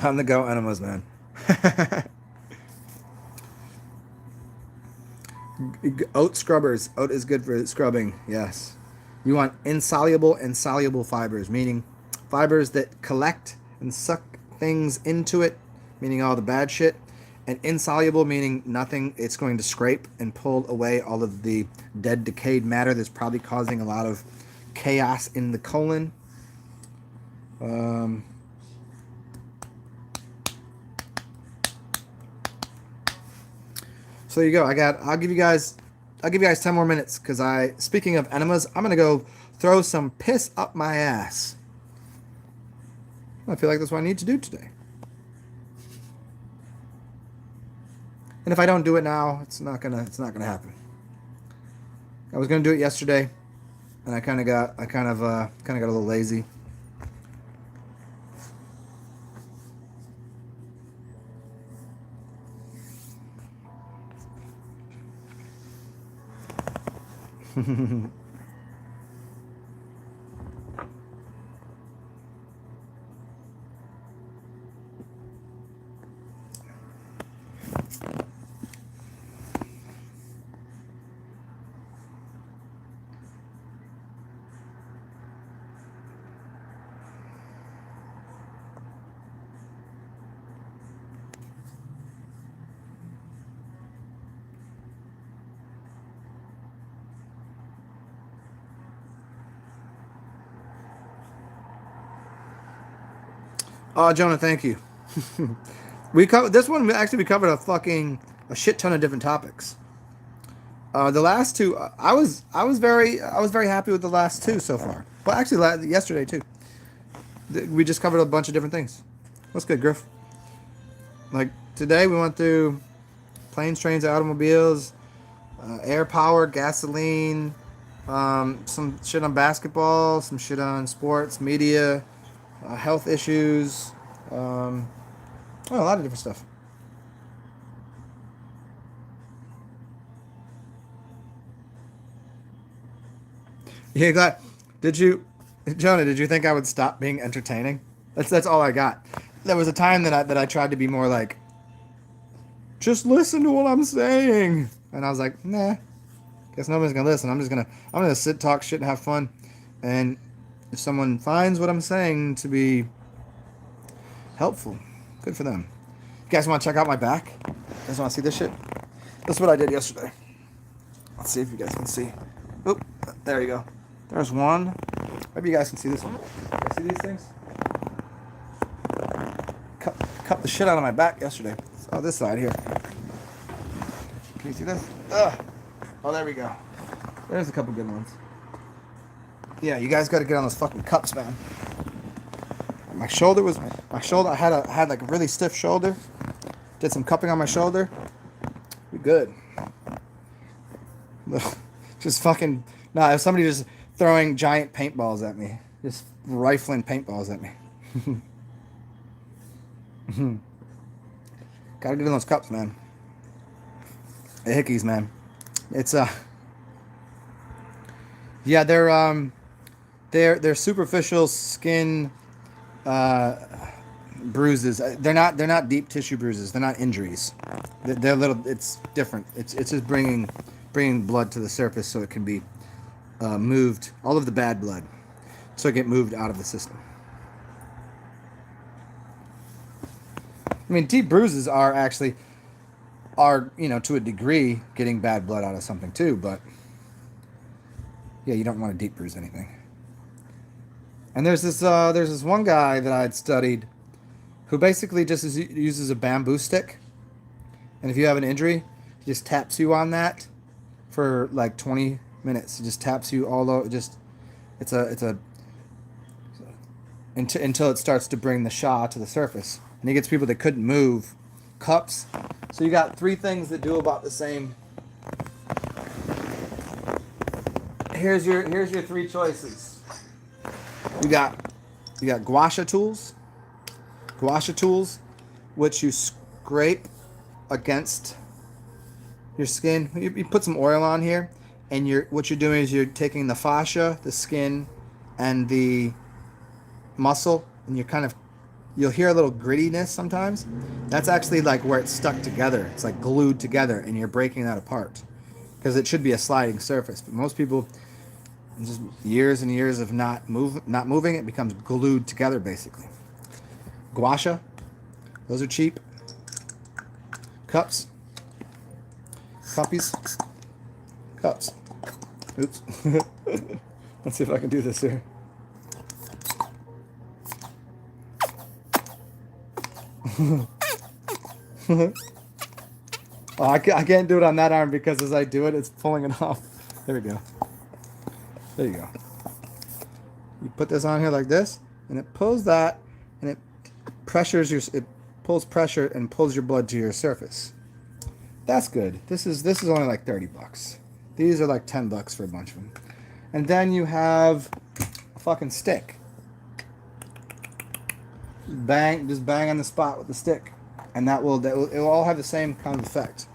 On-the-go enemas, man. Oat scrubbers. Oat is good for scrubbing. Yes. You want insoluble and soluble fibers, meaning fibers that collect and suck things into it, meaning all the bad shit, and insoluble, meaning nothing. It's going to scrape and pull away all of the dead, decayed matter that's probably causing a lot of chaos in the colon. So there you go. I'll give you guys 10 more minutes, because speaking of enemas, I'm gonna go throw some piss up my ass. I feel like that's what I need to do today. And if I don't do it now, it's not gonna happen. I was gonna do it yesterday, and I kind of got a little lazy. Oh, Jonah, thank you. We covered this one. We covered a shit ton of different topics. The last two, I was very happy with the last two so far. Well, actually, yesterday too. We just covered a bunch of different things. What's good, Griff? Like today, we went through planes, trains, automobiles, air power, gasoline, some shit on basketball, some shit on sports, media, health issues, a lot of different stuff. Yeah, glad. Jonah? Did you think I would stop being entertaining? That's all I got. There was a time that I tried to be more like, just listen to what I'm saying, and I was like, nah, guess nobody's gonna listen. I'm gonna sit, talk shit, and have fun, and if someone finds what I'm saying to be helpful, good for them. You guys want to check out my back? You guys want to see this shit? This is what I did yesterday. Let's see if you guys can see. Oop, there you go. There's one. Maybe you guys can see this one. See these things? Cut the shit out of my back yesterday. Oh, this side here. Can you see this? Ugh. Oh, there we go. There's a couple good ones. Yeah, you guys got to get on those fucking cups, man. My shoulder. I had like a really stiff shoulder. Did some cupping on my shoulder. We good. Just fucking. Nah, if somebody just throwing giant paintballs at me, just rifling paintballs at me. Gotta get in those cups, man. The hickeys, man. It's yeah, They're superficial skin bruises. They're not deep tissue bruises. They're not injuries. They're little. It's different. It's just bringing blood to the surface so it can be moved. All of the bad blood, so it get moved out of the system. I mean, deep bruises are to a degree getting bad blood out of something too. But yeah, you don't want to deep bruise anything. And there's this one guy that I'd studied who basically just uses a bamboo stick, and if you have an injury, he just taps you on that for like 20 minutes. He just taps you all over. Until it starts to bring the Sha to the surface, and he gets people that couldn't move, cups. So you got 3 things that do about the same. Here's your 3 choices. You got gua sha tools. Gua sha tools, which you scrape against your skin. You put some oil on here, and what you're doing is you're taking the fascia, the skin, and the muscle, and you'll hear a little grittiness sometimes. That's actually like where it's stuck together. It's like glued together, and you're breaking that apart because it should be a sliding surface. But most people, just years and years of not moving, it becomes glued together basically. Gua sha, those are cheap. Cups, cuppies, cups. Oops. Let's see if I can do this here. Oh, I can't do it on that arm because as I do it, it's pulling it off. There we go. There you go. You put this on here like this, and it pulls that, and it pulls pressure and pulls your blood to your surface. That's good. This is only like $30. These are like $10 for a bunch of them. And then you have a fucking stick. Just bang on the spot with the stick, and it will all have the same kind of effect.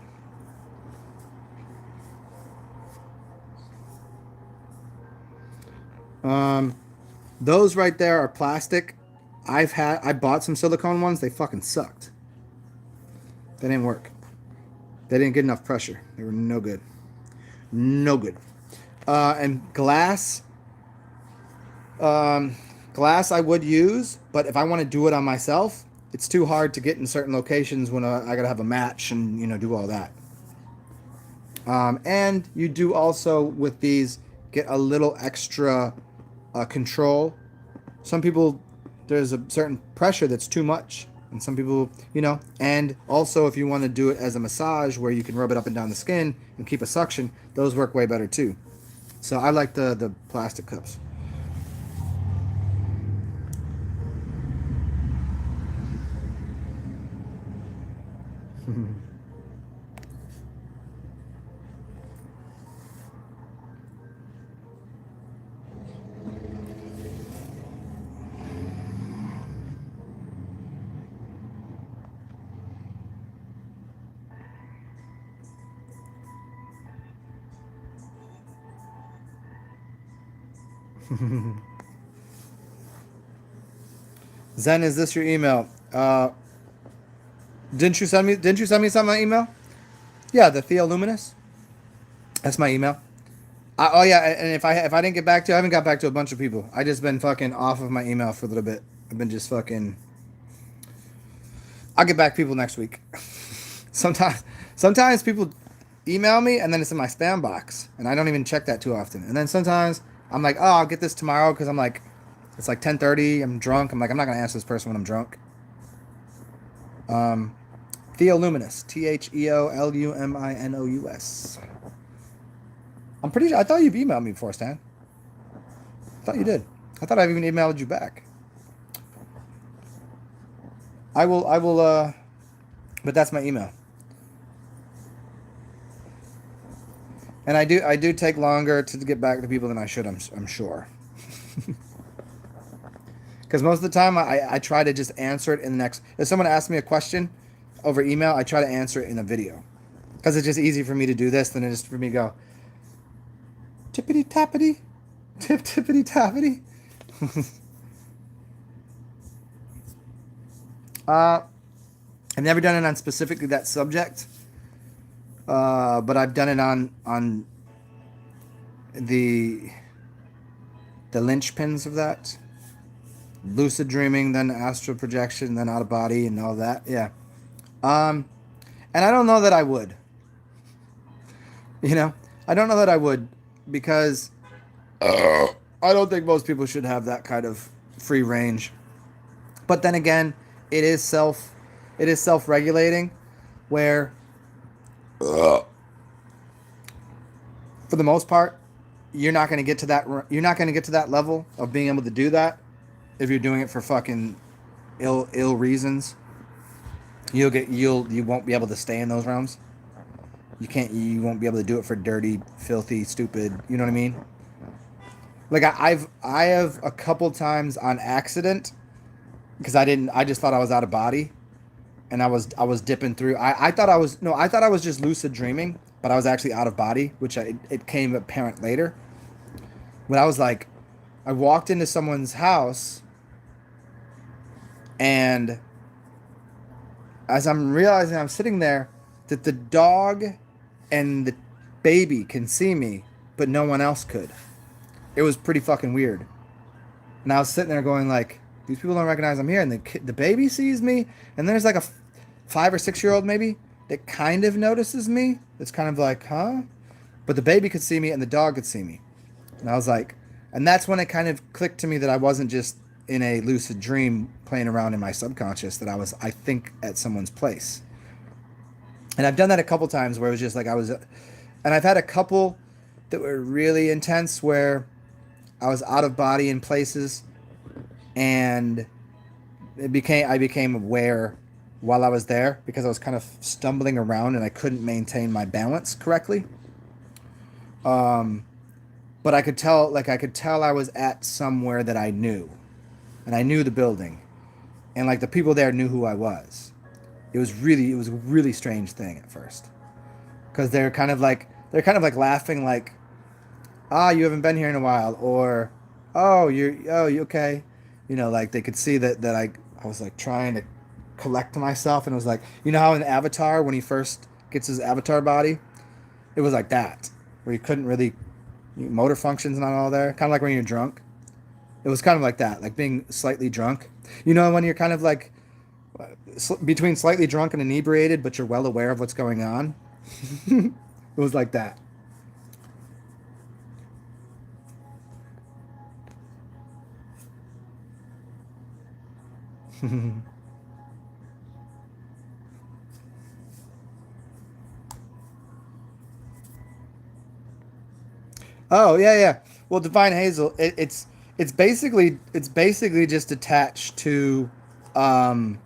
Those right there are plastic. I bought some silicone ones. They fucking sucked. They didn't work. They didn't get enough pressure. They were no good. No good. And glass. Glass I would use, but if I want to do it on myself, it's too hard to get in certain locations when I gotta have a match and do all that. And you do also with these get a little extra control. Some people, there's a certain pressure that's too much, and some people, and also if you want to do it as a massage where you can rub it up and down the skin and keep a suction, those work way better too. So I like the plastic cups. Zen, is this your email? Didn't you send me some my email? Yeah, the Theo Luminous. That's my email. Oh yeah, and if I didn't get back to you, I haven't got back to a bunch of people. I just been fucking off of my email for a little bit. I've been just fucking. I'll get back to people next week. Sometimes people email me and then it's in my spam box, and I don't even check that too often. And then sometimes I'm like, oh, I'll get this tomorrow because I'm like, it's like 10:30. I'm drunk. I'm like, I'm not gonna answer this person when I'm drunk. Theo Luminous, TheoLuminous. I'm pretty sure. I thought you've emailed me before, Stan. I thought you did. I thought I even emailed you back. I will. But that's my email. And I do take longer to get back to people than I should. I'm sure. Because most of the time I try to just answer it in the next. If someone asks me a question over email, I try to answer it in a video. Because it's just easy for me to do this than it is for me to go tippity tappity, tippity tappity. I've never done it on specifically that subject, but I've done it on the linchpins of that. Lucid dreaming, then astral projection, then out of body, and all that. Yeah. And I don't know that I would. You know, I don't know that I would because I don't think most people should have that kind of free range. But then again, it is self-regulating, where for the most part, you're not going to get to that level of being able to do that if you're doing it for fucking ill reasons. You won't be able to stay in those realms. You won't be able to do it for dirty, filthy, stupid, you know what I mean? Like I have a couple times on accident, because I just thought I was out of body, and I was dipping through. I thought I was just lucid dreaming, but I was actually out of body, which it came apparent later. When I was like, I walked into someone's house, and as I'm realizing I'm sitting there, that the dog and the baby can see me, but no one else could. It was pretty fucking weird. And I was sitting there going like, these people don't recognize I'm here, and the baby sees me, and there's like a 5 or 6 year old maybe that kind of notices me. It's kind of like, huh? But the baby could see me, and the dog could see me. And I was like, and that's when it kind of clicked to me that I wasn't just in a lucid dream playing around in my subconscious, that I was, I think, at someone's place. And I've done that a couple times where it was just like and I've had a couple that were really intense where I was out of body in places, and I became aware while I was there, because I was kind of stumbling around and I couldn't maintain my balance correctly. But I could tell I was at somewhere that I knew, and I knew the building, and like the people there knew who I was. It was a really strange thing at first, because they're kind of like laughing, like, ah, you haven't been here in a while, or you okay, you know, like they could see that I was like trying to collect myself, and it was like, you know how in Avatar when he first gets his avatar body, it was like that, where you couldn't really, motor functions not all there, kind of like when you're drunk. It was kind of like that, like being slightly drunk. You know, when you're kind of like between slightly drunk and inebriated, but you're well aware of what's going on. It was like that. Oh yeah, yeah. Well, Divine Hazel, it's basically just attached to, um,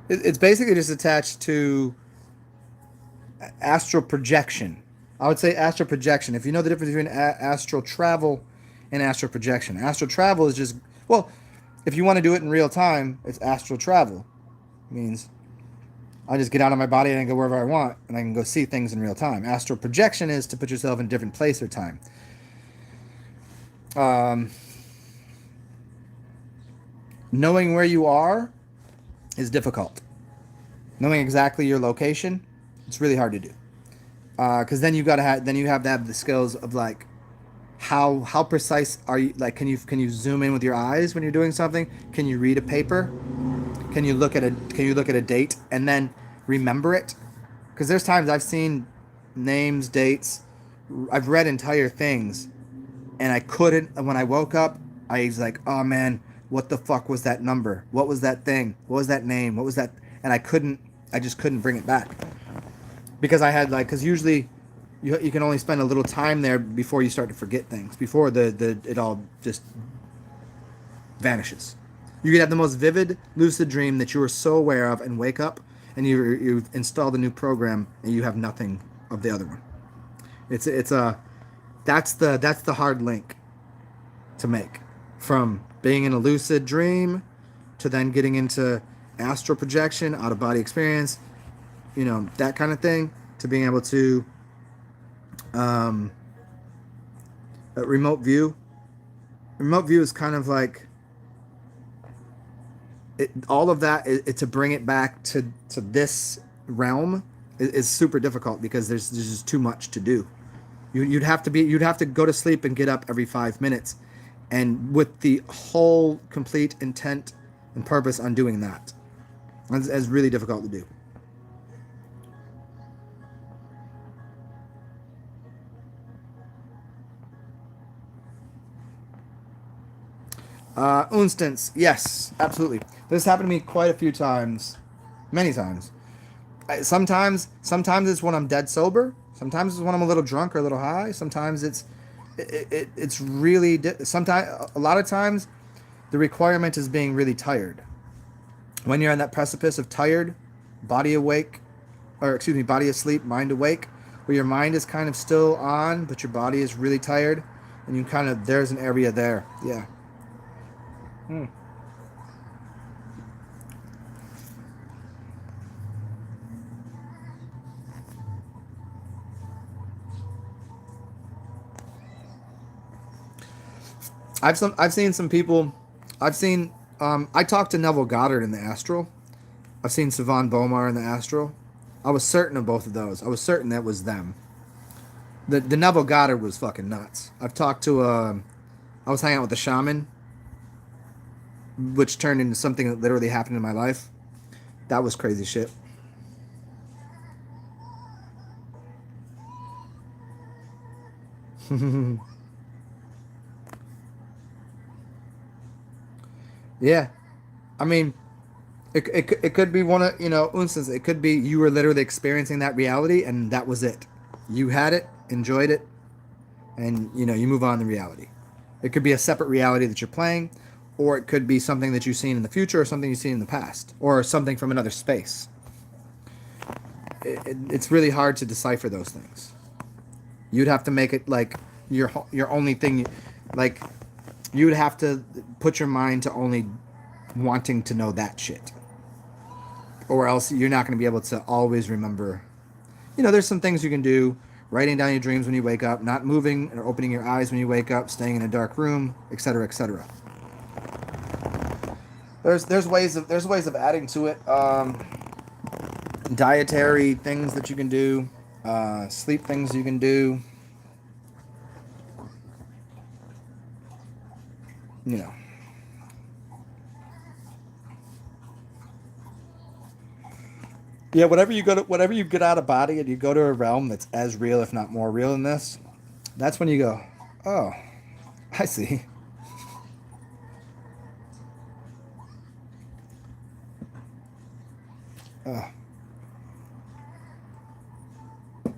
it's basically just attached to astral projection. I would say astral projection. If you know the difference between astral travel and astral projection, astral travel is just, well, if you want to do it in real time, it's astral travel. It means I just get out of my body and I go wherever I want, and I can go see things in real time. Astral projection is to put yourself in a different place or time. Um, Knowing where you are is difficult. Knowing exactly your location, it's really hard to do. Because then you have to have the skills of like, how precise are you? Like, can you zoom in with your eyes when you're doing something? Can you read a paper? Can you look at a date and then remember it? Because there's times I've seen names, dates, I've read entire things, and I couldn't. When I woke up, I was like, oh man, what the fuck was that number? What was that thing? What was that name? What was that? And I just couldn't bring it back, because I had like, because usually you can only spend a little time there before you start to forget things, before the it all just vanishes. You could have the most vivid lucid dream that you were so aware of, and wake up and you've installed a new program and you have nothing of the other one. It's a that's the hard link to make, from being in a lucid dream to then getting into astral projection, out of body experience, that kind of thing, to being able to remote view remote view is kind of like all of that to bring it back to this realm is super difficult because there's just too much to do. You'd have to go to sleep and get up every 5 minutes, and with the whole complete intent and purpose on doing that, it's really difficult to do. Instance, yes, absolutely. This happened to me quite a few times, many times. Sometimes it's when I'm dead sober. Sometimes it's when I'm a little drunk or a little high. Sometimes it's really sometimes a lot of times the requirement is being really tired. When you're on that precipice of tired, body awake, or excuse me, body asleep, mind awake, where your mind is kind of still on, but your body is really tired, and you kind of there's an area there. Yeah. Hmm. I've seen some people. I've seen. I talked to Neville Goddard in the astral. I've seen Savan Bomar in the astral. I was certain of both of those. I was certain that was them. The Neville Goddard was fucking nuts. I've talked to. I was hanging out with a shaman, which turned into something that literally happened in my life. That was crazy shit. Yeah, I mean, it could be one of instances. It could be you were literally experiencing that reality, and that was it. You had it, enjoyed it, and you move on to reality. It could be a separate reality that you're playing, or it could be something that you've seen in the future, or something you've seen in the past, or something from another space. It's really hard to decipher those things. You'd have to make it like your only thing, like you would have to put your mind to only wanting to know that shit, or else you're not going to be able to always remember. There's some things you can do: writing down your dreams when you wake up, not moving or opening your eyes when you wake up, staying in a dark room, etc., etc. There's ways of adding to it. Dietary things that you can do, sleep things you can do. You know. Yeah, whatever you get out of body and you go to a realm that's as real, if not more real than this, that's when you go, oh, I see. Oh. All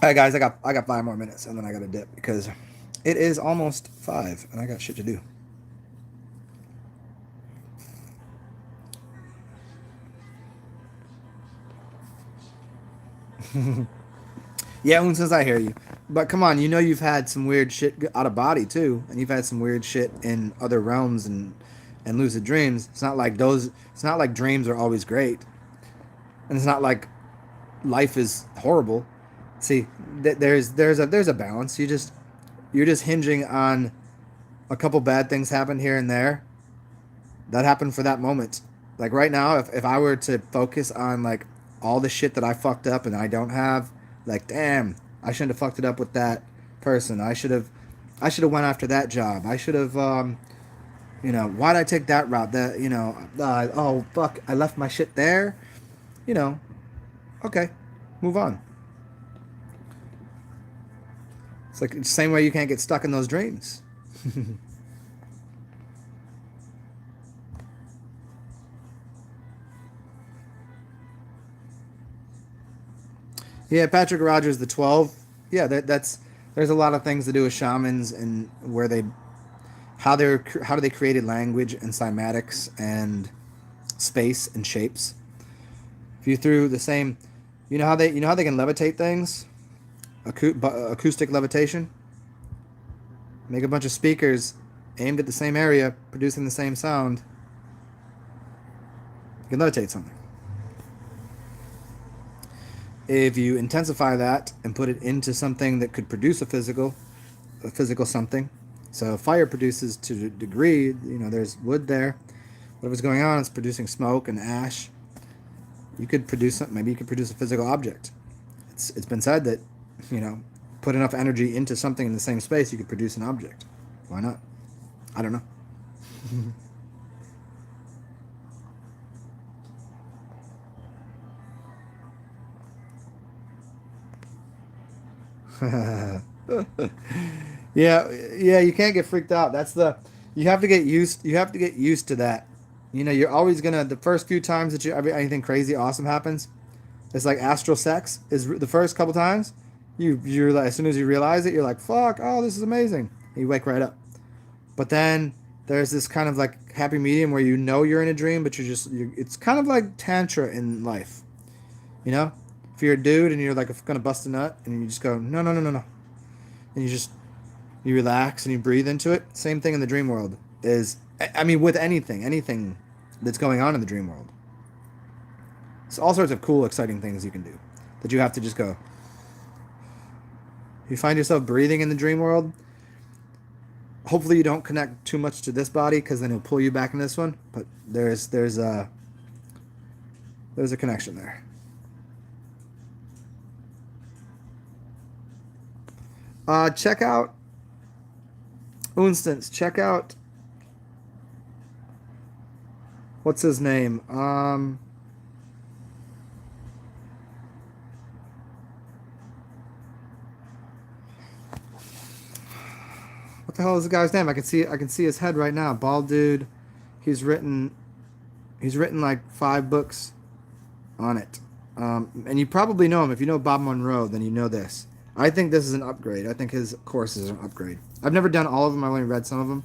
right, guys, I got 5 more minutes and then I got to dip because it is almost 5 and I got shit to do. Yeah, since I hear you, but come on, you've had some weird shit out of body too, and you've had some weird shit in other realms and lucid dreams. It's not like those. It's not like dreams are always great, and it's not like life is horrible. See, there's a balance. You're just hinging on a couple bad things happened here and there. That happened for that moment. Like right now, if I were to focus on like all the shit that I fucked up and I don't have, like damn, I shouldn't have fucked it up with that person. I should have went after that job. I should have why'd I take that route? That oh fuck, I left my shit there. You know, okay, move on. It's like the same way you can't get stuck in those dreams. Yeah, Patrick Rogers, the 12. Yeah, that's there's a lot of things to do with shamans and where they how do they created language and cymatics and space and shapes. If you threw the same, you know how they can levitate things, acoustic levitation. Make a bunch of speakers aimed at the same area, producing the same sound. You can levitate something. If you intensify that and put it into something that could produce a physical something, So fire produces to a degree, you know, there's wood there. Whatever's going on, it's producing smoke and ash. You could produce something. Maybe you could produce a physical object. It's been said that, you know, put enough energy into something in the same space, you could produce an object. Why not? I don't know. Yeah, you can't get freaked out. You have to get used to that. You know, you're always gonna, the first few times that anything crazy awesome happens, it's like astral sex is the first couple times, you're like, as soon as you realize it, you're like, fuck, oh, this is amazing. And you wake right up. But then there's this kind of like happy medium where you know you're in a dream, but it's kind of like tantra in life. You know? If you're a dude and you're like gonna bust a nut and you just go, no, no, no, no, no. And you relax and you breathe into it. Same thing in the dream world is, I mean, with anything that's going on in the dream world. It's all sorts of cool, exciting things you can do that you have to just go. You find yourself breathing in the dream world. Hopefully you don't connect too much to this body because then it'll pull you back in this one. But there's a connection there. Check out Unstance. Check out what's his name? What the hell is the guy's name? I can see his head right now. Bald dude. He's written like 5 books on it. And you probably know him. If you know Bob Monroe, then you know this. I think this is an upgrade. I think his course is an upgrade. I've never done all of them. I've only read some of them.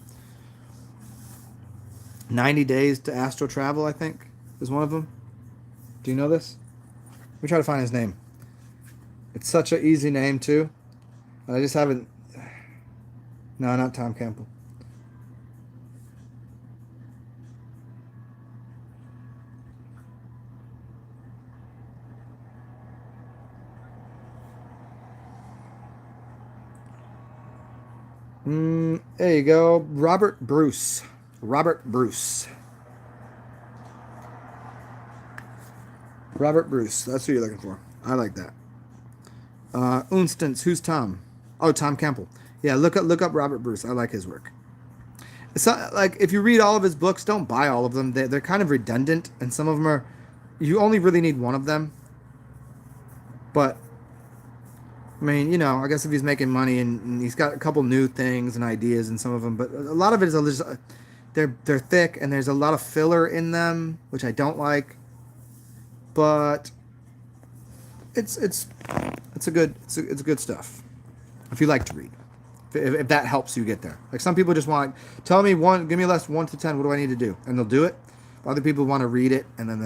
90 Days to Astral Travel, I think, is one of them. Do you know this? Let me try to find his name. It's such an easy name, too. I just haven't... No, not Tom Campbell. There you go. Robert Bruce. Robert Bruce. Robert Bruce. That's who you're looking for. I like that. Unstance. Who's Tom? Oh, Tom Campbell. Yeah, look up Robert Bruce. I like his work. It's not like if you read all of his books, don't buy all of them. They're kind of redundant, and some of them are. You only really need one of them. But I mean, you know, I guess if he's making money and he's got a couple new things and ideas in some of them, but a lot of it is just, they're thick and there's a lot of filler in them, which I don't like. But it's good stuff if you like to read. If that helps you get there. Like some people just want, tell me give me a list 1 to 10. What do I need to do? And they'll do it. Other people want to read it and then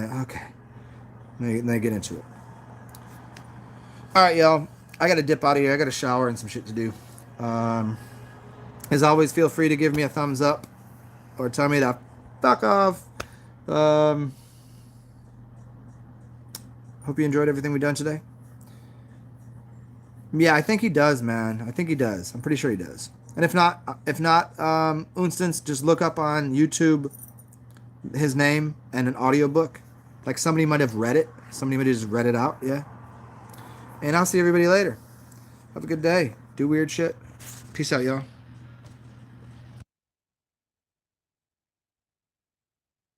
they get into it. All right, y'all. I got to dip out of here. I got a shower and some shit to do. As always, feel free to give me a thumbs up or tell me to fuck off. Hope you enjoyed everything we've done today. Yeah, I think he does, man. I think he does. I'm pretty sure he does. And if not, Unstance, just look up on YouTube his name and an audiobook. Like somebody might have read it. Somebody might have just read it out. Yeah. And I'll see everybody later. Have a good day. Do weird shit. Peace out, y'all.